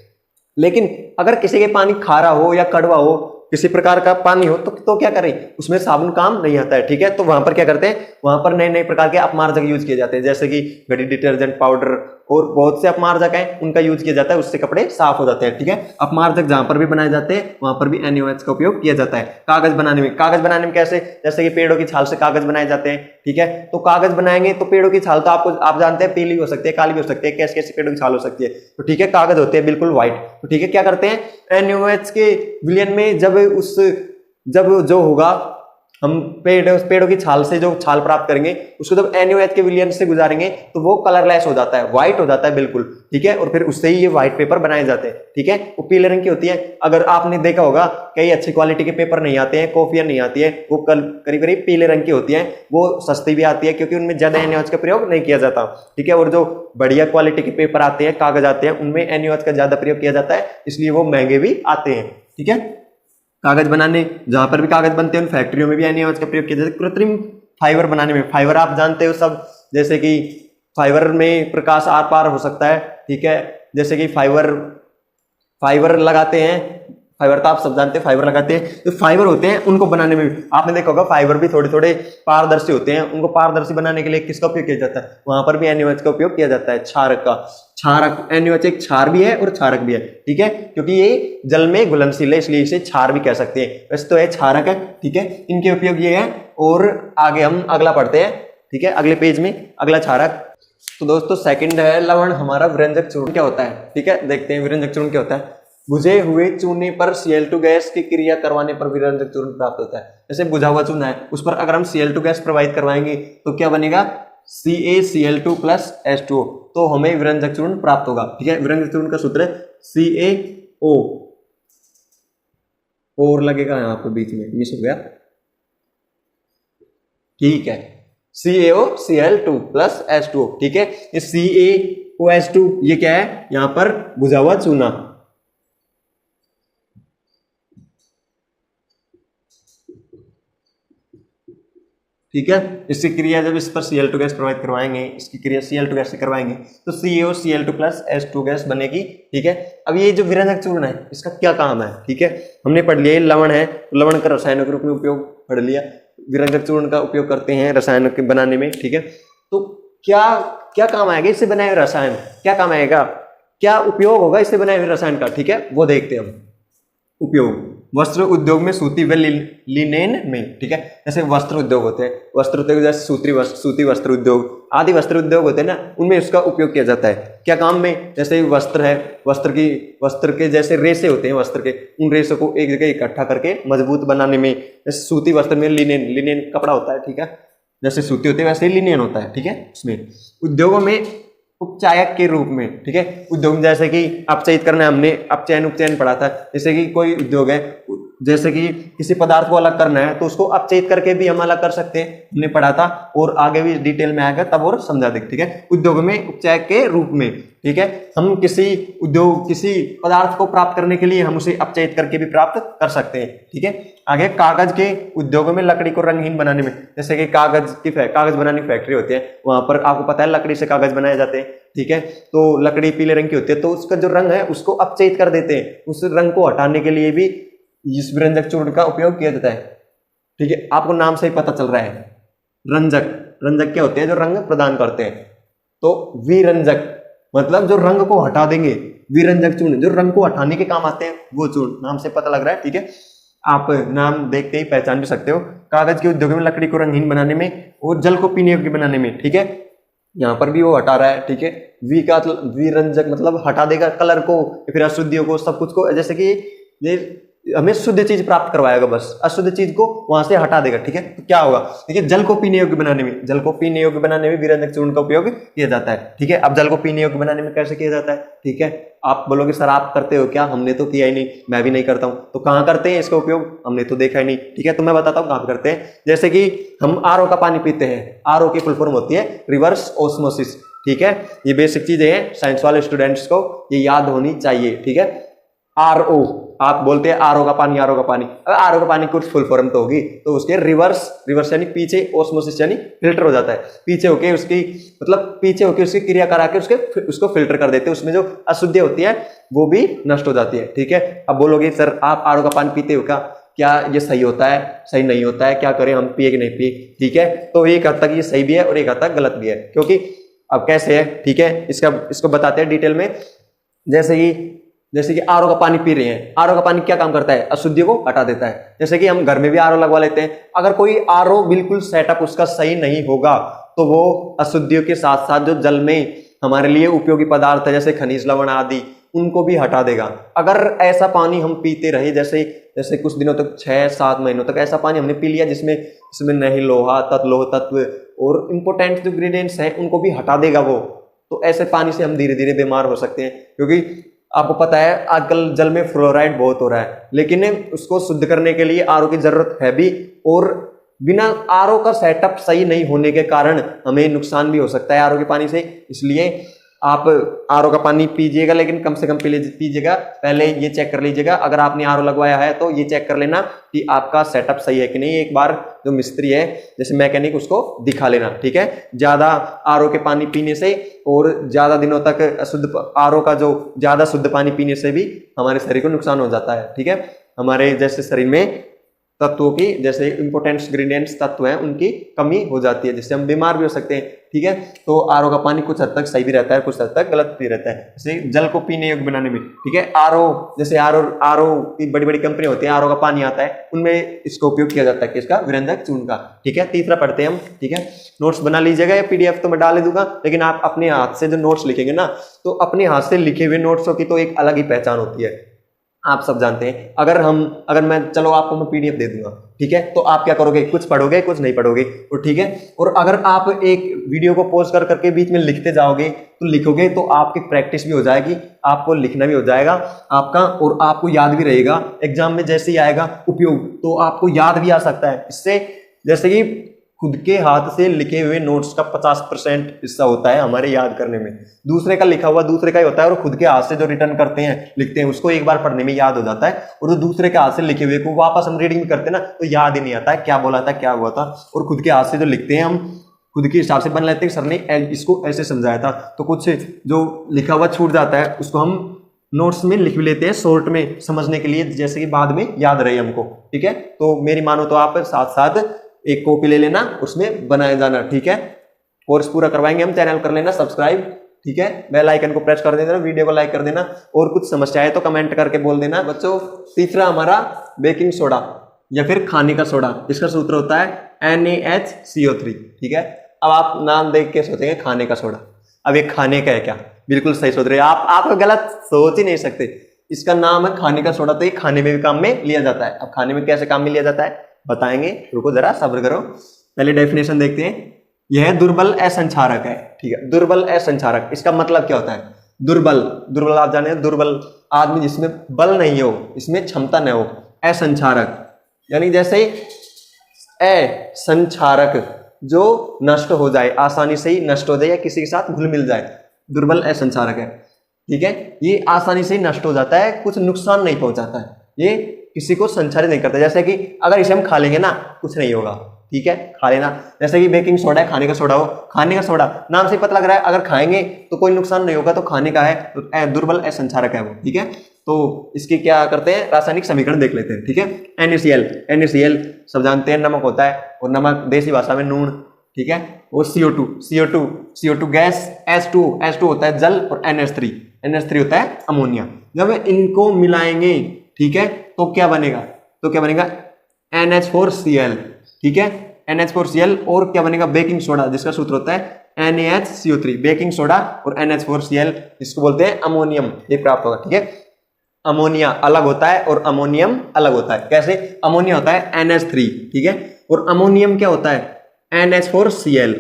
लेकिन अगर किसी के पानी खारा हो या कड़वा हो, किसी प्रकार का पानी हो, तो क्या करें, उसमें साबुन काम नहीं आता है। ठीक है, तो वहां पर क्या करते हैं, वहां पर नए नए प्रकार के अपमार्जक यूज किए जाते हैं, जैसे कि घड़ी डिटर्जेंट पाउडर और बहुत से अपमार्जक हैं उनका यूज किया जाता है, उससे कपड़े साफ हो जाते हैं। ठीक है, अपमार्जक जहां पर भी बनाए जाते हैं वहां पर भी NaOH का उपयोग किया जाता है। कागज बनाने में कैसे, जैसे कि पेड़ों की छाल से कागज बनाए जाते हैं। ठीक है, तो कागज बनाएंगे तो पेड़ों की छाल तो आप जानते हैं पीली हो सकती है, काली भी हो सकती है, कैसे कैसे पेड़ों की छाल हो सकती है। तो ठीक है, कागज होते हैं बिल्कुल व्हाइट। तो ठीक है, क्या करते हैं NaOH के विलयन में जब जो होगा, हम पेड़ों की छाल से जो छाल प्राप्त करेंगे उसको जब NaOH के विलयन से गुजारेंगे तो वो कलरलेस हो जाता है, व्हाइट हो जाता है बिल्कुल। ठीक है, और फिर उससे ही ये व्हाइट पेपर बनाए जाते हैं। ठीक है, वो पीले रंग की होती है। अगर आपने देखा होगा कई अच्छी क्वालिटी के पेपर नहीं आते हैं, कॉपियां नहीं आती है, वो करीब करीब पीले रंग की होती है। वो सस्ती भी आती है क्योंकि उनमें ज्यादा NaOH का प्रयोग नहीं किया जाता। ठीक है, और जो बढ़िया क्वालिटी के पेपर आते हैं, कागज आते हैं, उनमें NaOH का ज्यादा प्रयोग किया जाता है, इसलिए वो महंगे भी आते हैं। ठीक है, कागज बनाने जहां पर भी कागज बनते हैं उन फैक्ट्रियों में भी NaOH का प्रयोग किया जाता है। कृत्रिम फाइबर बनाने में, फाइबर आप जानते हो सब, जैसे कि फाइबर में प्रकाश आर पार हो सकता है। ठीक है, जैसे कि फाइबर लगाते हैं, फाइबर तो आप सब जानते हैं, फाइबर लगाते हैं। तो फाइबर होते हैं उनको बनाने में भी आपने देखा होगा फाइबर भी थोड़े थोड़े पारदर्शी होते हैं, उनको पारदर्शी बनाने के लिए किसका उपयोग किया जाता है, वहां पर भी NaOH का उपयोग किया जाता है, क्षारक का। क्षारक, NaOH एक क्षार भी है और क्षारक भी है। ठीक है, क्योंकि ये जल में घुलनशील है इसलिए इसे क्षार भी कह सकते हैं, वैसे तो है क्षारक है। ठीक है, इनके उपयोग ये है। और आगे हम अगला पढ़ते हैं। ठीक है, अगले पेज में अगला क्षारक। तो दोस्तों सेकंड है लवण, हमारा विरंजक चूर्ण क्या होता है। ठीक है, देखते हैं विरंजक चूर्ण क्या होता है। बुझे हुए चूने पर Cl2 गैस की क्रिया करवाने पर विरंजक चूर्ण प्राप्त होता है। जैसे बुझा हुआ चूना है, उस पर अगर हम Cl2 गैस प्रोवाइड करवाएंगे तो क्या बनेगा, CaCl2 प्लस H2O, तो हमें विरंजक चूर्ण प्राप्त होगा। ठीक है, विरंजक चूर्ण का सूत्र है CaO, और लगेगा यहाँ पर बीच में, मिस हो गया। ठीक है, CaOCl2 प्लस H2O। ठीक है, ये CaOH2 ये क्या है, यहाँ पर बुझा हुआ चूना। ठीक है, इसकी क्रिया जब इस पर Cl2 गैस प्रोवाइड करवाएंगे, इसकी क्रिया Cl2 गैस से करवाएंगे तो CaOCl2 प्लस H2 गैस बनेगी। ठीक है, अब ये जो विरंजक चूर्ण है इसका क्या काम है। ठीक है, हमने पढ़ लिया लवण है, लवण का रासायनिक रूप में उपयोग पढ़ लिया, विरंजक चूर्ण का उपयोग करते हैं रसायन के बनाने में। ठीक है, तो क्या क्या काम आएगा इससे बनाए हुए रसायन, क्या काम आएगा, क्या उपयोग होगा इससे बनाए हुए रसायन का। ठीक है, वो देखते हैं हम। उपयोग वस्त्र उद्योग में, सूती व लिनेन में। ठीक है, जैसे वस्त्र उद्योग होते हैं, वस्त्र उद्योग जैसे सूती वस्त्र उद्योग आदि वस्त्र उद्योग होते हैं ना, उनमें इसका उपयोग किया जाता है। क्या काम में, जैसे वस्त्र है, वस्त्र के जैसे रेशे होते हैं वस्त्र के, उन रेशों को एक जगह इकट्ठा करके मजबूत बनाने में। जैसे सूती वस्त्र में लिनेन कपड़ा होता है। ठीक है, जैसे सूती होते हैं वैसे ही लिनेन होता है। ठीक है, उसमें उद्योगों में उपचायक के रूप में। ठीक है, उद्योग जैसे कि अपचयित करना, हमने अपचयन उपचयन पढ़ा था। जैसे कि कोई उद्योग है, जैसे कि किसी पदार्थ को अलग करना है तो उसको अपचयित करके भी हम अलग कर सकते हैं, हमने पढ़ा था, और आगे भी डिटेल में आएगा तब और समझा देंगे। ठीक है, उद्योग में उपचायक के रूप में। ठीक है, हम किसी पदार्थ को प्राप्त करने के लिए हम उसे अपचयित करके भी प्राप्त कर सकते हैं। ठीक है, आगे कागज के उद्योगों में लकड़ी को रंगहीन बनाने में, जैसे कि कागज बनाने की फैक्ट्री होती है, वहां पर आपको पता है लकड़ी से कागज बनाए जाते हैं। ठीक है, तो लकड़ी पीले रंग की होती है, तो उसका जो रंग है उसको अपचयित कर देते हैं, उस रंग को हटाने के लिए भी इस विरंजक चूर्ण का उपयोग किया जाता है। ठीक है, आपको नाम से ही पता चल रहा है, रंजक क्या होते हैं, जो रंग प्रदान करते हैं। तो विरंजक मतलब जो रंग को हटा देंगे, विरंजक चूर्ण जो रंग को हटाने के काम आते हैं, वो चूर्ण, नाम से पता लग रहा है। ठीक है, आप नाम देखते ही पहचान भी सकते हो। कागज के उद्योग में लकड़ी को रंगहीन बनाने में और जल को पीने योग्य बनाने में। ठीक है, यहाँ पर भी वो हटा रहा है। ठीक है, विरंजक मतलब हटा देगा कलर को, फिर अशुद्धियों को, सब कुछ को, जैसे कि ये हमें शुद्ध चीज प्राप्त करवाएगा, बस अशुद्ध चीज को वहां से हटा देगा। ठीक है, तो क्या होगा, देखिए जल को पीने योग्य बनाने में विरंजक चूर्ण का उपयोग किया जाता है। ठीक है, अब जल को पीने योग्य बनाने में कैसे किया जाता है। ठीक है, आप बोलोगे सर आप करते हो क्या, हमने तो किया ही नहीं, मैं भी नहीं करता हूं। तो कहाँ करते हैं इसका उपयोग, हमने तो देखा ही नहीं। ठीक है, तो मैं बताता हूँ कहाँ करते हैं। जैसे कि हम RO का पानी पीते हैं, RO की फुल फॉर्म होती है रिवर्स ऑस्मोसिस। ठीक है, ये बेसिक चीजें हैं, साइंस वाले स्टूडेंट्स को ये याद होनी चाहिए। ठीक है, RO आप बोलते हैं RO का पानी, RO का पानी, अगर RO का पानी कुछ फुल फॉर्म तो होगी, तो उसके रिवर्स यानी पीछे, ऑस्मोसिस यानी फिल्टर हो जाता है, पीछे होके उसकी क्रिया करा के उसको फिल्टर कर देते हैं, उसमें जो अशुद्धि होती है वो भी नष्ट हो जाती है। ठीक है, अब बोलोगे सर आप RO का पानी पीते हो क्या ये सही होता है, सही नहीं होता है, क्या करें, हम पिए कि नहीं पिए। ठीक है, तो एक हद तक ये सही भी है और एक हद तक गलत भी है, क्योंकि अब कैसे है, ठीक है, इसको बताते हैं डिटेल में। जैसे कि आरओ का पानी पी रहे हैं, आरओ का पानी क्या काम करता है, अशुद्धियों को हटा देता है। जैसे कि हम घर में भी आरओ लगवा लेते हैं, अगर कोई आरओ बिल्कुल सेटअप उसका सही नहीं होगा तो वो अशुद्धियों के साथ साथ जो जल में हमारे लिए उपयोगी पदार्थ है जैसे खनिज लवण आदि उनको भी हटा देगा। अगर ऐसा पानी हम पीते रहे जैसे कुछ दिनों तक 6-7 महीनों तक ऐसा पानी हमने पी लिया जिसमें नहीं लोहा लौह तत्व और इंपोर्टेंट जो इंग्रेडिएंट्स हैं उनको भी हटा देगा वो, तो ऐसे पानी से हम धीरे धीरे बीमार हो सकते हैं। क्योंकि आपको पता है आजकल जल में फ्लोराइड बहुत हो रहा है, लेकिन उसको शुद्ध करने के लिए आरओ की जरूरत है भी, और बिना आरओ का सेटअप सही नहीं होने के कारण हमें नुकसान भी हो सकता है आरओ के पानी से। इसलिए आप आरओ का पानी पीजिएगा, लेकिन कम से कम पीजिएगा। पहले ये चेक कर लीजिएगा, अगर आपने आरओ लगवाया है तो ये चेक कर लेना कि आपका सेटअप सही है कि नहीं। एक बार जो मिस्त्री है जैसे मैकेनिक उसको दिखा लेना, ठीक है। ज्यादा आरओ के पानी पीने से और ज्यादा दिनों तक अशुद्ध आरओ का जो ज्यादा शुद्ध पानी पीने से भी हमारे शरीर को नुकसान हो जाता है, ठीक है। हमारे जैसे शरीर में तत्वों की जैसे इंपोर्टेंट इंग्रेडिएंट्स तत्व हैं उनकी कमी हो जाती है, जिससे हम बीमार भी हो सकते हैं, ठीक है। तो आरओ का पानी कुछ हद तक सही भी रहता है, कुछ हद तक गलत भी रहता है, जैसे जल को पीने योग्य बनाने में, ठीक है। जैसे आरओ की बड़ी बड़ी कंपनी होती है, आरओ का पानी आता है उनमें इसका उपयोग किया जाता है किसका, विरंजक चूर्ण का, ठीक है। तीसरा पढ़ते हैं हम, ठीक है। नोट्स बना लीजिएगा, या पीडीएफ तो मैं डाल दूंगा, लेकिन आप अपने हाथ से जो नोट्स लिखेंगे ना, तो अपने हाथ से लिखे हुए नोट्सों की तो एक अलग ही पहचान होती है, आप सब जानते हैं। अगर मैं चलो आपको मैं पीडीएफ दे दूंगा, ठीक है, तो आप क्या करोगे, कुछ पढ़ोगे कुछ नहीं पढ़ोगे, और ठीक है। और अगर आप एक वीडियो को पॉज कर करके बीच में लिखते जाओगे तो लिखोगे तो आपकी प्रैक्टिस भी हो जाएगी, आपको लिखना भी हो जाएगा आपका, और आपको याद भी रहेगा। एग्जाम में जैसे ही आएगा उपयोग तो आपको याद भी आ सकता है इससे। जैसे कि खुद के हाथ से लिखे हुए नोट्स का 50% हिस्सा होता है हमारे याद करने में, दूसरे का लिखा हुआ दूसरे का ही होता है, और खुद के हाथ से जो रिटर्न करते हैं लिखते हैं उसको एक बार पढ़ने में याद हो जाता है, और जो दूसरे के हाथ से लिखे हुए को वापस हम रीडिंग करते हैं ना तो याद ही नहीं आता है क्या बोला था क्या हुआ था। और खुद के हाथ से जो लिखते हैं हम खुद के हिसाब से बन लेते हैं, सर ने इसको ऐसे समझाया था, तो कुछ जो लिखा हुआ छूट जाता है उसको हम नोट्स में लिख भी लेते हैं शॉर्ट में समझने के लिए, जैसे कि बाद में याद रहे हमको, ठीक है। तो मेरी मानो तो आप साथ साथ एक कॉपी ले लेना, उसमें बनाए जाना, ठीक है। कोर्स पूरा करवाएंगे हम, चैनल कर लेना सब्सक्राइब, ठीक है। बेल आइकन को प्रेस कर देना, वीडियो को लाइक कर देना, और कुछ समस्या है तो कमेंट करके बोल देना बच्चों। तीसरा हमारा बेकिंग सोडा या फिर खाने का सोडा, इसका सूत्र होता है NaHCO3, ठीक है। अब आप नाम देख के सोचेंगे खाने का सोडा, अब ये खाने का है क्या, बिल्कुल सही सोच रहे हैं आप गलत सोच ही नहीं सकते। इसका नाम है खाने का सोडा, तो ये खाने में भी काम में लिया जाता है। अब खाने में कैसे काम में लिया जाता है बताएंगे, रुको जरा सब्र करो। पहले डेफिनेशन देखते हैं, यह दुर्बल असंचारक है, ठीक है। दुर्बल असंचारक, इसका मतलब क्या होता है, दुर्बल आप जाने, दुर्बल आदमी जिसमें बल नहीं हो, इसमें क्षमता न हो। असंचारक यानी जैसे असंचारक जो नष्ट हो जाए, आसानी से ही नष्ट हो जाए या किसी के साथ घुल मिल जाए, दुर्बल असंचारक है, ठीक है। ये आसानी से ही नष्ट हो जाता है, कुछ नुकसान नहीं पहुंचाता है, ये किसी को संचारित नहीं करता। जैसे कि अगर इसे हम खा लेंगे ना कुछ नहीं होगा, ठीक है, खा लेना। जैसे कि बेकिंग सोडा है, खाने का सोडा हो, खाने का सोडा नाम से पता लग रहा है अगर खाएंगे तो कोई नुकसान नहीं होगा, तो खाने का है, तो दुर्बल असंचारक है वो, ठीक है। तो इसकी क्या करते हैं, रासायनिक समीकरण देख लेते हैं, ठीक है। NaCl सब जानते हैं नमक होता है, और नमक देसी भाषा में नून, ठीक है। और CO2 गैस, H2 होता है जल, और NH3 होता है अमोनिया। जब इनको मिलाएंगे, ठीक है, तो क्या बनेगा NH4Cl, ठीक है, NH4Cl। और क्या बनेगा, बेकिंग सोडा, जिसका सूत्र होता है NaHCO3, बेकिंग सोडा और NH4Cl, इसको बोलते हैं अमोनियम, ये प्राप्त होगा, ठीक है। अमोनिया अलग होता है और अमोनियम अलग होता है। कैसे, अमोनिया होता है NH3, ठीक है, और अमोनियम क्या होता है NH4Cl,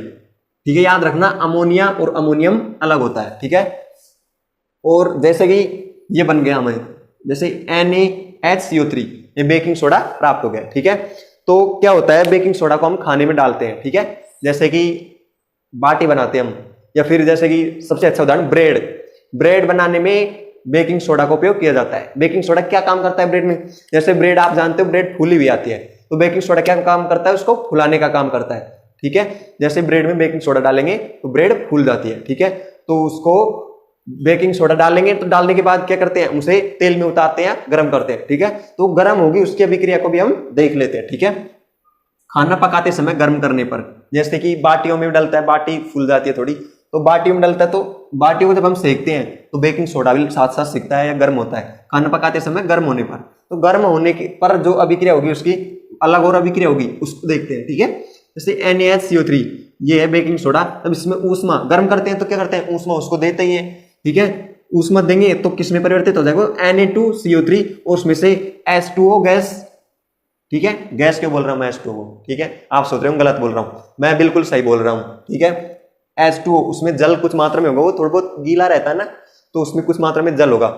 ठीक है। याद रखना अमोनिया और अमोनियम अलग होता है, ठीक है। और जैसे कि ये बन गया हमें जैसे NaHCO3, ये बेकिंग सोडा प्राप्त हो गया, ठीक है। तो क्या होता है, बेकिंग सोडा को हम खाने में डालते हैं, ठीक है। जैसे कि बाटी बनाते हैं हम, या फिर जैसे कि सबसे अच्छा उदाहरण ब्रेड बनाने में बेकिंग सोडा का उपयोग किया जाता है। बेकिंग सोडा क्या काम करता है ब्रेड में, जैसे ब्रेड आप जानते हो ब्रेड फूली हुई आती है, तो बेकिंग सोडा क्या काम करता है, उसको फुलाने का काम करता है, ठीक है। जैसे ब्रेड में बेकिंग सोडा डालेंगे तो ब्रेड फूल जाती है, ठीक है। तो उसको बेकिंग सोडा डालेंगे, तो डालने के बाद क्या करते हैं, उसे तेल में उतारते हैं, गर्म करते हैं, ठीक है। तो गर्म होगी, उसकी अभिक्रिया को भी हम देख लेते हैं, ठीक है। खाना पकाते समय गर्म करने पर, जैसे कि बाटियों में डलता है, बाटी फूल जाती है थोड़ी, तो बाटियों में डलता है, तो बाटियों को जब हम सेकते हैं तो बेकिंग सोडा भी साथ साथ सिकता है या गर्म होता है खाना पकाते समय गर्म होने पर। तो गर्म होने के पर जो अभिक्रिया होगी उसकी अलग और अभिक्रिया होगी उसको देखते हैं, ठीक है। जैसे NaHCO3 ये है बेकिंग सोडा। अब इसमें ऊष्मा गर्म करते हैं तो क्या करते हैं, ऊष्मा उसको देते ही है, ठीक है। ऊष्मा देंगे तो किस में परिवर्तित हो जाएगा, Na2CO3 और उसमें से H2O गैस, ठीक है। गैस क्यों बोल रहा हूं मैं H2O, ठीक है। आप सोच रहे हो गलत बोल रहा हूं, मैं बिल्कुल सही बोल रहा हूं, ठीक है। H2O उसमें जल कुछ मात्रा में होगा, वो थोड़ा बहुत गीला रहता है ना, तो उसमें कुछ मात्रा में जल होगा।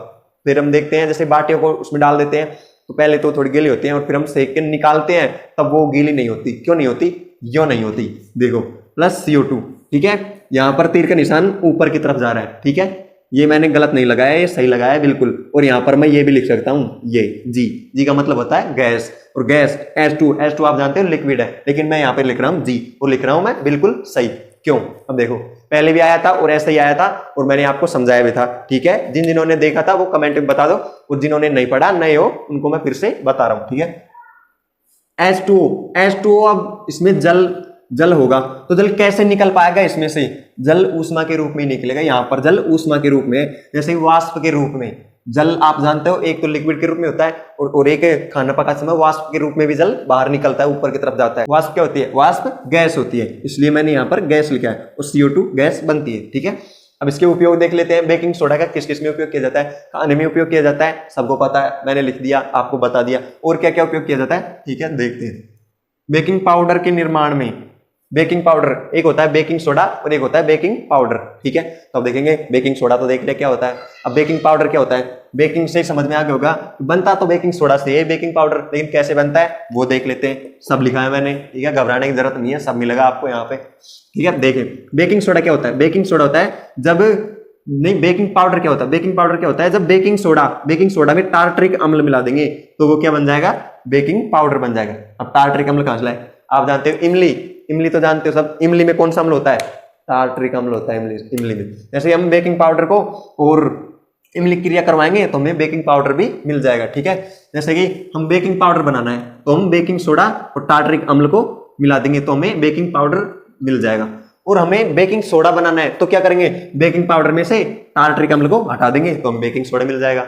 फिर हम देखते हैं जैसे बाटियों को उसमें डाल देते हैं तो पहले तो थोड़ी गीली होती है और फिर हम सेक के निकालते हैं तब वो गीली नहीं होती। क्यों नहीं होती, यो नहीं होती, देखो प्लस CO2, ठीक है। यहाँ पर तीर का निशान ऊपर की तरफ जा रहा है, ठीक है। ये मैंने गलत नहीं लगाया, ये सही लगाया है बिल्कुल। और यहाँ पर मैं ये भी लिख सकता हूँ, ये जी का मतलब होता है गैस, और गैस H2 आप जानते हो लिक्विड है, लेकिन मैं यहाँ पे लिख रहा हूँ जी, और लिख रहा हूँ मैं बिल्कुल सही। क्यों, अब देखो पहले भी आया था और ऐसा ही आया था और मैंने आपको समझाया भी था, ठीक है। जिन्होंने देखा था वो कमेंट में बता दो, और जिन्होंने नहीं पढ़ा नए हो उनको मैं फिर से बता रहा हूँ, ठीक है। H2O अब इसमें जल होगा, तो जल कैसे निकल पाएगा, इसमें से जल ऊष्मा के रूप में निकलेगा। यहाँ पर जल ऊष्मा के रूप में, जैसे वाष्प के रूप में। जल आप जानते हो एक तो लिक्विड के रूप में होता है और एक खाना पकाते समय वाष्प के रूप में भी जल बाहर निकलता है, ऊपर की तरफ जाता है। वाष्प क्या होती है, वाष्प गैस होती है, इसलिए मैंने यहाँ पर गैस लिखा है, और CO2 गैस बनती है, ठीक है। अब इसके उपयोग देख लेते हैं। बेकिंग सोडा का किस किस में उपयोग किया जाता है, खाने में उपयोग किया जाता है, सबको पता है, मैंने लिख दिया, आपको बता दिया। और क्या क्या उपयोग किया जाता है, ठीक है, देखते हैं। बेकिंग पाउडर के निर्माण में, बेकिंग पाउडर एक होता है बेकिंग सोडा और एक होता है बेकिंग पाउडर, ठीक है। तो अब देखेंगे बेकिंग सोडा तो देख लिया क्या होता है, अब बेकिंग पाउडर क्या होता है। बेकिंग से समझ में आ गया होगा, बनता तो बेकिंग सोडा से है बेकिंग पाउडर, लेकिन कैसे बनता है वो देख लेते हैं। सब लिखा है मैंने, ठीक है, घबराने की जरूरत नहीं है, सब मिलेगा आपको यहाँ पे, ठीक है। देखें बेकिंग सोडा क्या होता है। बेकिंग सोडा होता है जब, नहीं बेकिंग पाउडर क्या होता है, बेकिंग पाउडर क्या होता है जब बेकिंग सोडा में टार्टरिक अम्ल मिला देंगे तो वो क्या बन जाएगा, बेकिंग पाउडर बन जाएगा। अब टार्टरिक अम्ल कहां से लाए, आप जानते हो इमली तो जानते हो सब। इमली में कौन सा अम्ल होता है, टार्टरिक अम्ल होता है इमली में। जैसे हम बेकिंग पाउडर को और इमली क्रिया करवाएंगे तो हमें बेकिंग पाउडर भी मिल जाएगा, ठीक है। जैसे कि हम बेकिंग पाउडर बनाना है तो हम बेकिंग सोडा और टार्टरिक अम्ल को मिला देंगे तो हमें बेकिंग पाउडर मिल जाएगा। और हमें बेकिंग सोडा बनाना है तो क्या करेंगे, बेकिंग पाउडर में से टार्टरिक अम्ल को हटा देंगे तो हमें बेकिंग सोडा मिल जाएगा।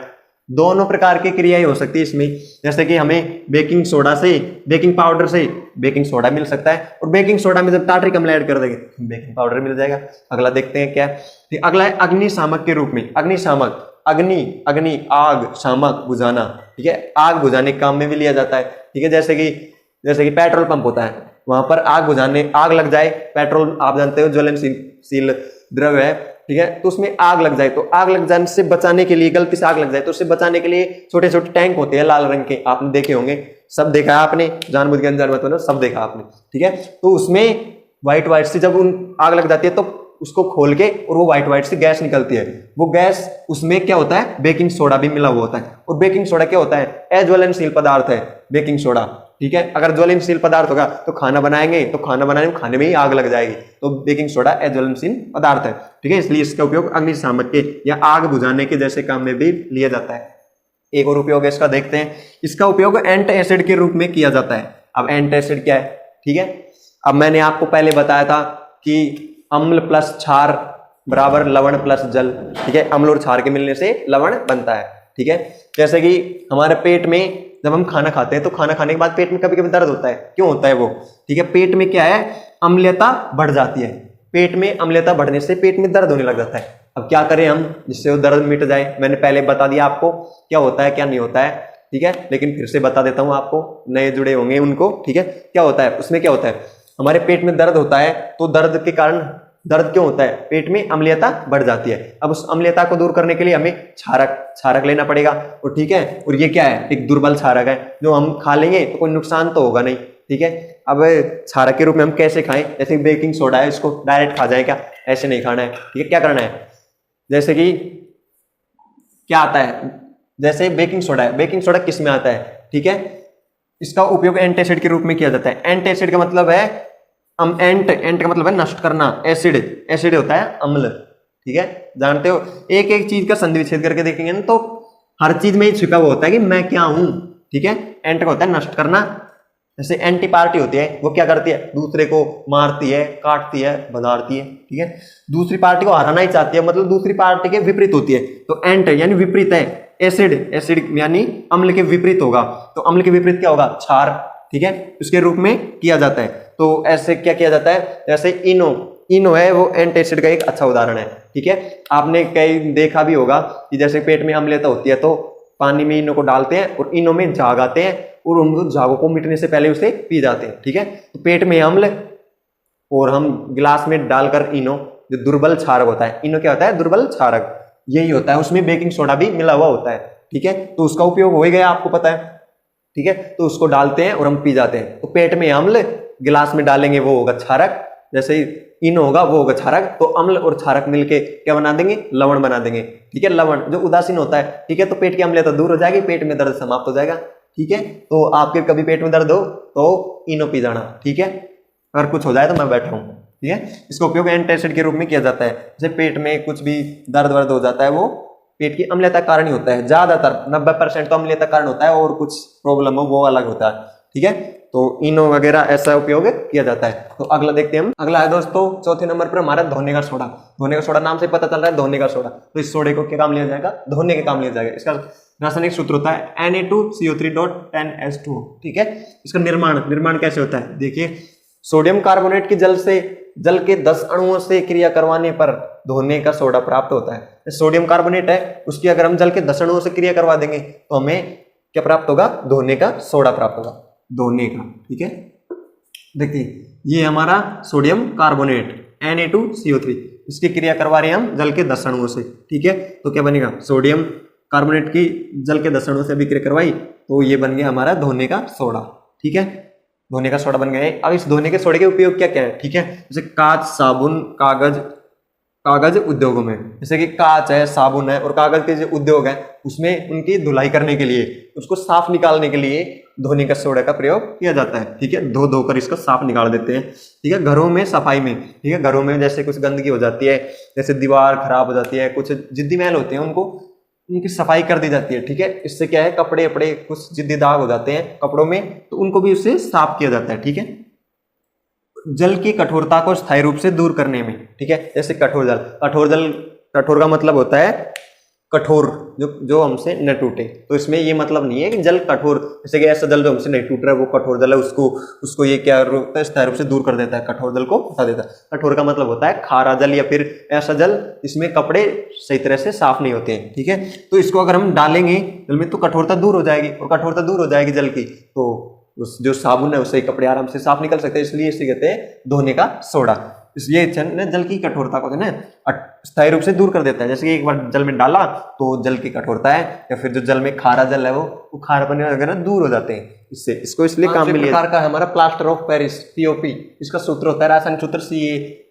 दोनों प्रकार की क्रियाएं हो सकती है इसमें, जैसे कि हमें बेकिंग सोडा से, बेकिंग पाउडर से बेकिंग सोडा मिल सकता है, और बेकिंग सोडा में जब टार्टरिक अम्ल ऐड कर देंगे तो बेकिंग पाउडर मिल जाएगा। अगला देखते हैं क्या है, अगला है अग्निशामक के रूप में। अग्निशामक, अग्नि आग, शामक बुझाना, ठीक है, आग बुझाने के काम में भी लिया जाता है, ठीक है। जैसे कि पेट्रोल पंप होता है, वहां पर आग बुझाने, आग लग जाए, पेट्रोल आप जानते हो ज्वलनशील द्रव्य है, ठीक है, तो उसमें आग लग जाए तो आग लग जाने से बचाने के लिए, गलती से आग लग जाए तो उससे बचाने के लिए छोटे छोटे टैंक होते हैं लाल रंग के, आपने देखे होंगे, सब देखा है आपने, जानबूझ के अनजान मत होना, सब देखा आपने, ठीक है। तो उसमें व्हाइट से जब उन आग लग जाती है तो उसको खोल के और वो व्हाइट से गैस निकलती है, वो गैस उसमें क्या होता है, बेकिंग सोडा भी मिला हुआ होता है। और बेकिंग सोडा क्या होता है, अज्वलनशील पदार्थ है बेकिंग सोडा, ठीक है। अगर ज्वलनशील पदार्थ होगा तो खाना बनाएंगे तो खाने में ही आग लग जाएगी, तो बेकिंग सोडा अज्वलनशील पदार्थ है, ठीक है। इसलिए इसका उपयोग अग्निशामक के या आग बुझाने के जैसे काम में भी लिया जाता है। एक और उपयोग है इसका, देखते हैं। इसका उपयोग एंटासिड के रूप में किया जाता है। अब एंटासिड क्या है, ठीक है। अब मैंने आपको पहले बताया था कि अम्ल प्लस क्षार बराबर लवण प्लस जल, ठीक है। अम्ल और क्षार के मिलने से लवण बनता है, ठीक है। जैसे कि हमारे पेट में जब हम खाना खाते हैं तो खाना खाने के बाद पेट में कभी कभी दर्द होता है, क्यों होता है वो, ठीक है। पेट में क्या है, अम्लता बढ़ जाती है, पेट में अम्लता बढ़ने से पेट में दर्द होने लग जाता है। अब क्या करें हम जिससे वो दर्द मिट जाए, मैंने पहले बता दिया आपको क्या होता है क्या नहीं होता है, ठीक है, लेकिन फिर से बता देता हूं आपको, नए जुड़े होंगे उनको, ठीक है। क्या होता है उसमें, क्या होता है, हमारे पेट में दर्द होता है तो दर्द के कारण, दर्द क्यों होता है, पेट में अम्लता बढ़ जाती है। अब उस अम्लता को दूर करने के लिए हमें क्षारक लेना पड़ेगा, और ठीक है, और ये क्या है, एक दुर्बल क्षारक है जो हम खा लेंगे तो कोई नुकसान तो होगा नहीं, ठीक है। अब क्षारक के रूप में हम कैसे खाएं, जैसे बेकिंग सोडा है, इसको डायरेक्ट खा जाए क्या, ऐसे नहीं खाना है, ठीक है। क्या करना है, जैसे कि क्या आता है, जैसे बेकिंग सोडा है, बेकिंग सोडा किस में आता है, ठीक है, इसका उपयोग एंटासिड के रूप में किया जाता है। एंटासिड का मतलब है एंट का मतलब है नष्ट करना, एसिड होता है अम्ल, ठीक है, जानते हो। एक एक चीज का संधि विच्छेद करके देखेंगे ना तो हर चीज में ही छिपा हुआ होता है कि मैं क्या हूं, ठीक है। एंट का होता है नष्ट करना, जैसे एंटी पार्टी होती है, वो क्या करती है, दूसरे को मारती है, काटती है, भगाड़ती है, ठीक है। दूसरी पार्टी को हराना ही चाहती है, मतलब दूसरी पार्टी के विपरीत होती है। तो एंट यानी विपरीत है, एसिड यानी अम्ल के विपरीत होगा। तो अम्ल के विपरीत क्या होगा, क्षार, ठीक है, उसके रूप में किया जाता है। तो ऐसे क्या किया जाता है, जैसे इनो है, वो एंटासिड का एक अच्छा उदाहरण है, ठीक है। आपने कई देखा भी होगा कि जैसे पेट में अम्लता होती है तो पानी में इनो को डालते हैं और इनो में झाग आते हैं और उन झागों को मिटने से पहले उसे पी जाते हैं, ठीक है। तो पेट में अम्ल और हम गिलास में डालकर इनो, जो दुर्बल क्षारक होता है, इनो क्या होता है, दुर्बल क्षारक, यही होता है। उसमें बेकिंग सोडा भी मिला हुआ होता है, ठीक है। तो उसका उपयोग हो ही गया, आपको पता है, ठीक है। तो उसको डालते हैं और हम पी जाते हैं। तो पेट में अम्ल, गिलास में डालेंगे वो होगा क्षारक, जैसे इनो होगा वो होगा क्षारक। तो अम्ल और क्षारक मिलके क्या बना देंगे, लवण बना देंगे, ठीक है। लवण जो उदासीन होता है, ठीक है। तो पेट की अम्लता दूर हो जाएगी, पेट में दर्द समाप्त हो जाएगा, ठीक है। तो आपके कभी पेट में दर्द हो तो इनो पी जाना, ठीक है। अगर कुछ हो जाए तो मैं बैठा हूँ, ठीक है। इसका उपयोग एंटासिड के रूप में किया जाता है। जैसे पेट में कुछ भी दर्द वर्द हो जाता है, वो पेट की अम्लता कारण ही होता है, ज्यादातर 90% तो अम्लता कारण होता है, और कुछ प्रॉब्लम हो वो अलग होता है, ठीक है। तो इनो वगैरह ऐसा उपयोग किया जाता है। तो अगला देखते हैं हम। अगला है दोस्तों चौथे नंबर पर हमारा धोने का सोडा। धोने का सोडा नाम से पता चल रहा है, धोने का सोडा। तो इस सोडे को क्या काम लिया जाएगा, धोने के काम लिया जाएगा। इसका रासायनिक सूत्र होता है Na2CO3.10H2O, ठीक है। इसका निर्माण कैसे होता है, देखिए, सोडियम कार्बोनेट की जल के 10 अणुओं से क्रिया करवाने पर धोने का सोडा प्राप्त होता है। सोडियम कार्बोनेट है, उसकी अगर हम जल के 10 अणुओं से क्रिया करवा देंगे तो हमें क्या प्राप्त होगा, धोने का सोडा प्राप्त होगा, धोने का, ठीक है। देखिए ये हमारा सोडियम कार्बोनेट Na2CO3, इसकी क्रिया करवा रहे हैं हम जल के 10 अणुओं से, ठीक है। तो क्या बनेगा, सोडियम कार्बोनेट की जल के 10 अणुओं से अभिक्रिया करवाई तो ये बन गया हमारा धोने का सोडा, ठीक है। धोने का सोडा बन गया है। अब इस धोने के सोडे के उपयोग क्या क्या है, ठीक है। जैसे कांच, साबुन, कागज उद्योगों में, जैसे कि कांच है, साबुन है और कागज के जो उद्योग है उसमें उनकी धुलाई करने के लिए, उसको साफ निकालने के लिए धोने का सोडा का प्रयोग किया जाता है, ठीक है। धोकर इसको साफ निकाल देते हैं, ठीक है। घरों में सफाई में, ठीक है, घरों में जैसे कुछ गंदगी हो जाती है, जैसे दीवार खराब हो जाती है, कुछ जिद्दी मैल होते हैं, उनकी सफाई कर दी जाती है, ठीक है। इससे क्या है, कपड़े कुछ जिद्दी दाग हो जाते हैं कपड़ों में, तो उनको भी उससे साफ किया जाता है, ठीक है। जल की कठोरता को स्थायी रूप से दूर करने में, ठीक है। जैसे कठोर का मतलब होता है कठोर, जो हमसे न टूटे। तो इसमें ये मतलब नहीं है कि जल कठोर, जैसे कि ऐसा जल जो हमसे नहीं टूट रहा है वो कठोर जल है, उसको ये क्या होता है, स्थायी रूप से दूर कर देता है, कठोर जल को हटा देता है। कठोर का मतलब होता है खारा जल या फिर ऐसा जल जिसमें कपड़े सही तरह से साफ नहीं होते हैं, ठीक है। तो इसको अगर हम डालेंगे जल में तो कठोरता दूर हो जाएगी, और कठोरता दूर हो जाएगी जल की, तो उस जो साबुन है उससे कपड़े आराम से साफ निकल सकते हैं, इसलिए इसे कहते हैं धोने का सोडा। इसलिए जल की कठोरता को स्थायी रूप से दूर कर देता है। जैसे कि एक बार जल में डाला तो जल की कठोरता है, या फिर जो जल में खारा जल है वो खारापन वगैरह दूर हो जाते हैं इससे। इसको इसलिए काम में लिया का है हमारा प्लास्टर ऑफ पेरिस, POP। इसका सूत्र होता है रासायनिक सूत्र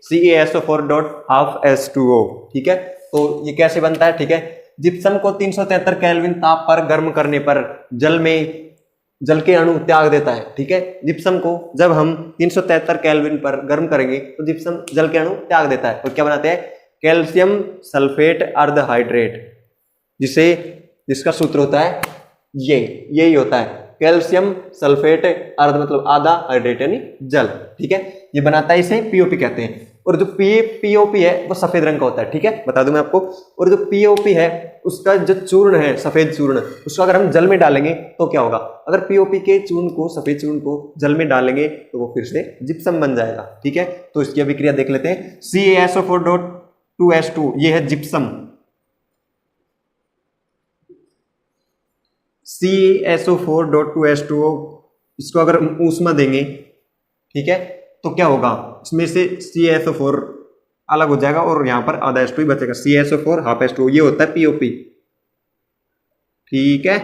CaSO4.12H2O, ठीक है। तो ये कैसे बनता है, ठीक है। जिप्सम को 373 केल्विन ताप पर गर्म करने पर जल के अणु त्याग देता है, ठीक है। जिप्सम को जब हम 373 केल्विन पर गर्म करेंगे तो जिप्सम जल के अणु त्याग देता है, तो क्या बनाते हैं, कैल्शियम सल्फेट अर्धहाइड्रेट, जिसका सूत्र होता है यही होता है, कैल्शियम सल्फेट अर्ध मतलब आधा, हाइड्रेट यानी जल, ठीक है। ये बनाता है, इसे POP कहते हैं। और जो POP है वो सफेद रंग का होता है, ठीक है, बता दूं मैं आपको। और जो POP है उसका जो चूर्ण है, सफेद चूर्ण, उसको अगर हम जल में डालेंगे तो क्या होगा, अगर POP के चूर्ण को, सफेद चूर्ण को जल में डालेंगे तो वो फिर से जिप्सम बन जाएगा, ठीक है। तो इसकी अभिक्रिया देख लेते हैं। CaSO4.2H2, ये है जिप्सम, CaSO4.2H2O, इसको अगर हम ऊष्मा देंगे, ठीक है, तो क्या होगा, इसमें से CaSO4 अलग हो जाएगा और यहाँ पर आधा H2 ही बचेगा, CaSO4 हाफ H2O, ये होता है POP, ठीक है।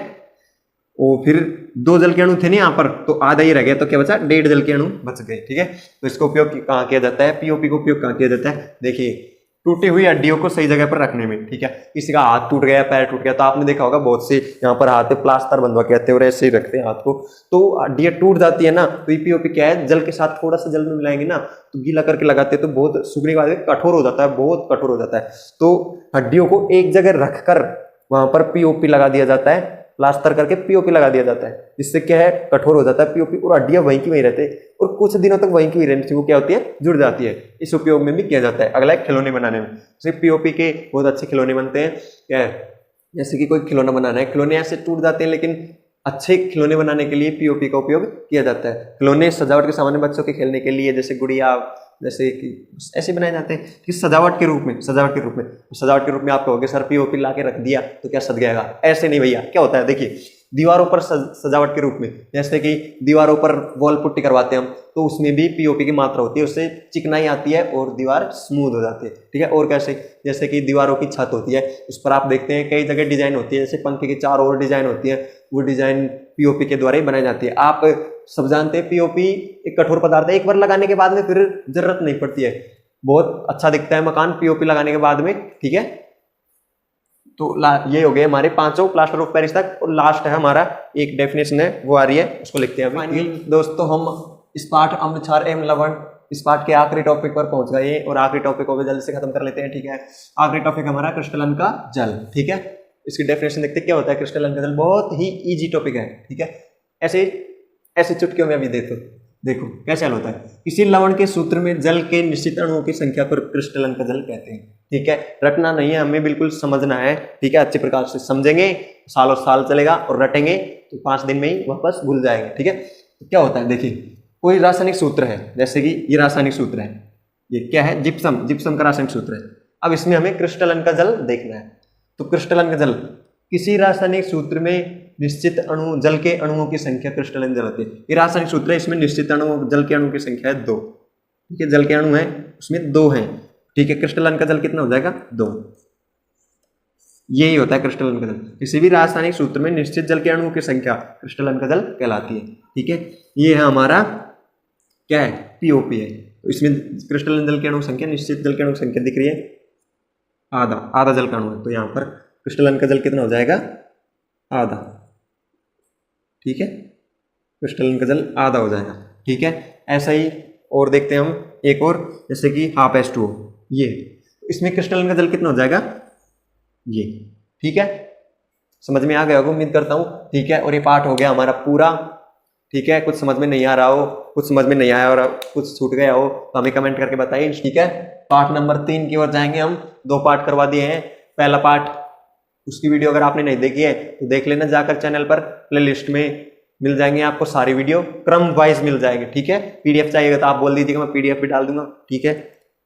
और फिर 2 जल के अणु थे ना यहाँ पर, तो आधा ही रह गया, तो क्या बचा, 1.5 जल के अणु बच गए, ठीक है। तो इसका उपयोग कहाँ किया जाता है, POP का उपयोग कहाँ किया जाता है, देखिए, टूटी हुई हड्डियों को सही जगह पर रखने में, ठीक है। किसी का हाथ टूट गया, पैर टूट गया, तो आपने देखा होगा बहुत से यहाँ पर हाथ पे प्लास्टर बंधवा के आते हैं और ऐसे ही रखते हैं हाथ को, तो हड्डियां टूट जाती है ना, तो POP क्या है, जल के साथ थोड़ा सा जल में मिलाएंगे ना, तो गीला करके लगाते हैं तो बहुत सूखने के बाद कठोर हो जाता है, बहुत कठोर हो जाता है। तो हड्डियों को एक जगह रखकर वहां पर POP लगा दिया जाता है, प्लास्टर करके पीओपी लगा दिया जाता है, जिससे क्या है कठोर हो जाता है पीओपी और हड्डियां वहीं की वहीं रहते हैं और कुछ दिनों तक वहीं की वहीं रहने से वो क्या होती है, जुड़ जाती है। इस उपयोग में भी किया जाता है। अगला है खिलौने बनाने में। सिर्फ पीओपी के बहुत अच्छे खिलौने बनते हैं। क्या है, जैसे कि कोई खिलौना बनाना है, खिलौने ऐसे टूट जाते हैं लेकिन अच्छे खिलौने बनाने के लिए पीओपी का उपयोग किया जाता है। खिलौने सजावट के सामान्य बच्चों के खेलने के लिए, जैसे गुड़िया, जैसे कि ऐसे बनाए जाते हैं कि सजावट के रूप में आप कहोगे सर पीओपी ला के रख दिया तो क्या सज जाएगा? ऐसे नहीं भैया। क्या होता है देखिए, दीवारों पर सजावट के रूप में, जैसे कि दीवारों पर वॉल पुट्टी करवाते हैं हम, तो उसमें भी पीओपी की मात्रा होती है, उससे चिकनाई आती है और दीवार स्मूथ हो जाती है। ठीक है, और कैसे, जैसे कि दीवारों की छत होती है, उस पर आप देखते हैं कई जगह डिजाइन होती है, जैसे पंखे के चारों ओर डिजाइन होती है, वो डिजाइन पीओपी के द्वारा ही बनाई जाती है। आप सब जानते हैं पीओपी एक कठोर पदार्थ है, एक बार लगाने के बाद में फिर जरूरत नहीं पड़ती है। बहुत अच्छा दिखता है मकान पीओपी लगाने के बाद में। ठीक है, तो ये हो गए हमारे 5 प्लास्टर ऑफ पेरिस तक। और लास्ट है हमारा एक डेफिनेशन है, वो आ रही है, उसको लिखते हैं अभी। दोस्तों हम इस पार्ट अम्ल क्षार एवं लवण इस पार्ट के आखिरी टॉपिक पर पहुंच गए और आखिरी टॉपिक को भी जल्दी से खत्म कर लेते हैं। ठीक है, आखिरी टॉपिक हमारा क्रिस्टलन का जल। ठीक है, इसकी डेफिनेशन देखते हैं क्या होता है क्रिस्टलन का जल। बहुत ही इजी टॉपिक है। ठीक है, ऐसे चुटकियों में अभी देखो कैसे हल होता है। किसी लवण के सूत्र में जल के निश्चित अणुओं की संख्या पर क्रिस्टलन का जल कहते हैं। ठीक है, रटना नहीं है, हमें बिल्कुल समझना है। ठीक है, अच्छे प्रकार से समझेंगे, सालों साल चलेगा, और रटेंगे तो 5 दिन में ही वापस भूल जाएंगे। ठीक है, तो क्या होता है देखिए, कोई रासायनिक सूत्र है, जैसे कि ये रासायनिक सूत्र है, ये क्या है, जिप्सम का रासायनिक सूत्र है। अब इसमें हमें क्रिस्टलन का जल देखना है। तो क्रिस्टलन का जल, किसी रासायनिक सूत्र में निश्चित अणु जल के अणुओं की संख्या क्रिस्टलन जल होती है। ये रासायनिक सूत्र है, इसमें निश्चित अणु जल के अणुओं की संख्या है 2। ठीक है, जल के अणु है उसमें 2 हैं। ठीक है, क्रिस्टलन का जल कितना हो जाएगा, 2। यही होता है क्रिस्टलन का जल। किसी भी रासायनिक सूत्र में निश्चित जल के अणुओं की संख्या क्रिस्टलन का जल कहलाती है। ठीक है, ये है हमारा क्या है, पीओपी है। तो इसमें क्रिस्टलन जल के अणु संख्या, निश्चित जल के अणु संख्या दिख रही है, आधा जल का अणु है। तो यहाँ पर क्रिस्टलन का जल कितना हो जाएगा, आधा। ठीक है, क्रिस्टलन का जल आधा हो जाएगा। ठीक है, ऐसा ही और देखते हैं हम एक और, जैसे कि H2O, ये इसमें क्रिस्टलन का जल कितना हो जाएगा, ये। ठीक है, समझ में आ गया होगा उम्मीद करता हूँ। ठीक है, और ये पार्ट हो गया हमारा पूरा। ठीक है, कुछ समझ में नहीं आ रहा हो, कुछ समझ में नहीं आया और कुछ छूट गया हो तो हमें कमेंट करके बताइए। ठीक है, पार्ट नंबर 3 की ओर जाएंगे हम। 2 पार्ट करवा दिए हैं। पहला पार्ट, उसकी वीडियो अगर आपने नहीं देखी है तो देख लेना जाकर, चैनल पर प्लेलिस्ट में मिल जाएंगे आपको सारी वीडियो, क्रम वाइज मिल जाएगी। ठीक है, पीडीएफ चाहिएगा तो आप बोल दीजिएगा, मैं पीडीएफ भी डाल दूंगा। ठीक है,